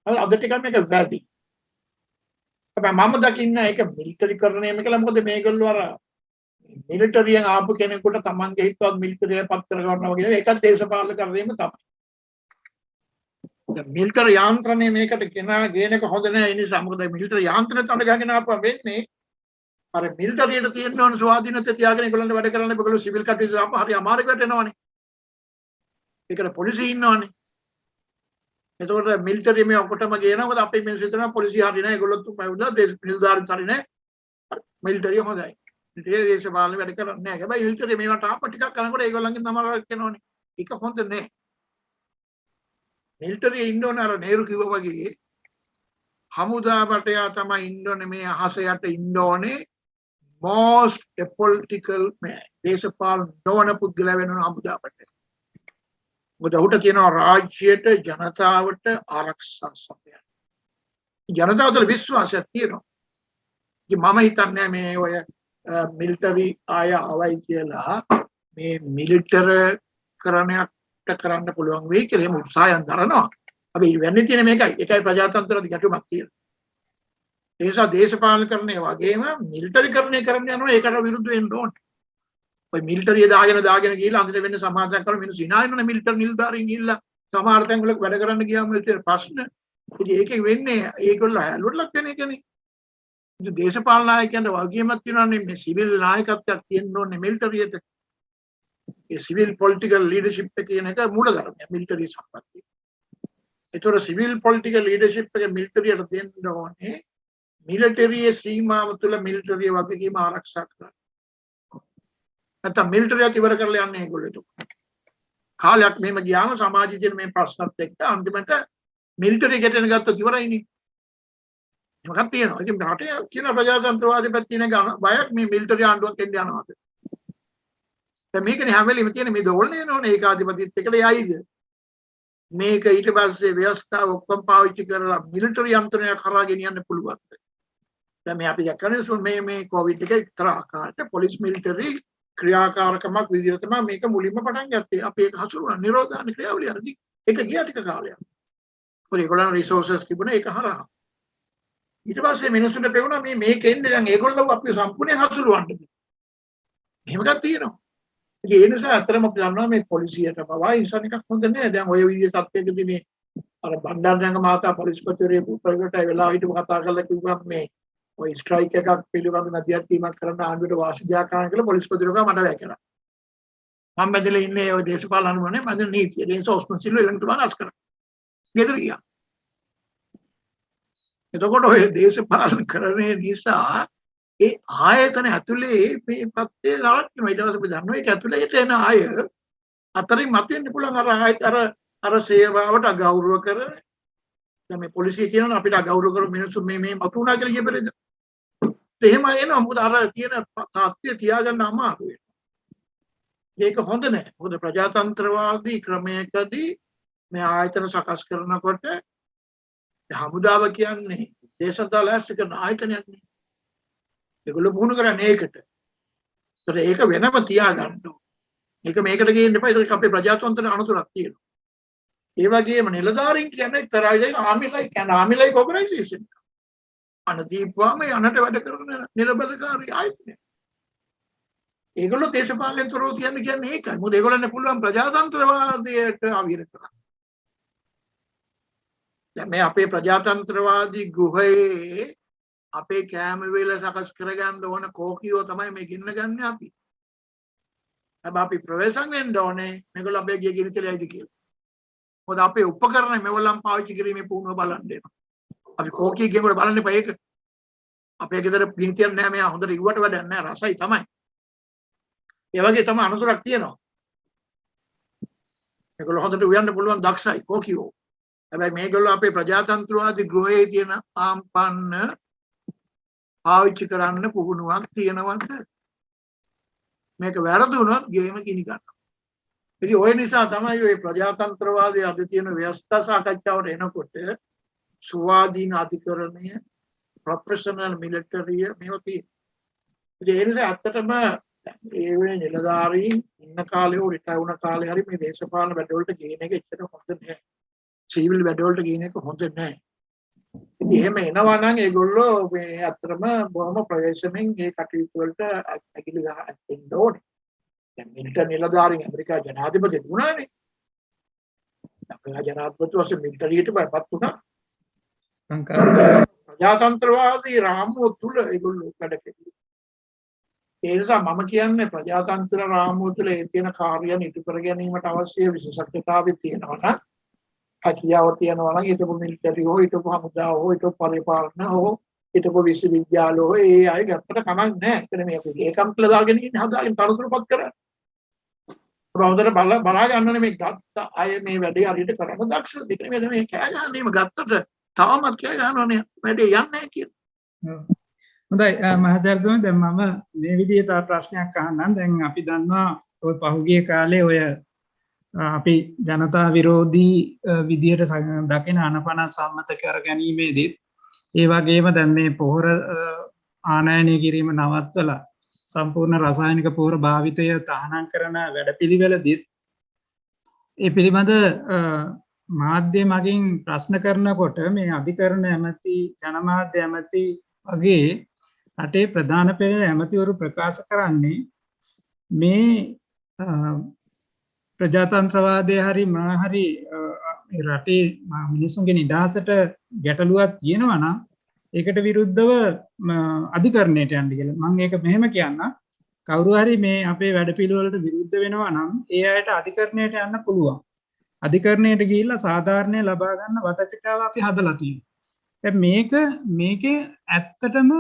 අද ටිකක් මේක වැඩි. මම දකින්න ඒක මිලිටරි කරණයම කියලා. මොකද මේගොල්ලෝ අර මිලිටරියෙන් ආපු කෙනෙකුට තමන්ගේ හිතවත් මිලිටරිය පත් කර ගන්නවා වගේ ඒකත් දේශපාලන කරණයම තමයි. දැන් මිලිටරි යාන්ත්‍රණය මේකට ගේන එක හොඳ නෑ. ඒ නිසා මොකද මිලිටරි යාන්ත්‍රණය තඩ ගහගෙන ආපුවා වෙන්නේ අර මිලිටරියට තියෙන ඕන ස්වාධීනත්වය තියාගෙන ඒගොල්ලන්ට වැඩ කරන්න බගලු සිවිල් කටයුතු ආපහු හරි අමාරුකට එනවනේ. ඒකට පොලිසිය ඉන්නවනේ. එතකොට මිලිටරි මේ ඔකොටම ගේනවා. මොකද අපේ මිනිස්සු හිතනවා පොලිසිය හරි නෑ. ඒගොල්ලොත් උපයුදා නිලධාරීන් හරි නෑ. මිලිටරිය හොඳයි. මිලිටරිය දේශපාලන වැඩ කරන්නේ නෑ. හැබැයි මිලිටරිය මේවට ආපහු ටිකක් කරනකොට ඒගොල්ලන්ගෙන් තමයි රැකෙනවනේ. ඒක හොඳ නෑ. මිලිටරිය ඉන්න ඕන අර නේරු කිව්වා වගේ හමුදා බටයා තමයි ඉන්න ඕනේ මේ අහස යට ඉන්න ඕනේ most a political man. දේශපාලන නොවන පුද්ගලයා වෙනවා හමුදා බටයා. මොකද ඔහුට කියනවා රාජ්‍යයට ජනතාවට ආරක්ෂා සපයන්න. ජනතාව තුළ විශ්වාසයක් තියෙනවා. ඉතින් මම හිතන්නේ මේ ඔය මිලිටරි ආය අවයි කියලා මේ මිලිටර කරණයක්ට කරන්න පුළුවන් වෙයි කියලා එහෙම උත්සාහයන් දරනවා. අපි වෙන්නේ තියෙන මේකයි. ඒකයි ප්‍රජාතන්ත්‍රවාදී ගැටුමක් තියෙනවා. ඒ නිසා දේශපාලන කරණය වගේම මිලිටරි කරණය කරන්න යනවා. ඒකට විරුද්ධ වෙන්න ඕනේ. ඔය මිලිටරිය දාගෙන ගිහලා අන්තිමට වෙන්නේ සමාජයක් කරන මිනිස්සු hina වෙනනේ මිලිටරි නිලධාරීන් ගිහිල්ලා සමහර තැන්වල වැඩ කරන්න ගියාම තියෙන ප්‍රශ්න. ඉතින් ඒකේ වෙන්නේ ඒගොල්ලෝ හැලුවට ලක් වෙන එකනේ. ඉතින් දේශපාලන නායකයන්ට වගකීමක් තියෙනවානේ මේ සිවිල් නායකත්වයක් තියෙන්න ඕනේ මිලිටරියට. ඒ සිවිල් පොලිටිකල් ලීඩර්ෂිප් එක කියන එක මූලධර්මයක් මිලිටරි සම්පත්තිය. ඒතර සිවිල් පොලිටිකල් ලීඩර්ෂිප් එක මිලිටරියට දෙන්න ඕනේ. මිලිටරියේ සීමාව තුළ මිලිටරිය වගකීම ආරක්ෂා කරන්න. නැත්නම් මිලිටරියත් ඉවර කරලා යන්නේ ඒගොල්ලෝ. කාලයක් මෙහෙම ගියාම සමාජයේ තියෙන මේ ප්‍රශ්නත් එක්ක අන්තිමට මිලිටරිය ගැටෙන ගත්තොත් ඉවරයිනේ. මොකක්ද තියෙනවා. ඉතින් රටේ කියන ප්‍රජාතන්ත්‍රවාදී පැත්තේ ඉන්න බයක් මේ මිලිටරි ආණ්ඩුවක් එන්න යනවාද? දැන් මේකනේ හැම වෙලෙම තියෙන මේ දෝලණය නෝනේ ඒකාධිපතිත් එක්කද යයිද? මේක ඊට පස්සේ ව්‍යවස්ථාව ඔක්කොම පාවිච්චි කරලා මිලිටරි යන්ත්‍රණයක් කරා ගෙනියන්න පුළුවන්ද? දැන් මේ අපි දැක්කනේ මේ කොවිඩ් එක එක්තරා ආකාරයකට පොලිස් මිලිටරි ක්‍රියාකාරකමක් විදිහට තමයි මේක මුලින්ම පටන් ගත්තේ. අපි ඒක හසුරුවන නිරෝධාන ක්‍රියාවලිය හරි. ඒක ගියා ටික කාලයක්. මොකද ඒගොල්ලන් රිසෝසස් තිබුණා ඒක හරහා. ඊට පස්සේ මිනිස්සුන්ට පෙවුණා මේක එන්නේ දැන් ඒගොල්ලෝ අපි සම්පූර්ණයෙන් හසුරුවන්න. එහෙම එකක් තියෙනවා. ඒ නිසා අතරම අපි දන්නවා මේ පොලිසියට පවා ඉන්සන් එකක් හොඳ නෑ. දැන් ඔය විදිහේ තත්ත්වයකදී මේ අර බණ්ඩාරනායක මහතා පොලිස්පතිවරයෙක් ප්‍රකට වෙලා හිටපු කතා කරලා කිව්වා මේ ඔය ස්ට්‍රයික් එකක් පිළිබඳ මැදිහත්වීමක් කරන්න ආණ්ඩුවට වාසිදයක් කරන්න කියලා පොලිස්පතිවරයා මට වැය කරා. මම බැදලා ඉන්නේ ඔය දේශපාලන අනුමනේ මම නීතිය දේශ ඔස්මන් සිල්ව ළඟට බාරස් කරා. ගෙදර ගියා. එතකොට ඔය දේශපාලන කරන්නේ නිසා ඒ ආයතන ඇතුලේ මේ පැත්තේ ලාක්කම ඊට පස්සේ අපි දන්නවා ඒක ඇතුලේ එන අය අතරින් මතුවෙන්න පුළුවන් අර සේවාවට අගෞරව කරන දැන් මේ පොලිසිය කියනවා අපිට අගෞරව කරන මිනිස්සු මේ මතුණා කියලා කියපෙරේද එහෙම එනවා මොකද අර තියෙන තාත්ත්වය තියාගන්න අමාරුයි ඒක හොඳ නැහැ මොකද ප්‍රජාතන්ත්‍රවාදී ක්‍රමයකදී මේ ආයතන සකස් කරනකොට හමුදාව කියන්නේ දේශදාලස්තික නායකයෙක් නේ ඒගොල්ලෝ පුහුණු කරන්නේ ඒකට ඒතර ඒක වෙනම තියාගන්න ඒක මේකට ගේන්න එපා ඒක අපේ ප්‍රජාතන්ත්‍ර අනුතරක් තියෙනවා ඒ වගේම නිලධාරීන් කියන්නේ එක්තරා විදිහක ආමිලයි කොපරයිසේෂන් අනදීප්වාම යනට වැඩ කරන නිලබලකාරී ආයතනය. ඒගොල්ලෝ දේශපාලන තොරව කියන්නේ ඒකයි. මොකද ඒගොල්ලන්ට පුළුවන් ප්‍රජාතන්ත්‍රවාදයට අවහිර කරන්න. දැන් මේ අපේ ප්‍රජාතන්ත්‍රවාදී ගෘහයේ අපේ කෑම වේල සකස් කරගන්න ඕන කෝකියෝ තමයි මේ ගින්න ගන්න අපි. හැබැයි අපි ප්‍රවේශම් වෙන්න ඕනේ මේගොල්ලෝ අපේ ගිය ගිනි තෙලයිද කියලා. මොකද අපේ උපකරණ මෙවලම් පාවිච්චි කිරීමේ පුහුණුව බලන්න එනවා. අපි කෝකිය කියනකොට බලන්න එපා ඒක. අපේ ගෙදර ගිනි තියන්නේ නැහැ මෙයා හොඳට ඉව්වට වැඩක් නැහැ රසයි තමයි. ඒ වගේ තමයි අනුතරක් තියෙනවා. මේගොල්ලෝ හොඳට උයන්න පුළුවන් දක්ෂයි කෝකියෝ. හැබැයි මේගොල්ලෝ අපේ ප්‍රජාතන්ත්‍රවාදී ගෘහයේ තියෙන ආම්පන්න පාවිච්චි කරන්න පුහුණුවක් තියෙනවද? මේක වැරදුනොත් ගේම ගිනි ගන්නවා. ඉතින් ওই නිසා තමයි ওই ප්‍රජාතන්ත්‍රවාදයේ අද තියෙන ව්‍යවස්ථා සාකච්ඡාවට එනකොට සුවාදීන අධිකරණය ප්‍රොෆෙෂනල් මිලිටරිය මේවා තියෙනවා. ඒ නිසා ඇත්තටම ඒ වෙන නිලධාරීන් ඉන්න කාලේ හෝ රිටයර් වුණ කාලේ හරි මේ දේශපාලන වැඩවලට ගේන එක එච්චර හොඳ නැහැ. සිවිල් වැඩවලට ගේන එක හොඳ නැහැ. ඉතින් එහෙම එනවා නම් ඒගොල්ලෝ මේ අතරම බොහොම ප්‍රවේශමෙන් මේ කටයුතු වලට ඇගිලි ගන්න ඕනේ. දැන් මිලිටරි නිලධාරීන් ඇමරිකා ජනාධිපති වුණානේ. අපේ ජනාධිපති වශයෙන් මිලිටරියට බයපත් වුණා. ප්‍රජාතන්ත්‍රවාදී රාමුව තුල ඒගොල්ලෝ වැඩ කෙරුවා. ඒ නිසා මම කියන්නේ ප්‍රජාතන්ත්‍ර රාමුව තුල ඒ තියෙන කාර්යයන් ඉටු කර ගැනීමට අවශ්‍ය විශේෂඥතාවය තියෙනවා නම් හැකියාව තියෙනවා නම් හිටපු මිලිටරි හෝ හිටපු හමුදාව හෝ හිටපු පරිපාලන හෝ හිටපු විශ්වවිද්‍යාල හෝ ඒ අය ගත්තට කමක් නැහැ. ඒකනේ මේ අපි ඒකම් කියලා දාගෙන ඉන්නේ හදාගෙන තනතුරුපත් කරන්නේ. හොඳට බලා ගන්නනේ මේ ගත්ත අය මේ වැඩේ හරියට කරන්න දක්ෂද? ඒක නෙමෙයි මේ කෑ ගන්නේම ගත්තට තාමත් කෑ ගන්නවනේ වැඩේ යන්නේ නැහැ කියලා. හොඳයි මහාචාර්යතුමනි දැන් මම මේ විදිහේ තව ප්‍රශ්නයක් අහන්නම්. දැන් අපි දන්නවා ඔය පහුගිය කාලේ ඔය අපි ජනතා විරෝධී විදියට දකින ආනපන සම්මත කර ගැනීමේදී ඒ වගේම දැන් මේ පොහොර ආනයනය කිරීම නවත්වලා සම්පූර්ණ රසායනික පොහොර භාවිතය තහනම් කරන වැඩපිළිවෙලදී ඒ පිළිබඳ මාධ්‍ය මගින් ප්‍රශ්න කරනකොට මේ අධිකරණ ඇමති ජනමාධ්‍ය ඇමති වගේ රටේ ප්‍රධාන පෙළ ඇමතිවරු ප්‍රකාශ කරන්නේ මේ ප්‍රජාතන්ත්‍රවාදය හරි මොනහරි රටේ මිනිසුන්ගේ නිදහසට ගැටලුවක් තියෙනවා නම් ඒකට විරුද්ධව අධිකරණයට යන්න කියලා. මම ඒක මෙහෙම කියන්න. කවුරු හරි මේ අපේ වැඩපිළිවෙලට විරුද්ධ වෙනවා නම් ඒ අයට අධිකරණයට යන්න පුළුවන්. අධිකරණයට ගිහිල්ලා සාධාරණය ලබා ගන්න වටපිටාව අපි හදලා තියෙනවා. දැන් මේකේ ඇත්තටම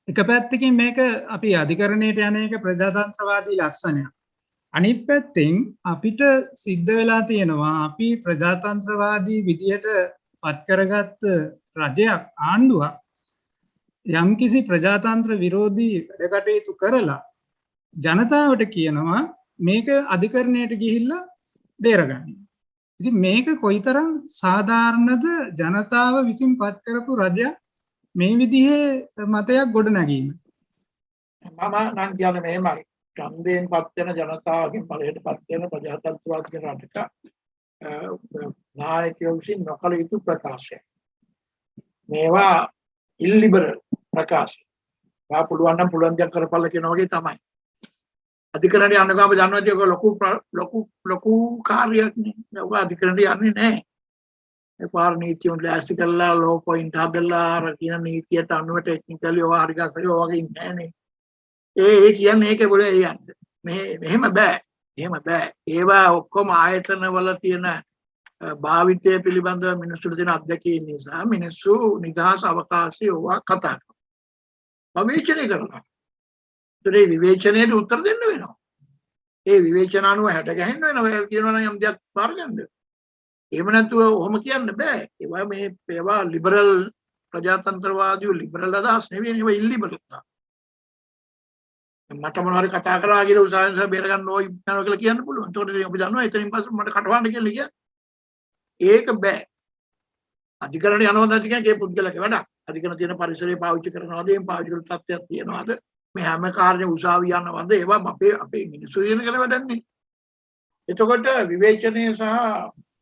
එක පැත්තකින් මේක අපි අධිකරණයට යන එක ප්‍රජාතන්ත්‍රවාදී ලක්ෂණයක්. අනිත් පැත්තෙන් අපිට සිද්ධ වෙලා තියෙනවා අපි ප්‍රජාතන්ත්‍රවාදී විදියට පත් කරගත් රජයක් ආණ්ඩුවක් යම්කිසි ප්‍රජාතන්ත්‍ර විරෝධී වැඩ කටයුතු කරලා ජනතාවට කියනවා මේක අධිකරණයට ගිහිල්ලා බේරගන්න. ඉතින් මේක කොයිතරම් සාධාරණද ජනතාව විසින් පත් කරපු රජයක් මේ විදිහේ මතයක් ගොඩනැගීම. මම නම් කියන්නේ මෙහෙමයි. ඡන්දයෙන් පත් වෙන ජනතාවගෙන් ඵලයට පත් වෙන ප්‍රජාතන්ත්‍රවාදී රටක නායකයෝ විසින් නොකළ යුතු ප්‍රකාශය. මේවා ඉල්ලිබරල් ප්‍රකාශ. වා පුළුවන් නම් පුළුවන් දේ කරපළ කියන වගේ තමයි. අධිකරණයේ අනුගාම දන්නවද ඔක ලොකු කාර්යයක් නේ. ඔක අධිකරණයේ යන්නේ නැහැ. ඒ පාර නීතිය උන් ලෑස්ති කරලා ලෝ පොයින්ට් හදලා අර කියන නීතියට අනුව ටෙක්නිකලි ඔය හරි ගස්සලා ඔය වගේ ඉන්නේ නැහැ නේ. ඒ කියන්නේ ඒකේ පොඩි යන්න. මෙහෙම බෑ. එහෙම බෑ. ඒවා ඔක්කොම ආයතනවල තියෙන භාවිතය පිළිබඳව මිනිස්සුන්ට දෙන අත්දැකීම් නිසා මිනිස්සු නිදහස් අවකාශය ඕවා කතා කරනවා. විවේචනය කරනවා. ඒ විවේචනයට උත්තර දෙන්න වෙනවා. ඒ විවේචන අනුව හැට ගහන්න වෙනවා. කියනවා නම් යම් දෙයක් බාර ගන්න. එහෙම නැතුව ඔහොම කියන්න බෑ. ඒවා ලිබරල් ප්‍රජාතන්ත්‍රවාදී ලිබරල් අදහස් නෙවෙයි. ඒවා ඉල්ලිබරල්. මට මොනවා හරි කතා කරා කියලා උසාවියෙන් බේර ගන්න ඕයි යනවා කියලා කියන්න පුළුවන්. ඒකට අපි දන්නවා එතනින් පස්සේ මට කටවන්න කියලා කියන්නේ. ඒක බෑ. අධිකරණය යනවා නැති කියන්නේ ඒ පුද්ගලගේ වැඩක්. අධිකරණ තියෙන පරිසරය පාවිච්චි කරනවාද එහෙම පාවිච්චි කරන තත්ත්වයක් තියනවාද මේ හැම කාර්යය උසාවිය යනවාද ඒවා අපේ මිනිස්සු කියන කර වැඩන්නේ. එතකොට විවේචනය සහ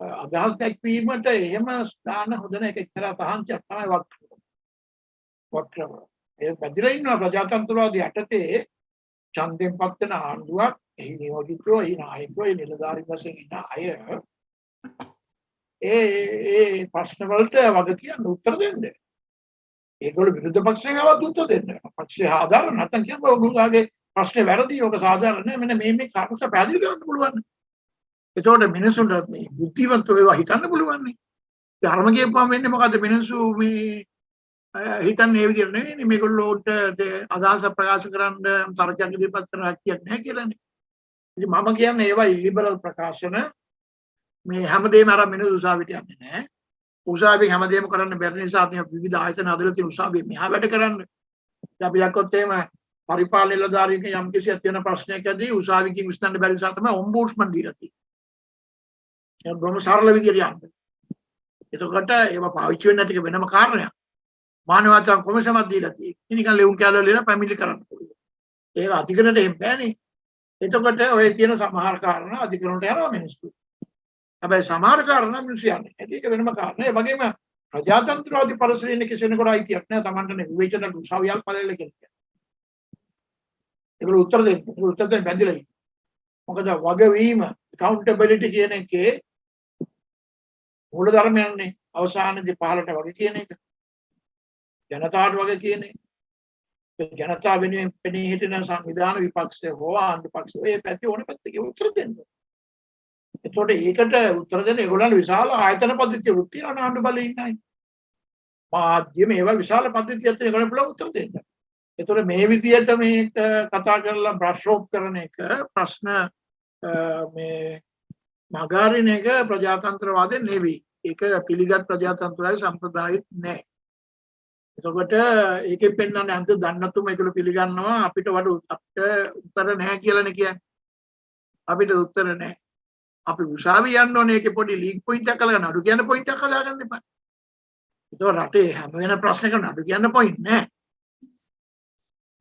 අදහස් දැක්වීමට එහෙම ස්ථාන හොඳ නැහැ. ඒක එක්තරා තහංචක් තමයි වක්‍රම. ඒ පැතිරෙන ඉන්න ප්‍රජාතන්ත්‍රවාදී යටතේ ඡන්දයෙන් පත් වෙන ආණ්ඩුවක් එහි නියෝජිතයෝ එහි නායකයෝ එහි නිලධාරීන් වශයෙන් ඉන්න අය ඒ ප්‍රශ්න වලට වග කියන්න උත්තර දෙන්න. ඒගොල්ලෝ විරුද්ධ පක්ෂයවවත් උත්තර දෙන්න. පක්ෂය ආධාර නැත්නම් කියනවා ඔයගොල්ලෝගේ ප්‍රශ්නේ වැරදි. ඔක සාධාරණ නෑ. මෙන්න මේ කාරණා පැහැදිලි කරන්න පුළුවන්. එතකොට මිනිසුන්ට මේ බුද්ධිවන්තව ඒවා හිතන්න පුළුවන් නේ. ධර්ම කියපුවම වෙන්නේ මොකද්ද? මිනිස්සු මේ හිතන්නේ ඒ විදිහට නෙවෙයි. මේගොල්ලෝට අදහස ප්‍රකාශ කරන්න තර්කයක් ඉදිරිපත් කරන්න හැකියාවක් නැහැ කියලානේ. ඉතින් මම කියන්නේ ඒවා ඉලිබරල් ප්‍රකාශන. මේ හැමදේම අර මිනිස්සු උසාවියට යන්නේ නැහැ. උසාවියෙන් හැමදේම කරන්න බැරි නිසා අපි විවිධ ආයතන හදලා තියෙන උසාවියේ මෙහා වැඩ කරන්න. දැන් අපි ලක්කොත් එහෙම පරිපාලන නිලධාරීන්ගේ යම් කිසියක් තියෙන ප්‍රශ්නයකදී උසාවියකින් විසඳන්න බැරි නිසා තමයි ඔම්බුඩ්ස්මන් දීලා තියෙන්නේ. ඒක බොහොම සරල විදිහට යන්නේ. එතකොට ඒව පාවිච්චි වෙන්නේ නැති එක වෙනම කාරණයක්. මානවතාවම් කොමිසමක් දීලා තියෙන්නේ. නිකන් ලෙවුන් කැලේ ලියලා පැමිණිලි කරන්න පුළුවන්. ඒක අධිකරණයට එහෙම බෑනේ. එතකොට ඔය තියෙන සමහර කාරණා අධිකරණයට යනවා මිනිස්සු. හැබැයි සමහර කාරණා මිනිස්සු යන්නේ. ඒක වෙනම කාරණා. ඒ වගේම ප්‍රජාතන්ත්‍රවාදී පරිසරයේ ඉන්න කෙනෙකුට අයිතියක් නැහැ. Tamanට විවේචනට උසාවියක් පළල කියන්නේ. ඒගොල්ලෝ උත්තර දෙන්න බැඳිලා ඉන්නේ. මොකද වගවීම accountability කියන එකේ මූල ධර්මයන්නේ අවසානයේදී පහලට වගේ කියන එක. ජනතාවට වගේ කියන එක. ජනතාව වෙනුවෙන් පෙනී හිටින සංවිධාන විපක්ෂය හෝ ආණ්ඩු පක්ෂය ඒ පැත්තේ ඕන පැත්තක උත්තර දෙන්න. එතකොට ඒකට උත්තර දෙන්න ඒගොල්ලන්ට විශාල ආයතන පද්ධතියක් තියෙනවා ආණ්ඩු බලයේ ඉන්නයි. මාධ්‍ය මේවා විශාල පද්ධතියක් තියෙන ඒගොල්ලෝ පුළුවන් උත්තර දෙන්න. එතකොට මේ විදියට මේක කතා කරලා බ්‍රෂ් ඔෆ් කරන එක ප්‍රශ්න මේ මගාරින එක ප්‍රජාතන්ත්‍රවාදය නෙවෙයි. ඒක පිළිගත් ප්‍රජාතන්ත්‍රවාදී සම්ප්‍රදායෙත් නෑ. එතකොට ඒකෙන් පෙන්නන්නේ අන්ත දන්නතුම ඒකල පිළිගන්නවා අපිට උත්තර නැහැ කියලානේ කියන්නේ. අපිට උත්තර නැහැ. අපි උසාවිය යන්න ඕනේ ඒකේ පොඩි ලීග් පොයින්ට් එකක් අල්ලගන්න අඩු කියන පොයින්ට් එකක් අල්ලගන්න එපා. ඒක රටේ හැම වෙන ප්‍රශ්නයකම අඩු කියන පොයින්ට් නැහැ.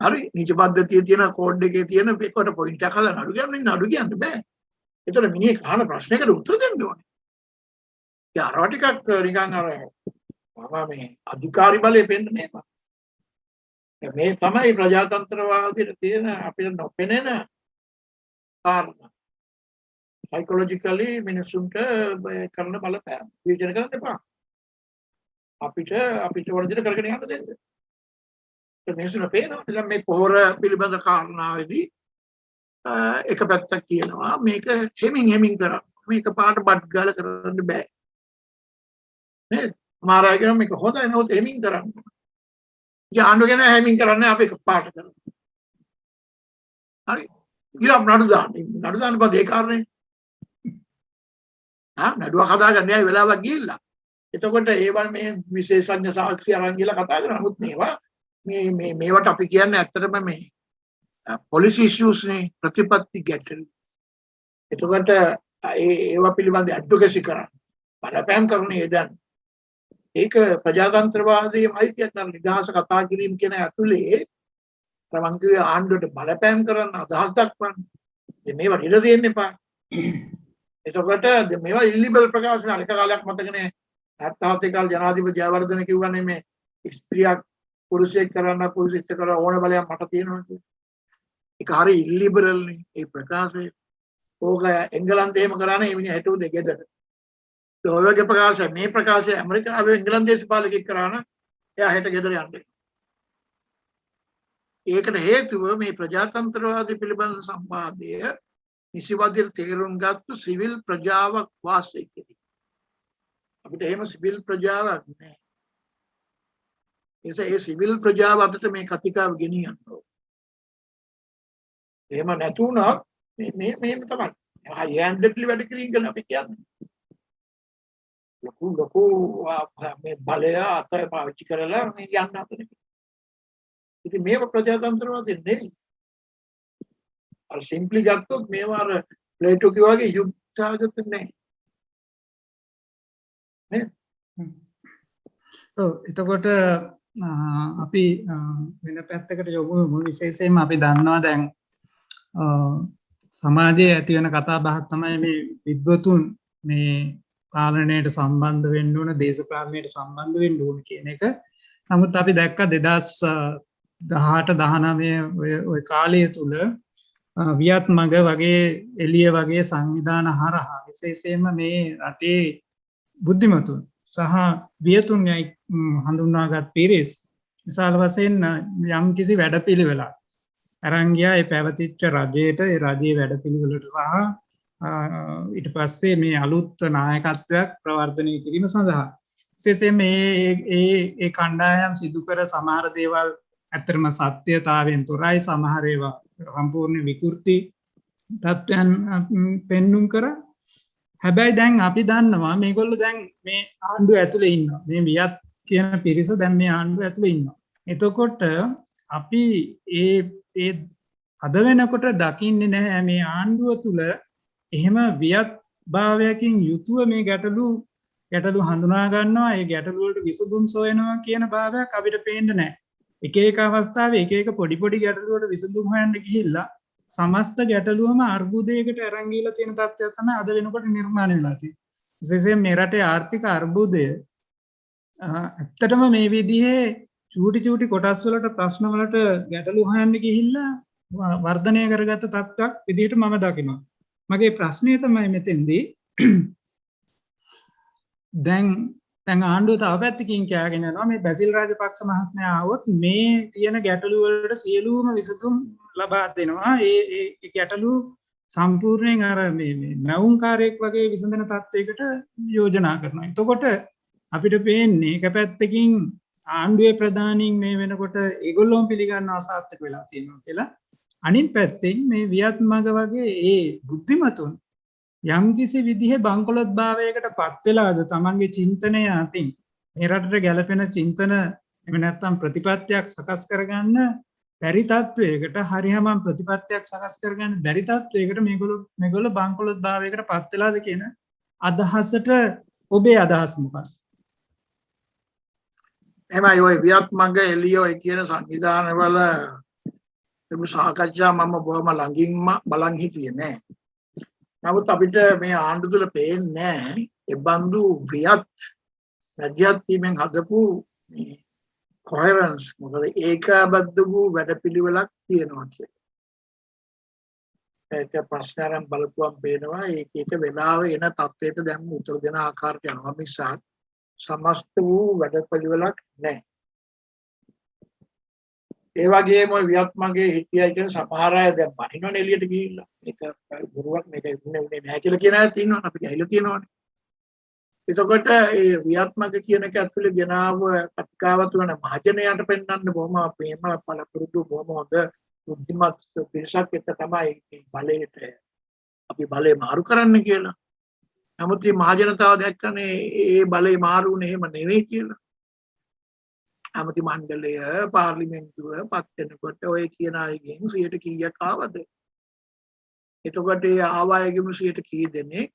හරි නීති පද්ධතියේ තියෙන කෝඩ් එකේ තියෙන ඒකට පොයින්ට් එකක් අල්ලන්න අඩු කියන්න බෑ. ඒතර මිනිහ කහන ප්‍රශ්නයකට උත්තර දෙන්න ඕනේ. ඒ අර ටිකක් නිකන් අර මේ අධිකාරි බලය පෙන්නන්නේ නෑ. මේ තමයි ප්‍රජාතන්ත්‍රවාදයේ තියෙන අපිට නොපෙනෙන කාරණා. සයිකොලොජිකලි මිනිසුන්ට කරන බලපෑම විචාර කරන්න එපා. අපිට වර්ධනය කරගෙන යන්න දෙන්න. ඒ මිනිසුන්ට පේනවා දැන් මේ පොහොර පිළිබඳ කාරණාවේදී එක පැත්තක් කියනවා මේක හෙමින් කරා. මේක පාට බඩ් ගාලා කරන්න බෑ. නේද? මාරා කියන මේක හොඳයි නෝත් හෙමින් කරන්න. යාන්ඩු කියන හෙමින් කරන්නේ අපි පාට කරනවා. හරි. ඊළඟ නඩු දාන්න බෑ ඒ කාරණේ. නඩුවක් හදාගන්න යයි වෙලාවක් ගිහිල්ලා. එතකොට ඒවන් මේ විශේෂඥ සාක්ෂි අරන් ගිහලා කතා කරනවා. නමුත් මේවට අපි කියන්නේ ඇත්තටම මේ policy issues නේ ප්‍රතිපත්ති ගැටලු. එතකොට ඒවා පිළිබඳ ඇඩ්වොකසි කරන්න. බලපෑම් කරන්නේ දැන්. ඒක ප්‍රජාතන්ත්‍රවාදයේ අයිතියක් නම් නිදහස කතා කිරීම කියන ඇතුලේ මං ආණ්ඩුවට බලපෑම් කරන්න අදහස් දක්වන්න. මේවා ඉර දෙන්න එපා. එතකොට මේවා ඉල්ලිබල් ප්‍රකාශන අනික කාලයක් මතකනේ 77 කාල ජනාධිපති ජයවර්ධන කිව්වනේ මේ ස්ත්‍රියක් පුරුෂයෙක් කරන්න පුරුෂයෙක් කරන ඕන බලයක් මට තියෙනවා කියලා. ඒක හරි ඉල්ලිබරල් නේ ඒ ප්‍රකාශය. ඕක එංගලන්තේ එහෙම කරානේ මේ මිනිහ හිටුවේ ගෙදර. ඒ වගේ ප්‍රකාශය මේ ප්‍රකාශය ඇමරිකාවේ එංගලන්ත දේශපාලකෙක් කරා නම් එයා හෙට ගෙදර යන්නේ. ඒකට හේතුව මේ ප්‍රජාතන්ත්‍රවාදී පිළිබඳ සම්වාදය නිසිවදිර තේරුම් ගත්තු සිවිල් ප්‍රජාවක් වාසය කිරීම. අපිට එහෙම සිවිල් ප්‍රජාවක් නැහැ. ඒ සිවිල් ප්‍රජාව අතට මේ කතිකාව ගෙනියන්න ඕන. එහෙම නැතුණා මේම තමයි. හෑන්ඩඩ්ලි වැඩ කිරීම ගැන අපි කියන්නේ. ලොකු මේ බලය අතේ පාවිච්චි කරලා මේ යන්න හදන. ඉතින් මේක ප්‍රජාතන්ත්‍රවාදී නෙවෙයි. අර සිම්ප්ලි ගත්තොත් මේවා අර ප්ලේටෝ කිව්වා වගේ යුක්තාගත නැහැ. නේ? ඔව් එතකොට අපි වෙන පැත්තකට යොමු විශේෂයෙන්ම අපි දන්නවා දැන් සමාජයේ ඇති වෙන කතා බහක් තමයි මේ විද්වතුන් මේ පාලනයට සම්බන්ධ වෙන්න ඕන දේශපාලනයට සම්බන්ධ වෙන්න ඕන කියන එක. නමුත් අපි දැක්ක 2018-19 ඔය කාලය තුල වියත් මග වගේ එළිය වගේ සංවිධාන හරහා විශේෂයෙන්ම මේ රටේ බුද්ධිමතුන් සහ වියතුන් යයි හඳුන්වාගත් පිරිස් විශාල වශයෙන් යම් කිසි වැඩපිළිවෙලක් අරන් ගියා ඒ පැවතිච්ච රජයට ඒ රජයේ වැඩපිළිවෙලට සහ ඊට පස්සේ මේ අලුත් නායකත්වයක් ප්‍රවර්ධනය කිරීම සඳහා විශේෂයෙන් මේ කණ්ඩායම් සිදු කර සමහර දේවල් ඇත්තටම සත්‍යතාවයෙන් තොරයි සමහර ඒවා සම්පූර්ණ විකෘති තත්ත්වයන් පෙන්눔 කර. හැබැයි දැන් අපි දන්නවා මේගොල්ලෝ දැන් මේ ආණ්ඩුව ඇතුලේ ඉන්නවා. මේ වියත් කියන පිරිස දැන් මේ ආණ්ඩුව ඇතුලේ ඉන්නවා. එතකොට අපි ඒ අද වෙනකොට දකින්නේ නැහැ මේ ආණ්ඩුව තුල එහෙම වියත් භාවයකින් යුතුව මේ ගැටලු හඳුනා ගන්නවා. ඒ ගැටලු වලට විසඳුම් සොයනවා කියන භාවයක් අපිට පේන්නේ නැහැ. එක එක අවස්ථාවේ එක එක පොඩි ගැටලු වලට විසඳුම් හොයන්න ගිහිල්ලා සමස්ත ගැටලුවම අර්බුදයකට අරන් ගිහලා තියෙන තත්ත්වයක් තමයි අද වෙනකොට නිර්මාණය වෙලා තියෙන්නේ. විශේෂයෙන් මේ රටේ ආර්ථික අර්බුදය ඇත්තටම මේ විදිහේ චූටි කොටස් වලට ප්‍රශ්න වලට ගැටලු හොයන්න ගිහිල්ලා වර්ධනය කරගත්ත තත්ත්වයක් විදිහට මම දකිනවා. මගේ ප්‍රශ්නය තමයි මෙතෙන්දී දැන් ආණ්ඩුව තව පැත්තකින් කෑගෙන යනවා මේ බැසිල් රාජපක්ෂ මහත්මයා ආවොත් මේ තියෙන ගැටලු වලට සියලුම විසඳුම් ලබා දෙනවා. ඒ ගැටලු සම්පූර්ණයෙන් අර මේ නැවුම්කාරයෙක් වගේ විසඳන තත්වයකට යෝජනා කරනවා. එතකොට අපිට පේන්නේ එක පැත්තකින් ආණ්ඩුවේ ප්‍රධානීන් මේ වෙනකොට ඒගොල්ලෝම පිළිගන්න අසාර්ථක වෙලා තියෙනවා කියලා. අනිත් පැත්තෙන් මේ වියත් මග වගේ ඒ බුද්ධිමතුන් යම්කිසි විදිහේ බංකොලොත් භාවයකට පත් වෙලාද තමන්ගේ චින්තනය අතින් මේ රටට ගැලපෙන චින්තන එහෙම නැත්නම් ප්‍රතිපත්තියක් සකස් කරගන්න බැරි තත්වයකට හරියම ප්‍රතිපත්තියක් සකස් කරගන්න බැරි තත්වයකට මේගොල්ලෝ බංකොලොත් භාවයකට පත් වෙලාද කියන අදහසට ඔබේ අදහස් මොකක්ද? එමයි ඔය වියත් මග එළිය ඔය කියන සංවිධානවල මේ සාකච්ඡා මම බොහොම ළඟින්ම බලන් හිටියේ නෑ. නමුත් අපිට මේ ආණ්ඩුව තුළ පේන්නේ නැහැ ඒ බඳු වියත් මැදිහත් වීමෙන් හදපු මේ කොහෙරන්ස් මොකද ඒකාබද්ධ වූ වැඩපිළිවෙලක් තියෙනවා කියලා. ඒක ප්‍රශ්නයන් බලපුවම් පේනවා ඒක වෙලාවෙ එන තත්ත්වයට දැන් උත්තර දෙන ආකාරයට යනවා මිසක් සමස්ත වූ වැඩපිළිවෙලක් නැහැ. ඒ වගේම වියත් මගේ හිටියයි කියන සමහර අය දැන් බනිනවනේ එළියට ගිහිල්ලා. මේක බොරුවක් මේක උන්නේ නැහැ කියලා කියන අය තියෙනවා අපිට ඇහිලා තියෙනවානේ. එතකොට ඒ වියත් මගේ කියන එක ඇතුලේ ගෙනාව කතිකාවත වෙන මහජනයාට පෙන්වන්න බොහොම ප්‍රේම පළපුරුදු බොහොම හොඳ බුද්ධිමත් පිරිසක් එක්ක තමයි බලයට අපි බලය මාරු කරන්න කියලා. නමුත් මේ මහජනතාව දැක්කනේ ඒ බලය මාරු වුණේ එහෙම නෙවෙයි කියලා. ඇමති මණ්ඩලය පාර්ලිමේන්තුව පත් වෙනකොට ඔය කියන අයගෙන් 100ට කීයක් ආවද? එතකොට ඒ ආවායගෙම 100ට කී දෙනෙක්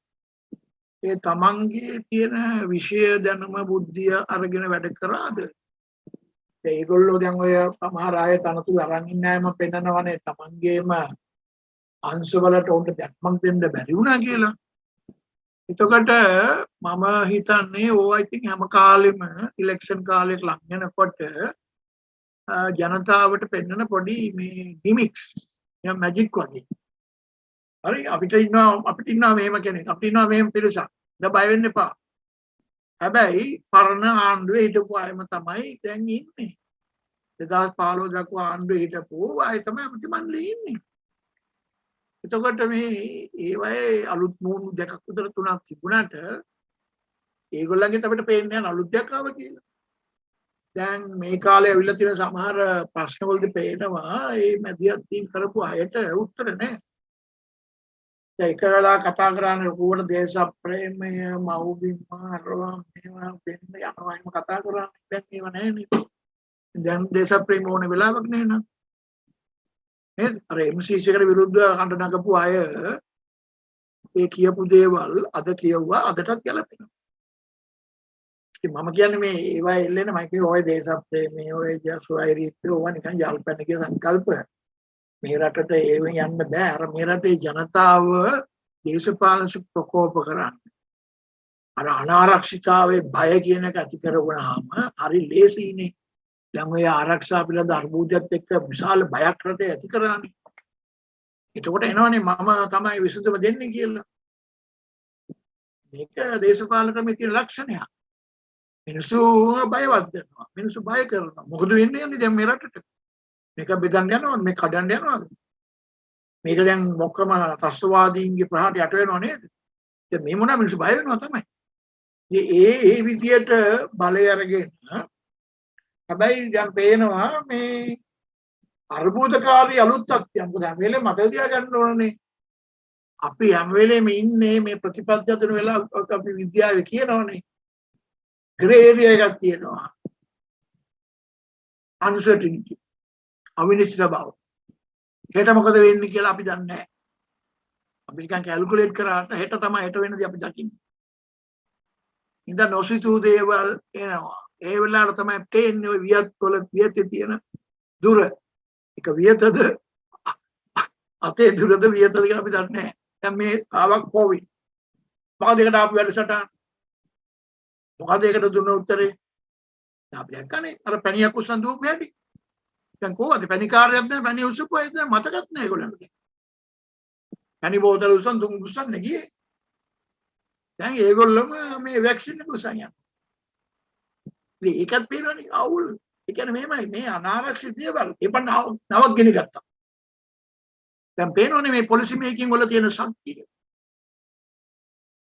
ඒ තමන්ගේ තියෙන විෂය දැනුම බුද්ධිය අරගෙන වැඩ කරාද? ඒගොල්ලෝ දැන් ඔය සමහර අය තනතුරු අරන් ඉන්න අයම පෙන්නනවනේ තමන්ගේම අංශවලට උන්ට දැක්මක් දෙන්න බැරි වුණා කියලා. එතකොට මම හිතන්නේ ඕවා ඉතින් හැම කාලෙම ඉලෙක්ෂන් කාලයක් ලඟ වෙනකොට ජනතාවට පෙන්වන පොඩි මේ ගිමික්ස් මැජික් වගේ. හරි අපිට ඉන්නවා මෙහෙම කෙනෙක් අපිට ඉන්නවා මෙහෙම පිරිසක්. දැන් බය වෙන්න එපා. හැබැයි පරණ ආණ්ඩුවේ හිටපු අයම තමයි දැන් ඉන්නේ. 2015 දක්වා ආණ්ඩුවේ හිටපු අය තමයි අපිට මන්ලේ ඉන්නේ. එතකොට මේ ඒවයේ අලුත් මූණු දෙකක් විතර තුනක් තිබුණාට ඒගොල්ලන්ගෙන් අපිට පේන්නේ නැහැ අලුත් දෙයක් ආවා කියලා. දැන් මේ කාලේ අවිල්ල තියෙන සමහර ප්‍රශ්න වලදී පේනවා මේ මැදිහත්ීම් කරපු අයට උත්තර නැහැ. දැන් එක වෙලාව කතා කරන්නේ කෝණ දේශප්‍රේමය මව්බිම් මාරවා මේවා දෙන්න යනවා එහෙම කතා කරන්නේ දැන් ඒව නැහැ නේද? දැන් දේශප්‍රේම ඕන වෙලාවක් නෑ නේද? අර MCC එකට විරුද්ධව කණ්ඩ නගපු අය ඒ කියපු දේවල් අද කියවුවා අදටත් ගැලපෙනවා. ඉතින් මම කියන්නේ මේ ඒවා එල්ලෙන මම කිය ඔය දේශප්‍රේමී ඔය ජසුයිරීත්‍ය ඕවා නිකන් ජල්පැනගේ සංකල්ප. මේ රටට ඒවෙන් යන්න බෑ. අර මේ රටේ ජනතාව දේශපාලන ප්‍රකෝප කරන්නේ. අර අනාරක්ෂිතාවේ බය කියන එක ඇති කරගුණාම හරි ලේසියිනේ. දැන් ඔය ආරක්ෂා පිළිබඳ අර්බුදයත් එක්ක විශාල බයක් රටේ ඇති කරානේ. එතකොට එනවනේ මම තමයි විසඳුම දෙන්නේ කියලා. මේක දේශපාලන ක්‍රමයේ තියෙන ලක්ෂණයක්. මිනිස්සු බයවත් වෙනවා. මිනිස්සු බය කරනවා. මොකද වෙන්නේ යන්නේ දැන් මේ රටට? මේක බෙදන්න යනවා මේ කඩන්න යනවා. මේක දැන් මොකම රස්වාදීන්ගේ ප්‍රහාරයට යට වෙනව නේද? දැන් මේ මොනවා මිනිස්සු බය වෙනවා තමයි. ඒ විදියට බලය අරගෙන හැබැයි දැන් පේනවා මේ අර්බුදකාරී අලුත් තත්ත්වයක්. මොකද හැම වෙලේම මතක තියාගන්න ඕනනේ. අපි හැම වෙලේම ඉන්නේ මේ ප්‍රතිපත්ති අතර වෙලා අපි විද්‍යාවේ කියනවනේ. ග්‍රේ ඒරියා එකක් තියෙනවා. අන්සර්ටිනිටි. අවිනිශ්චිත බව. හෙට මොකද වෙන්නේ කියලා අපි දන්නේ නැහැ. අපි නිකන් කැල්කියුලේට් කරාට හෙට තමයි හෙට වෙනදී අපි දකින්නේ. ඉතින් නොසිතූ දේවල් එනවා. ඒ වෙලාවට තමයි තේන්නේ ඔය වියත් වල වියතේ තියෙන දුර. එක වියතද අතේ දුරද වියතද කියලා අපි දන්නේ නැහැ. දැන් මේ ආවක් කොවිඩ්. මොකද ඒකට ආපු වැඩසටහන. මොකද ඒකට දුන්න උත්තරේ? අපි දැක්කනේ අර පැණියක් උස්සන් දුවපු හැටි. දැන් කොහොමද පැණිකාරයක් දැන් පැණි උස්සපු අය දැන් මතකත් නැහැ ඒගොල්ලන්ට. පැණි බෝතල උස්සන් දුම් උස්සන් ගියේ. දැන් ඒගොල්ලොම මේ වැක්සින් එක උස්සන් යනවා. ඒකත් පේනවනේ අවුල්. ඒ කියන්නේ මේමයි මේ අනාරක්ෂිත දේවල් එපන් නවක් ගෙන ගත්තා. දැන් පේනවනේ මේ පොලිසි මේකින් වල තියෙන ශක්තිය.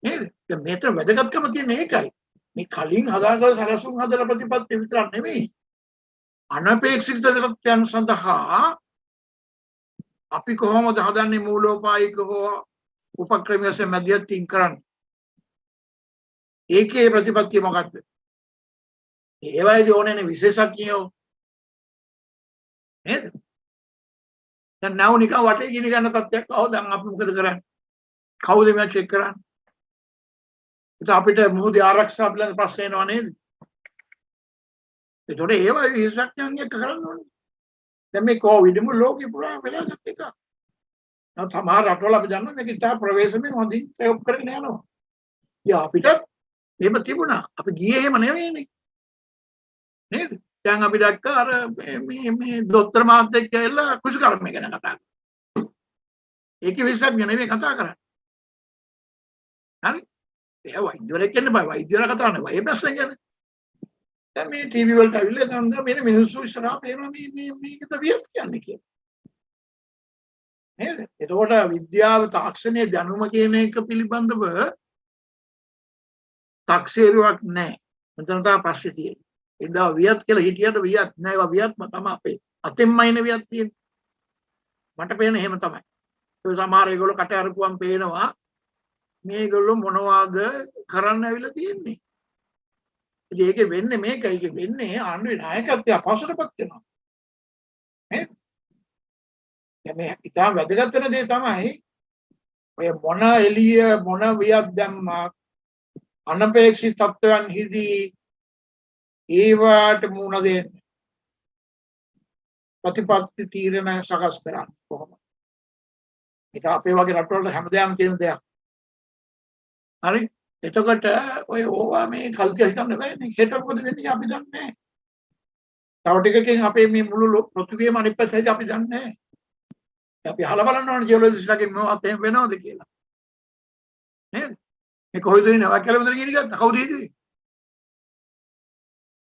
නේද? දැන් මේතර වැදගත්කම තියෙන ඒකයි. මේ කලින් හදාගල සරසුන් හදලා ප්‍රතිපත්ති විතරක් නෙමෙයි. අනපේක්ෂිත තත්ත්වයන් සඳහා අපි කොහොමද හදන්නේ මූලෝපායික හෝ උපක්‍රමයේ මැදිහත්ීම් කරන්නේ? ඒකේ ප්‍රතිපත්තිය මොකක්ද? ඒවයිදී ඕනේ විශේෂඥයෝ නේද? දැන් නැව නිකන් වටේ ගිනි ගන්න තත්ත්වයක් ආව දැන් අපි මොකද කරන්නේ? කවුද මේ චෙක් කරන්නේ? ඒක අපිට මොහොතේ ආරක්ෂා පිළිබඳ ප්‍රශ්න එනවා නේද? ඒතකොට ඒවා විශේෂඥයන් එක්ක කරන්න ඕනේ. දැන් මේ කොවිඩ් මුළු ලෝකෙ පුරා වෙලා ගත්ත එක. නමුත් සමහර රටවල අපි දන්නවා මේක ඉතා ප්‍රවේශමෙන් හොඳින් ප්‍රයෝග කරගෙන යනවා. ඉතින් අපිට එහෙම තිබුණා. අපි ගියේ එහෙම නෙවෙයිනේ. නේද? දැන් අපි දැක්ක අර මේ දොස්තර මහත්තයෙක් කියලා කුෂිකර්මය ගැන කතා කරා. ඒකේ විශේෂඥ නෙවෙයි කතා කරන්නේ. හරි? ඒ වෛද්‍යවරයෙක් කියන්න බෑ. වෛද්‍යවරයා කතා කරන්නේ වෛද්‍ය ප්‍රශ්න ගැන. දැන් මේ ටීවී වලට අවිල්ලා දැන් මේ මිනිස්සු ඉස්සරහා පේනවා මේකද වියත් කියන්නේ කියලා. නේද? එතකොට විද්‍යාව තාක්ෂණයේ දැනුම කියන එක පිළිබඳව තාක්ෂේරුවක් නැහැ. මෙතන තමයි ප්‍රශ්නේ තියෙන්නේ. එදා වියත් කියලා හිටියට වියත් නෑ. ඒවා වියත්ම තමයි අපේ අතෙන්මයිනේ වියත් තියෙන්නේ. මට පේන්නේ එහෙම තමයි. ඒ සමහර ඒගොල්ලෝ කට අරපුවම් පේනවා මේගොල්ලෝ මොනවද කරන්න ඇවිල්ලා තියෙන්නේ. ඉතින් ඒකේ වෙන්නේ මේකයි. ඒකේ වෙන්නේ ආණ්ඩුවේ නායකත්වය අපහසුතාවපත් වෙනවා. නේද? මේ ඉතාල වැදගත් වෙන දේ තමයි ඔය මොන එළිය මොන වියත් දැම්මා අනපේක්ෂිත තත්ත්වයන් හිදී ඒවට මුණ දෙන්න. ප්‍රතිපත්ති තීරණ සකස් කරන්නේ කොහොමද? ඒක අපේ වගේ රටවල හැමදාම තියෙන දෙයක්. හරි. එතකොට ඔය ඕවා මේ කල්තිය හිතන්න බෑනේ. හෙට මොකද වෙන්නේ අපි දන්නේ නැහැ. තව ටිකකින් අපේ මේ මුළු පෘථිවියම අනිත් පැත්තට අපි දන්නේ නැහැ. අපි අහලා බලන්න ඕනේ ජියොලොජිස්ට්ලාගෙන් මොකක්ද එහෙම වෙනවද කියලා. නේද? මේ කොහෙද ඉන්නේ? වක්කලෙන්ද කියන එක කවුද හිතුවේ?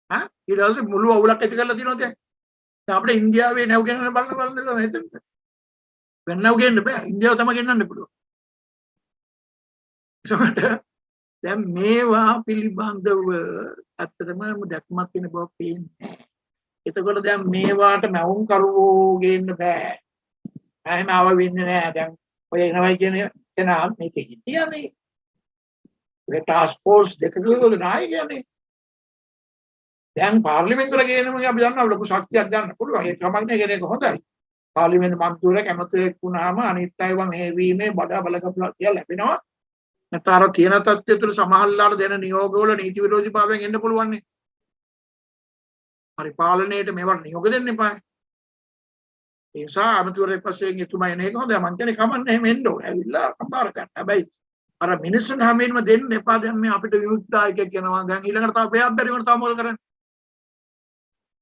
ඈ? ඊට පස්සේ මුළු අවුලක් ඇති කරලා තියෙනවා දැන්. දැන් අපිට ඉන්දියාවේ නැව් ගෙනන බලන්න තමයි හිතන්නේ. වෙන නැව් ගෙන්න බෑ. ඉන්දියාව තමයි ගෙන්නන්න පුළුවන්. ඒකට දැන් මේවා පිළිබඳව ඇත්තටම දැක්මක් තියෙන බව පේන්නේ. එතකොට දැන් මේවාට මැවුම් කරුවෝ ගේන්න බෑ. එහෙම ආව වෙන්නේ නෑ. දැන් ඔය එනවයි කියන කෙනා මේක හිටියනේ. ඒ ටාස්ක් ෆෝස් දෙකකවල නායකයනේ. දැන් පාර්ලිමේන්තුවට ගේනම අපි දන්නවා ලොකු ශක්තියක් ගන්න පුළුවන්. ඒක කමන්නේ කෙනෙක් හොඳයි. පාර්ලිමේන්තු මන්ත්‍රීවරයෙක් කැමතිවෙක් වුණාම අනිත් අයව මෙහෙවීමේ බඩ බලකපුලා කියලා ලැබෙනවා. නැත්නම් අර තියෙන තත්ත්වය තුළ සමහරලාට දෙන නියෝගවල නීති විරෝධීභාවයෙන් එන්න පුළුවන් නේ. පරිපාලනයේට මේවට නියෝග දෙන්න එපා. ඒ නිසා අමතුරේ පස්සේ එතුමා එන එක හොඳයි. මං කියන්නේ කමන්නේ එහෙම එන්න ඕනේ. ඇවිල්ලා කම්බාර ගන්න. හැබැයි අර මිනිස්සුන් හැමෙන්නම දෙන්න එපා. දැන් මේ අපිට විමුක්තායකයෙක් කියනවා. දැන් ඊළඟට තව බයක් බැරි වුණා තව මොකද කරන්නේ?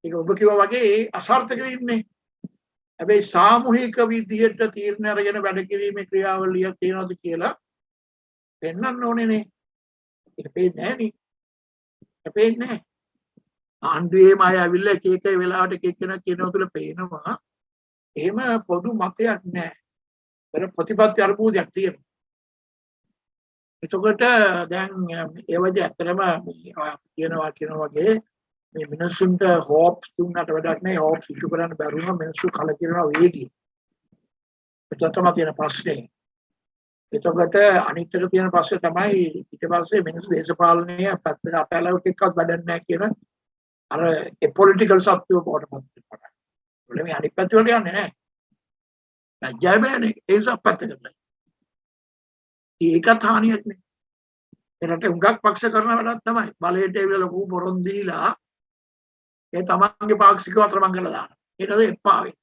ඒක ඔබ කිව්වා වගේ අසාර්ථක වෙන්නේ. හැබැයි සාමූහික විදියට තීරණ අරගෙන වැඩ කිරීමේ ක්‍රියාවලිය තියෙනවද කියලා පෙන්වන්න ඕනේ නේ. ඒක පේන්නේ නැහැ නේ. ඒක පේන්නේ නැහැ. ආණ්ඩුවේම අය ඇවිල්ලා එක එක වෙලාවට එක එක්කෙනා කියනවා තුල පේනවා. එහෙම පොදු මතයක් නැහැ. ඒතර ප්‍රතිපත්ති අර්බුදයක් තියෙනවා. එතකොට දැන් ඒ වගේ ඇත්තටම කියනවා වගේ මේ මිනිස්සුන්ට හෝප් දුන්නට වැඩක් නැහැ. හෝප් ඉක්ු කරන්න බැරුණා මිනිස්සු කලකිරෙනවා වේගින්. ඒක තමයි තියෙන ප්‍රශ්නේ. එතකොට අනිත් එක තියෙන ප්‍රශ්නේ තමයි ඊට පස්සේ මිනිස්සු දේශපාලනය පැත්තට අපැලවක එක්කවත් වැඩක් නැහැ කියන අර ඒ පොලිටිකල් සත්‍යෝ පොඩපත් කරනවා. ඒගොල්ලෝ මේ අනිත් පැත්ත වලට යන්නේ නැහැ. ලැජ්ජා බෑනේ ඒ සප්පත්තකට. ඒකත් හානියක් නේ. ඒකට උඟක් පක්ෂ කරන වැඩක් තමයි. බලයට ඇවිල්ලා ලොකු පොරොන් දීලා ඒ තමන්ගේ පාක්ෂිකව අතරමං කරලා දානවා. ඒකද එපා වෙන්නේ.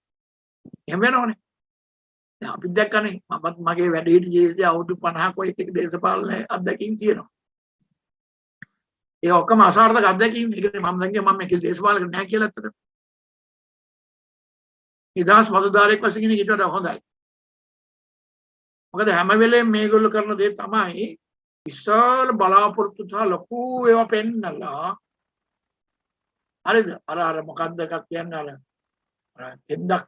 එහෙම වෙනවනේ. දැන් අපි දැක්කනේ මමත් මගේ වැඩේට ජීවිතය අවුරුදු 50ක ඔය එක දේශපාලන අත්දැකීම් තියෙනවා. ඒ ඔක්කොම අසාර්ථක අත්දැකීම්. ඒකනේ මම දැන් මම මේක දේශපාලක නැහැ කියලා අතට. නිදහස් මතධාරයෙක් වශයෙන් ඊට වඩා හොඳයි. මොකද හැම වෙලේම මේගොල්ලෝ කරන දේ තමයි විශාල බලාපොරොත්තු සහ ලොකු ඒවා පෙන්නලා හරිද? අර මොකක්ද එකක් කියන්නේ අර කෙන්දක්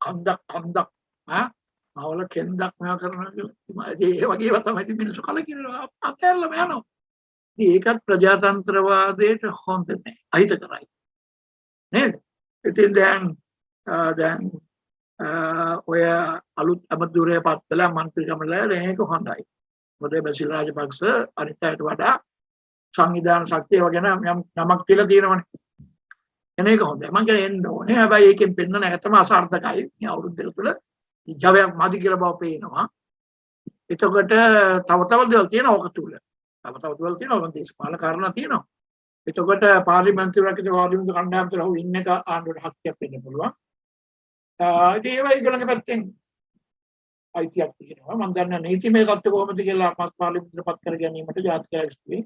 කන්දක් මවල කෙන්දක් මේවා කරනවා කියලා. ඒ වගේ ඒවා තමයි මිනිස්සු කලකිරෙනවා අතහැරලා යනවා. ඒකත් ප්‍රජාතන්ත්‍රවාදයට හොඳ නැහැ. අහිතකරයි. නේද? ඉතින් දැන් ඔය අලුත් අමතුරේ පත්වලා මන්ත්‍රීකමල ඒක හොඳයි. මොකද බසිල් රාජපක්ෂ අනිත් අයට වඩා සංවිධාන ශක්තිය වගේ නමක් තියලා තියෙනවනේ. එනේක හොඳයි. මම කියන්නේ එන්න ඕනේ. හැබැයි ඒකෙන් පෙන්නන ඇත්තම අසාර්ථකයි. මේ අවුරුදු දෙක තුළ ජවයක් මදි කියලා බව පේනවා. එතකොට තව දේවල් තියෙනවා ඔක තුල. තව දේවල් තියෙනවා. දේශපාලන කාරණා තියෙනවා. එතකොට පාර්ලිමේන්තුවකට පාර්ලිමේන්තු කණ්ඩායම තුළ හො ඉන්න එක ආණ්ඩුවට හක්තියක් වෙන්න පුළුවන්. ඒවා ඒගොල්ලන්ගේ පැත්තෙන් අයිතියක් තියෙනවා. මම දන්න නීතිමය තත්ත්ව කොහොමද කියලා අපස් පාර්ලිමේන්තුවට පත් කර ගැනීමට ජාතික රැස්තුවේ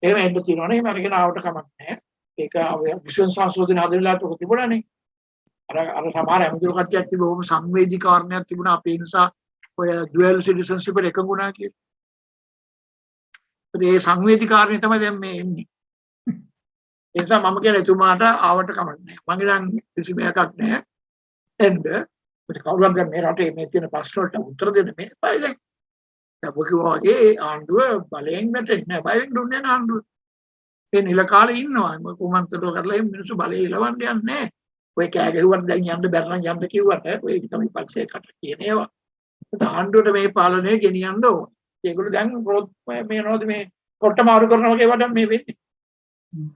එහෙම එන්න තියෙනවනේ. එහෙම අරගෙන ආවට කමක් නැහැ. ඒක විශ්ව සංශෝධන හදලාට ඔක තිබුණානේ. අර සමහර ඇමතුරු කට්ටියක් තිබුණ බොහොම සංවේදී කාරණයක් තිබුණා. අපේ නිසා ඔය ඩුවල් සිටිසන්ෂිප් එක එකඟුණා කියලා. ඒ සංවේදී කාරණේ තමයි දැන් මේ එන්නේ. ඒ නිසා මම කියන එතුමාට ආවට කමක් නැහැ. මම ඉතින් කිසිම එකක් නැහැ. එන්න කවුරුන් දැන් මේ රටේ මේ තියෙන ප්‍රශ්න වලට උත්තර දෙන්න මේ බයි දැන්. ඔබකියෝ වගේ ආණ්ඩුව බලයෙන් වැටෙන්නේ නැහැ. බයෙන් දුන්නේ නැහැ ආණ්ඩුව. ඒ නිල කාලේ ඉන්නවා. කුමන්ත්‍රණය කරලා මේ මිනිස්සු බලය ඉලවන්න යන්නේ නැහැ. ඔය කෑ ගැහුවට දැන් යන්න බැර නම් යන්න කිව්වට ඔය තමයි පක්ෂේ කට කියන ඒවා. ආණ්ඩුවට මේ පාලනය ගෙනියන්න ඕන. ඒගොල්ලෝ දැන් මේ නෝද මේ කොට මාරු කරන වගේ වැඩක් මේ වෙන්නේ.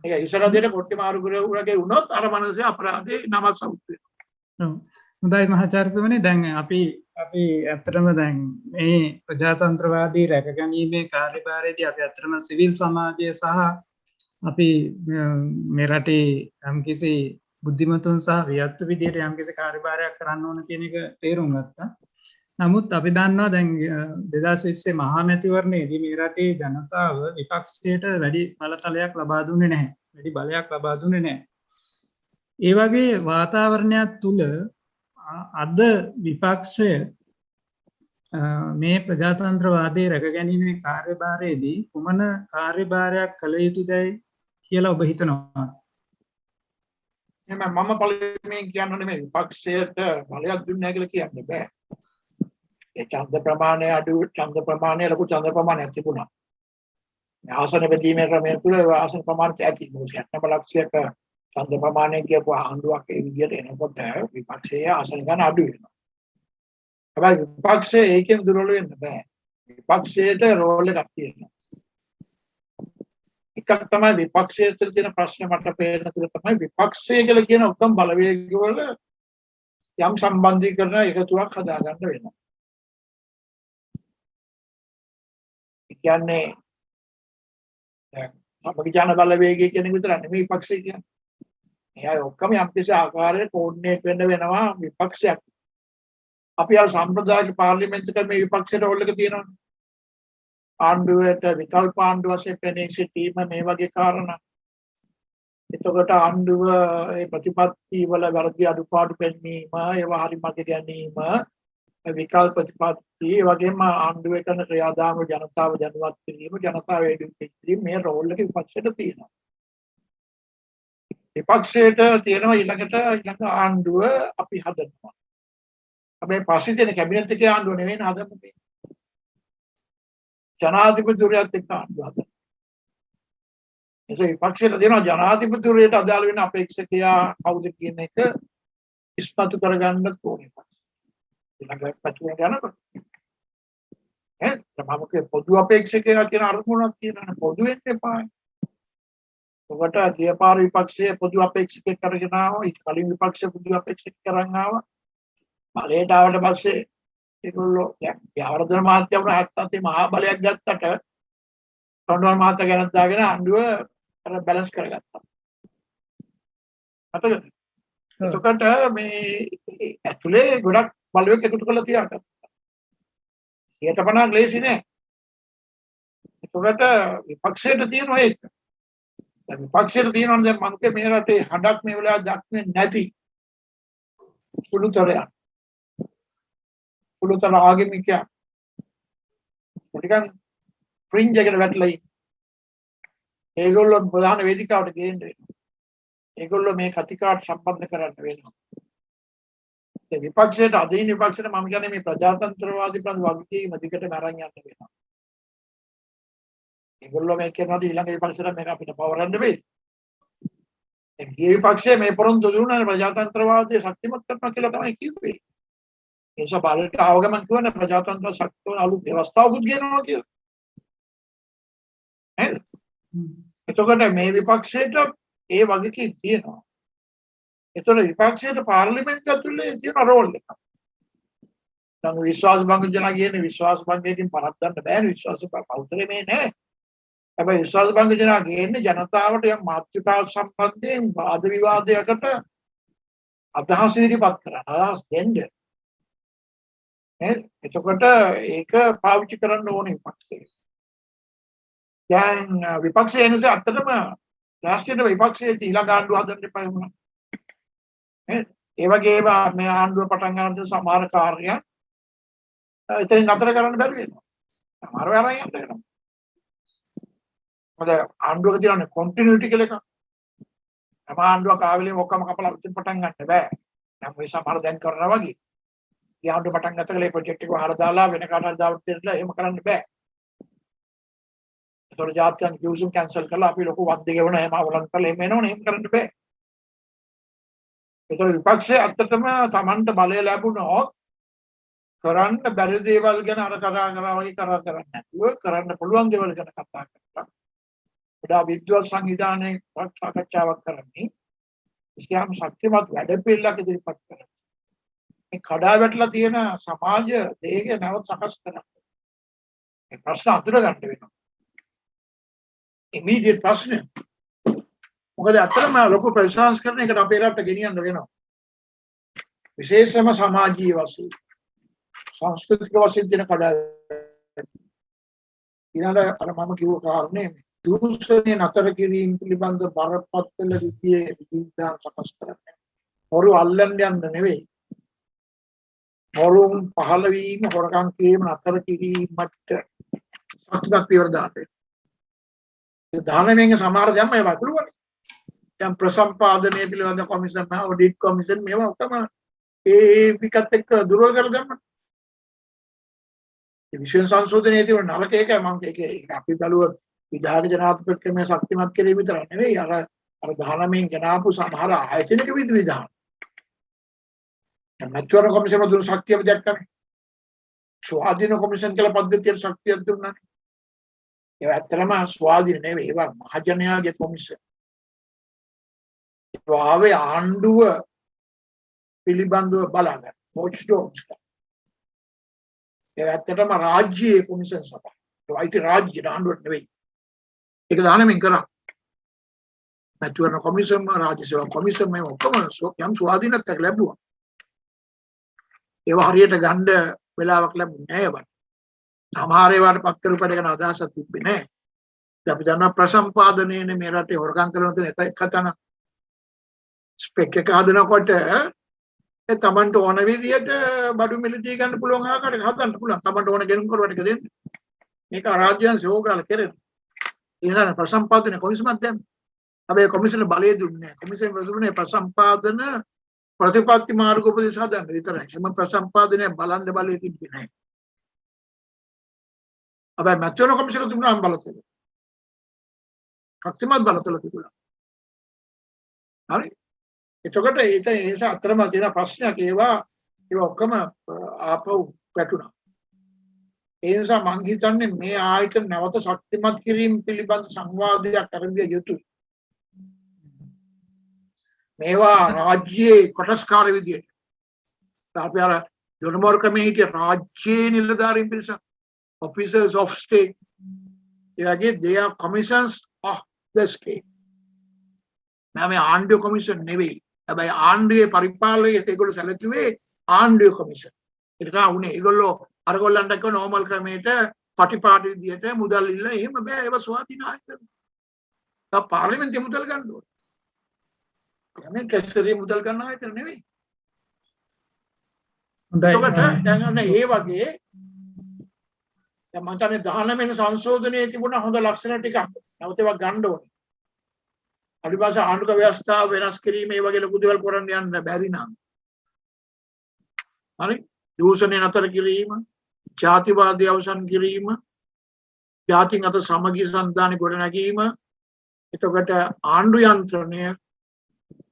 ඒක ඉස්සර දෙන කොට මාරු කරවගේ වුණොත් අර මනසේ අපරාධේ නමක් සවුත් වෙනවා. හොඳයි මහාචාර්යතුමනි දැන් අපි ඇත්තටම දැන් මේ ප්‍රජාතන්ත්‍රවාදී රැකගැනීමේ කාර්යභාරයේදී අපි ඇත්තටම සිවිල් සමාජය සහ අපි මේ රටේ යම්කිසි බුද්ධිමතුන් සහ වියත්තු විදියට යම්කිසි කාර්යභාරයක් කරන්න ඕන කියන එක තේරුම් ගත්තා. නමුත් අපි දන්නවා දැන් 2020 මහා මැතිවරණයේදී මේ රටේ ජනතාව විපක්ෂයට වැඩි බලතලයක් ලබා දුන්නේ නැහැ. වැඩි බලයක් ලබා දුන්නේ නැහැ. ඒ වගේ වාතාවරණයක් තුල අද විපක්ෂය මේ ප්‍රජාතන්ත්‍රවාදයේ රැක ගැනීමේ කාර්යභාරයේදී කුමන කාර්යභාරයක් කළ යුතුදයි කියලා ඔබ හිතනවා? එහෙනම් මම පළවෙනියෙන් කියන්නේ මේ විපක්ෂයට බලයක් දුන්නේ නැහැ කියලා කියන්න බෑ. ඒ ඡන්ද ප්‍රමාණය අඩු ඡන්ද ප්‍රමාණය ලොකු ඡන්ද ප්‍රමාණයක් තිබුණා. මේ ආසන බෙදීමේ ක්‍රමය තුළ ආසන ප්‍රමාණය ඇති. මොකද 70 ලක්ෂයක ඡන්ද ප්‍රමාණය කියපු ආණ්ඩුවක් ඒ විදිහට එනකොට විපක්ෂයේ ආසන ගන්න අඩු වෙනවා. හැබැයි විපක්ෂය ඒකෙන් දුර්වල වෙන්න බෑ. විපක්ෂයට රෝල් එකක් තියෙනවා. එකක් තමයි විපක්ෂයේ තියෙන ප්‍රශ්න මට පේන තුල තමයි විපක්ෂය කියලා කියන උත්තම බලවේග වල යම් සම්බන්ධීකරණ එකතුවක් හදාගන්න වෙනවා. ඒ කියන්නේ අපගේ ජන බලවේගය කියන එක විතර නෙමෙයි විපක්ෂය කියන්නේ. එයා ඔක්කොම යම් කිසි ආකාරයකට කෝඩිනේට් වෙන්න වෙනවා විපක්ෂයක්. අපි අර සම්ප්‍රදායික පාර්ලිමේන්තුවේ මේ විපක්ෂයට රෝල් එක තියෙනවා. ආණ්ඩුවට විකල්ප ආණ්ඩුව වශයෙන් පෙනී සිටීම මේ වගේ කාරණා. එතකොට ආණ්ඩුව ඒ ප්‍රතිපත්ති වල වැරදි අඩුපාඩු පෙන්වීම, ඒවා හරි මග ගැනීම, විකල්ප ප්‍රතිපත්ති, ඒ වගේම ආණ්ඩුවේ කරන ක්‍රියාදාම ජනතාව දැනුවත් කිරීම, ජනතාව එඩියුකේට් කිරීම මේ රෝල් එක විපක්ෂයට තියෙනවා. විපක්ෂයට තියෙනවා ඊළඟ ආණ්ඩුව අපි හදනවා. හැබැයි පස්සේ තියෙන කැබිනට් එකේ ආණ්ඩුව නෙවෙයි හදන්නේ. ජනාධිපතිවරයාත් එක්ක ආණ්ඩුව හදනවා. ඒ විපක්ෂයට දෙනවා ජනාධිපතිවරයාට අදාළ වෙන අපේක්ෂකයා කවුද කියන එක ඉස්මතු කරගන්න ඕනේ. ඊළඟට පැතුමට යනකොට තමගේ පොදු අපේක්ෂකයා කියන අරමුණක් තියෙනවා. පොදු වෙන්න එපා. ඔබට ගියපාර විපක්ෂයේ පොදු අපේක්ෂකෙක් කරගෙන ආවා. ඊට කලින් විපක්ෂයේ පොදු අපේක්ෂකෙක් කරන් ආවා. බලයට ආවට පස්සේ ඒගොල්ලෝ දැන් වර්ධන මහත්තයා වුණ 77 මහා බලයක් ගත්තට තොණ්ඩවල් මහත්තයා ගැනත් දාගෙන ආණ්ඩුව අර බැලන්ස් කරගත්තා. අපිට එතකොට මේ ඇතුලේ ගොඩක් බලයක් එකතු කරලා තියාගත්තා. 50% ලේසි නෑ. එතකොට විපක්ෂයට තියෙනවා ඒක. දැන් විපක්ෂයට තියෙනවා දැන් මම මේ රටේ හඩක් මේ වෙලාව දක්න්නේ නැති සුළුතරයක්. පුළුතර ආගමිකයා ටිකක් ෆ්‍රින්ජ් එකට වැටලා ඉන්නේ. ඒගොල්ලෝ ප්‍රධාන වේදිකාවට ගේන්න වෙනවා. ඒගොල්ලෝ මේ කතිකාට සම්බන්ධ කරන්න වෙනවා. ඒ විපක්ෂයට අදින විපක්ෂයට මම කියන්නේ මේ ප්‍රජාතන්ත්‍රවාදී වගකීම දිගටම අරන් යන්න වෙනවා. ඒගොල්ලෝ මේ කියනවා ඊළඟ විපක්ෂයට මේක අපිට පවරන්න වෙයි. ඒ ගිය විපක්ෂයේ මේ පොරොන්දු දුන්නා ප්‍රජාතන්ත්‍රවාදී ශක්තිමත් කරනවා කියලා තමයි කිව්වේ. ඒ නිසා බලට ආව ගමන් කියන්නේ ප්‍රජාතන්ත්‍ර ශක්තිය අලුත් ව්‍යවස්ථාවකුත් ගෙනවා කියලා. නේද? එතකොට මේ විපක්ෂයට ඒ වගකීම් තියෙනවා. එතකොට විපක්ෂයට පාර්ලිමේන්තුව ඇතුලේ තියෙන රෝල් එක. දැන් විශ්වාස භංග ජනා කියන්නේ විශ්වාස භංගයෙන් පරද්දන්න බෑනේ විශ්වාස පෞතරේ මේ නෑ. හැබැයි විශ්වාස භංග ජනා කියන්නේ ජනතාවට යම් මාතෘකාව සම්බන්ධයෙන් වාද විවාදයකට අදහස් ඉදිරිපත් කරන අදහස් දෙන්න. එතකොට ඒක පාවිච්චි කරන්න ඕනේ විපක්ෂය. දැන් විපක්ෂය එනස අත්තටම රාෂ්ට්‍රීය විපක්ෂයේ ඊළඟ ආණ්ඩුව හදන්න එපා වුණා. ඒ වගේම මේ ආණ්ඩුව පටන් ගන්න සමහර කාර්යයන් එතනින් නතර කරන්න බැරි වෙනවා. සමහරව අරන් යන්න වෙනවා. මොකද ආණ්ඩුවක තියෙන කොන්ටිනියුටි කියලා එකක්. හැම ආණ්ඩුවක් ආවෙලේ ඔක්කොම කපලා පටන් ගන්න බෑ. දැන් මේ සමහර දැන් කරනවා වගේ. ඒ ආණ්ඩුව පටන් ගත්ත කලේ ප්‍රොජෙක්ට් එක වහලා දාලා වෙන කාටවත් දාවට දෙන්න එහෙම කරන්න බෑ. ඒතකොට ජාත්‍යන්තර කිව්සුම් කැන්සල් කරලා අපි ලොකු වද්ද ගෙවන එහෙම අවලං කරලා එහෙම එනවනේ එහෙම කරන්න බෑ. ඒතකොට විපක්ෂයේ අත්තටම Tamanට බලය ලැබුණොත් කරන්න බැරි දේවල් ගැන අර කරා වගේ කරන්නේ නැතුව කරන්න පුළුවන් දේවල් ගැන කතා කරලා වඩා විද්වත් සංවිධානයේ සාකච්ඡාවක් කරන්නේ ඉස්ලාම් ශක්තිමත් වැඩපිළිවෙලක් ඉදිරිපත් කරනවා. මේ කඩා වැටලා තියෙන සමාජ දෙයක නැවත සකස් කරනවා. මේ ප්‍රශ්න අඳුර ගන්න වෙනවා. ඉමීඩියට් ප්‍රශ්න මොකද අතරම ලොකු ප්‍රශංසකරණයකට අපේ රට ගෙනියන්න වෙනවා. විශේෂම සමාජීය වශයෙන් සංස්කෘතික වශයෙන් දෙන කඩාවැටීම්. ඊළඟ අර මම කිව්ව කාරණේ දූෂණය නතර කිරීම පිළිබඳ බරපතල විදියේ විදිහට සකස් කරන්නේ. හොරු අල්ලන්න යන්න නෙවෙයි. හොරුන් පහළ වීම හොරකම් කිරීම නතර කිරීමට සත්‍යයක් පියවර දාන්න. ඒ දානමෙන් සමහර දැම්ම ඒවා පුළුවන්. දැන් ප්‍රසම්පාදනය පිළිබඳ කොමිෂන් ඔඩිට් කොමිෂන් මේවා ඔක්කොම ඒ විකත් එක්ක දුර්වල කර දැම්මා. ඒ විශ්ව සංශෝධනයේ තියෙන නරක එකයි මම ඒක අපි බලුවොත් විධායක ජනාධිපති ක්‍රමය ශක්තිමත් කිරීම විතරක් නෙවෙයි අර 19 ගෙනාපු සමහර ආයතනික විධිවිධාන. දැන් මැතිවරණ කොමිෂන් දුන්න ශක්තිය දැක්කනේ. ස්වාධීන කොමිෂන් කියලා පද්ධතියට ශක්තියක් දුන්නානේ. ඒවා ඇත්තටම ස්වාධීන නෙවෙයි ඒවා මහජනයාගේ කොමිෂන්. ඒවාවේ ආණ්ඩුව පිළිබඳව බලන්න watchdogs. ඒ ඇත්තටම රාජ්‍යයේ කොමිෂන් සභාව. ඒවා IT රාජ්‍ය ආණ්ඩුවට නෙවෙයි. ඒක දානමින් කරා. මැතිවරණ කොමිෂන් රාජ්‍ය සේවා කොමිෂන් මේ ඔක්කොම යම් ස්වාධීනත්වයක් ලැබුවා. ඒවා හරියට ගන්න වෙලාවක් ලැබුණේ නැහැ බං. සමහර ඒවාට පත් කරු පැඩ කරන අදහසක් තිබ්බේ නැහැ. දැන් අපි දන්නා ප්‍රසම්පාදනයේනේ මේ රටේ හොරකම් කරන තැන එක තන ස්පෙක් එක හදනකොට ඒ තමන්ට ඕන විදියට බඩු මිලදී ගන්න පුළුවන් ආකාරයකට හදන්න පුළුවන්. තමන්ට ඕන ගෙනුම් කරුවට එක දෙන්න. මේක රාජ්‍යයන් සෝගාල කෙරෙන. ඒකට ප්‍රසම්පාදන කොමිෂමක් දැම්ම. හැබැයි කොමිෂන බලය දුන්නේ නැහැ. කොමිෂන් ප්‍රතිපලනේ ප්‍රසම්පාදන ප්‍රතිපත්ති මාර්ග උපදෙස් හදන්න විතරයි. එම ප්‍රසම්පාදනය බලන්න බලය තිබ්බේ නැහැ. හැබැයි මැතිවරණ කොමිෂන දුන්නාම බලතල. ශක්තිමත් බලතල තිබුණා. හරි. එතකොට ඒක අතරම තියෙන ප්‍රශ්නයක් ඒවා ඔක්කොම ආපහු වැටුණා. ඒ නිසා මම හිතන්නේ මේ ආයතන නැවත ශක්තිමත් කිරීම පිළිබඳ සංවාදයක් ආරම්භය යුතුයි. මේවා රාජ්‍යයේ කොටස්කාර විදියට අපි අර ජොනමෝර් කමිටි රාජ්‍යයේ නිලධාරීන් පිරිස officers of state එයාගේ they are commissions of the state. මේ ආණ්ඩුවේ කොමිෂන් නෙවෙයි. හැබැයි ආණ්ඩුවේ පරිපාලනයට ඒගොල්ලෝ සැලකුවේ ආණ්ඩුවේ කොමිෂන්. ඒක තමයි උනේ. ඒගොල්ලෝ අරගොල්ලන්ට කිව්ව නෝමල් ක්‍රමයට පටිපාටි විදියට මුදල් ඉල්ල එහෙම බෑ. ඒව ස්වාධීන ආයතන. තා පාර්ලිමේන්තුවේ මුදල් ගන්න ඕනේ. යන්නේ ට්‍රෙෂරි මුදල් ගන්න ආයතන නෙවෙයි. හොඳයි. දැන් ඒ වගේ දැන් මම කියන්නේ 19 සංශෝධනයේ තිබුණ හොඳ ලක්ෂණ ටිකක් නැවත ඒවා ගන්න ඕනේ. අනිවාර්ය ආණ්ඩුක ව්‍යවස්ථාව වෙනස් කිරීම ඒ වගේ ලොකු දේවල් කරන්න යන්න බැරි නම්. හරි? දූෂණය නතර කිරීම, ජාතිවාදී අවසන් කිරීම, ජාතින් අතර සමගිය සන්ධානය ගොඩනැගීම, එතකොට ආණ්ඩු යන්ත්‍රණය,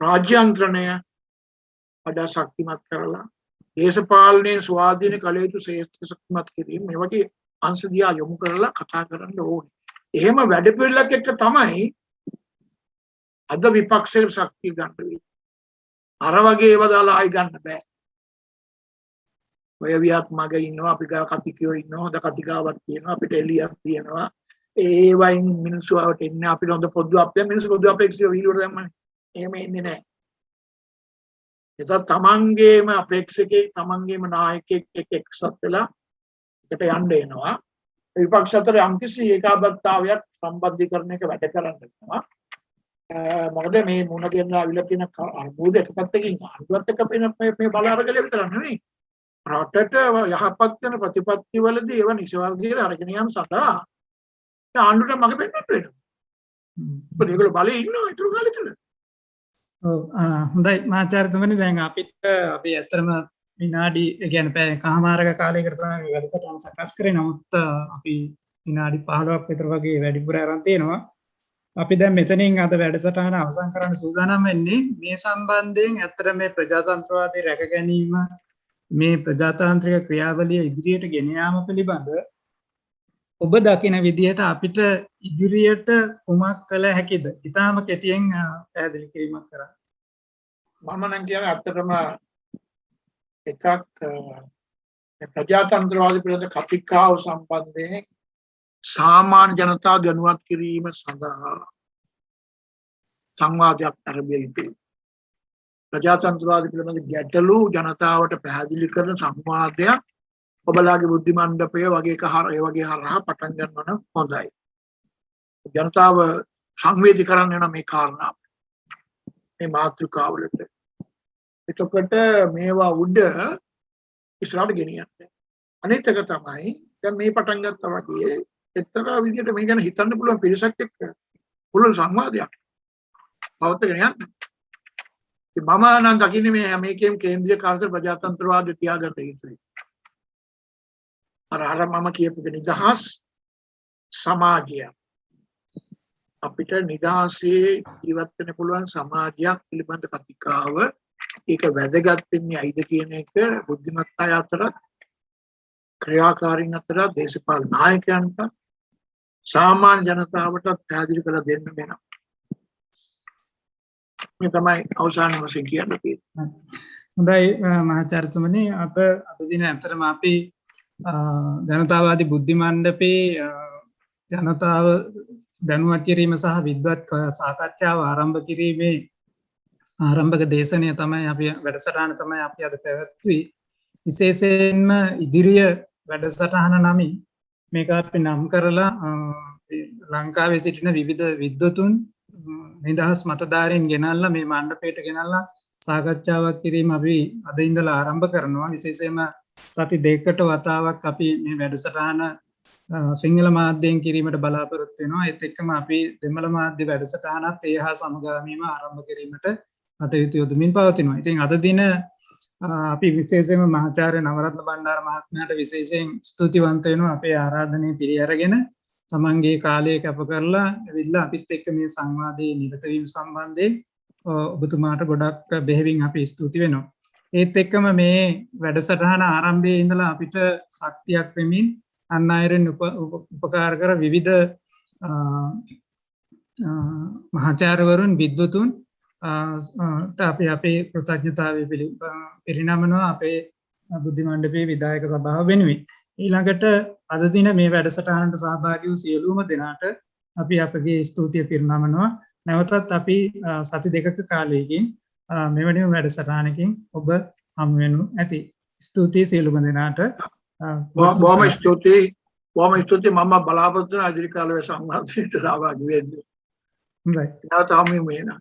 රාජ්‍ය යන්ත්‍රණය වඩා ශක්තිමත් කරලා දේශපාලනයේ ස්වාධීන කළ යුතු ශ්‍රේෂ්ඨ ශක්තිමත් කිරීම මේ වගේ අංශ දිහා යොමු කරලා කතා කරන්න ඕනේ. එහෙම වැඩ පිළිවෙලක් එක්ක තමයි අද විපක්ෂයේ ශක්තිය ගන්න වෙන්නේ. අර වගේ ඒවා දාලා ආයි ගන්න බෑ. ඔය වියක් මග ඉන්නවා අපි ගා කතිකයෝ ඉන්නවා හොඳ කතිකාවක් තියෙනවා අපිට එළියක් තියෙනවා. ඒ වයින් මිනිස්සු ආවට එන්නේ අපිට හොඳ පොදු අපේ මිනිස්සු පොදු අපේක්ෂිත වීඩියෝ දැම්මනේ. එහෙම එන්නේ නැහැ. ඒක තමන්ගේම අපේක්ෂකේ තමන්ගේම නායකයෙක් එක්ක එක්සත් වෙලා එකට යන්න එනවා. විපක්ෂ අතර යම්කිසි ඒකාබද්ධතාවයක් සම්බන්ධීකරණයක වැඩ කරන්න වෙනවා. මොකද මේ මුණ ගැනලා අවිලා තියෙන අර්බුද එක පැත්තකින් අර්බුදත් එක්ක මේ බල අරගල විතර නෙවෙයි. රටට යහපත් වෙන ප්‍රතිපත්ති වලදී ඒව නිසවර්ගීය අරගෙන යාම සඳහා ආණ්ඩුවට මඟ පෙන්වන්න වෙනවා. මොකද ඒගොල්ලෝ බලේ ඉන්නවා ඊටු කාලෙ තුල. ඔව් හොඳයි මහාචාර්යතුමනි දැන් අපිට අපි ඇත්තටම විනාඩි ඒ කියන්නේ පැය කමාරක කාලයකට තමයි මේ වැඩසටහන සකස් කරේ. නමුත් අපි විනාඩි 15ක් විතර වගේ වැඩිපුර ආරම්භ තියෙනවා. අපි දැන් මෙතනින් අද වැඩසටහන අවසන් කරන්න සූදානම් වෙන්නේ මේ සම්බන්ධයෙන් ඇත්තට මේ ප්‍රජාතන්ත්‍රවාදී රැක ගැනීම මේ ප්‍රජාතාන්ත්‍රික ක්‍රියාවලිය ඉදිරියට ගෙන යාම පිළිබඳ ඔබ දකින විදිහට අපිට ඉදිරියට කුමක් කළ හැකිද? ඊටාම කෙටියෙන් පැහැදිලි කිරීමක් කරන්න. මම නම් කියන්නේ ඇත්තටම එකක් ප්‍රජාතන්ත්‍රවාදී පිළිබඳ කතිකාව සම්බන්ධයෙන් සාමාන්‍ය ජනතාව දැනුවත් කිරීම සඳහා සංවාදයක් ආරම්භ යුතුයි. ප්‍රජාතන්ත්‍රවාදී පිළිබඳ ගැටලු ජනතාවට පැහැදිලි කරන සංවාදයක් ඔබලාගේ බුද්ධි මණ්ඩපය වගේ ඒ වගේ හරහා පටන් ගන්නවා නම් හොඳයි. ජනතාව සංවේදී කරන්න යන මේ කාරණා මේ මාතෘකාවලට. එතකොට මේවා උඩ ඉස්සරහට ගෙනියන්න. අනිත් එක තමයි දැන් මේ පටන් ගත්තා වගේ එක්තරා විදිහට මේ ගැන හිතන්න පුළුවන් පිරිසක් එක්ක පුළුල් සංවාදයක් පවත්වාගෙන යන්න. මම නම් දකින්නේ මේකේම කේන්ද්‍රීය කාර්ය ප්‍රජාතන්ත්‍රවාදය තියාගත යුතුයි. අර මම කියපු නිදහස් සමාජය අපිට නිදහසේ ජීවත් වෙන්න පුළුවන් සමාජයක් පිළිබඳ කතිකාව ඒක වැදගත් වෙන්නේ ඇයිද කියන එක බුද්ධිමත් අය අතර ක්‍රියාකාරීන් අතර දේශපාලන නායකයන්ට සාමාන්‍ය ජනතාවට පැහැදිලි කරලා දෙන්න වෙනවා. මේ තමයි අවසාන වශයෙන් කියන්න තියෙන්නේ. හොඳයි මහාචාර්යතුමනි අද දින ඇත්තටම අපි ජනතාවාදී බුද්ධි මණ්ඩපේ ජනතාව දැනුවත් කිරීම සහ විද්වත් සාකච්ඡාව ආරම්භ කිරීමේ ආරම්භක දේශනය තමයි අපි වැඩසටහන තමයි අපි අද පැවැත්වුවේ. විශේෂයෙන්ම ඉදිරිය වැඩසටහන නමින් මේක අපි නම් කරලා ලංකාවේ සිටින විවිධ විද්වතුන් නිදහස් මතධාරීන් ගෙනල්ලා මේ මණ්ඩපයට ගෙනල්ලා සාකච්ඡාවක් කිරීම අපි අද ඉඳලා ආරම්භ කරනවා. විශේෂයෙන්ම සති දෙකකට වතාවක් අපි මේ වැඩසටහන සිංහල මාධ්‍යයෙන් කිරීමට බලාපොරොත්තු වෙනවා. ඒත් එක්කම අපි දෙමළ මාධ්‍ය වැඩසටහනත් ඒ හා සමගාමීව ආරම්භ කිරීමට කටයුතු යොදමින් පවතිනවා. ඉතින් අද දින අපි විශේෂයෙන්ම මහාචාර්ය නවරත්න බණ්ඩාර මහත්මයාට විශේෂයෙන් ස්තුතිවන්ත වෙනවා අපේ ආරාධනය පිළිඅරගෙන තමන්ගේ කාලය කැප කරලා ඇවිල්ලා අපිත් එක්ක මේ සංවාදයේ නිරත වීම සම්බන්ධයෙන් ඔබතුමාට ගොඩක් බෙහෙවින් අපි ස්තුති වෙනවා. ඒත් එක්කම මේ වැඩසටහන ආරම්භයේ ඉඳලා අපිට ශක්තියක් වෙමින් අන් අයරෙන් උපකාර කර විවිධ මහාචාර්යවරුන් විද්වතුන් අපි අපේ කෘතඥතාවය පිරිනමනවා අපේ බුද්ධි මණ්ඩපයේ විධායක සභාව වෙනුවෙන්. ඊළඟට අද දින මේ වැඩසටහනට සහභාගී වූ සියලුම දෙනාට අපි අපගේ ස්තුතිය පිරිනමනවා. නැවතත් අපි සති දෙකක කාලයකින් මෙවැනි වැඩසටහනකින් ඔබ හමු වෙනු ඇති. ස්තුතියි සියලුම දෙනාට. බොහොම ස්තුතියි. මම බලාපොරොත්තු වෙන ඉදිරි කාලයේ සංවාදයට සහභාගී වෙන්න. හොඳයි. නැවත හමු වෙනවා.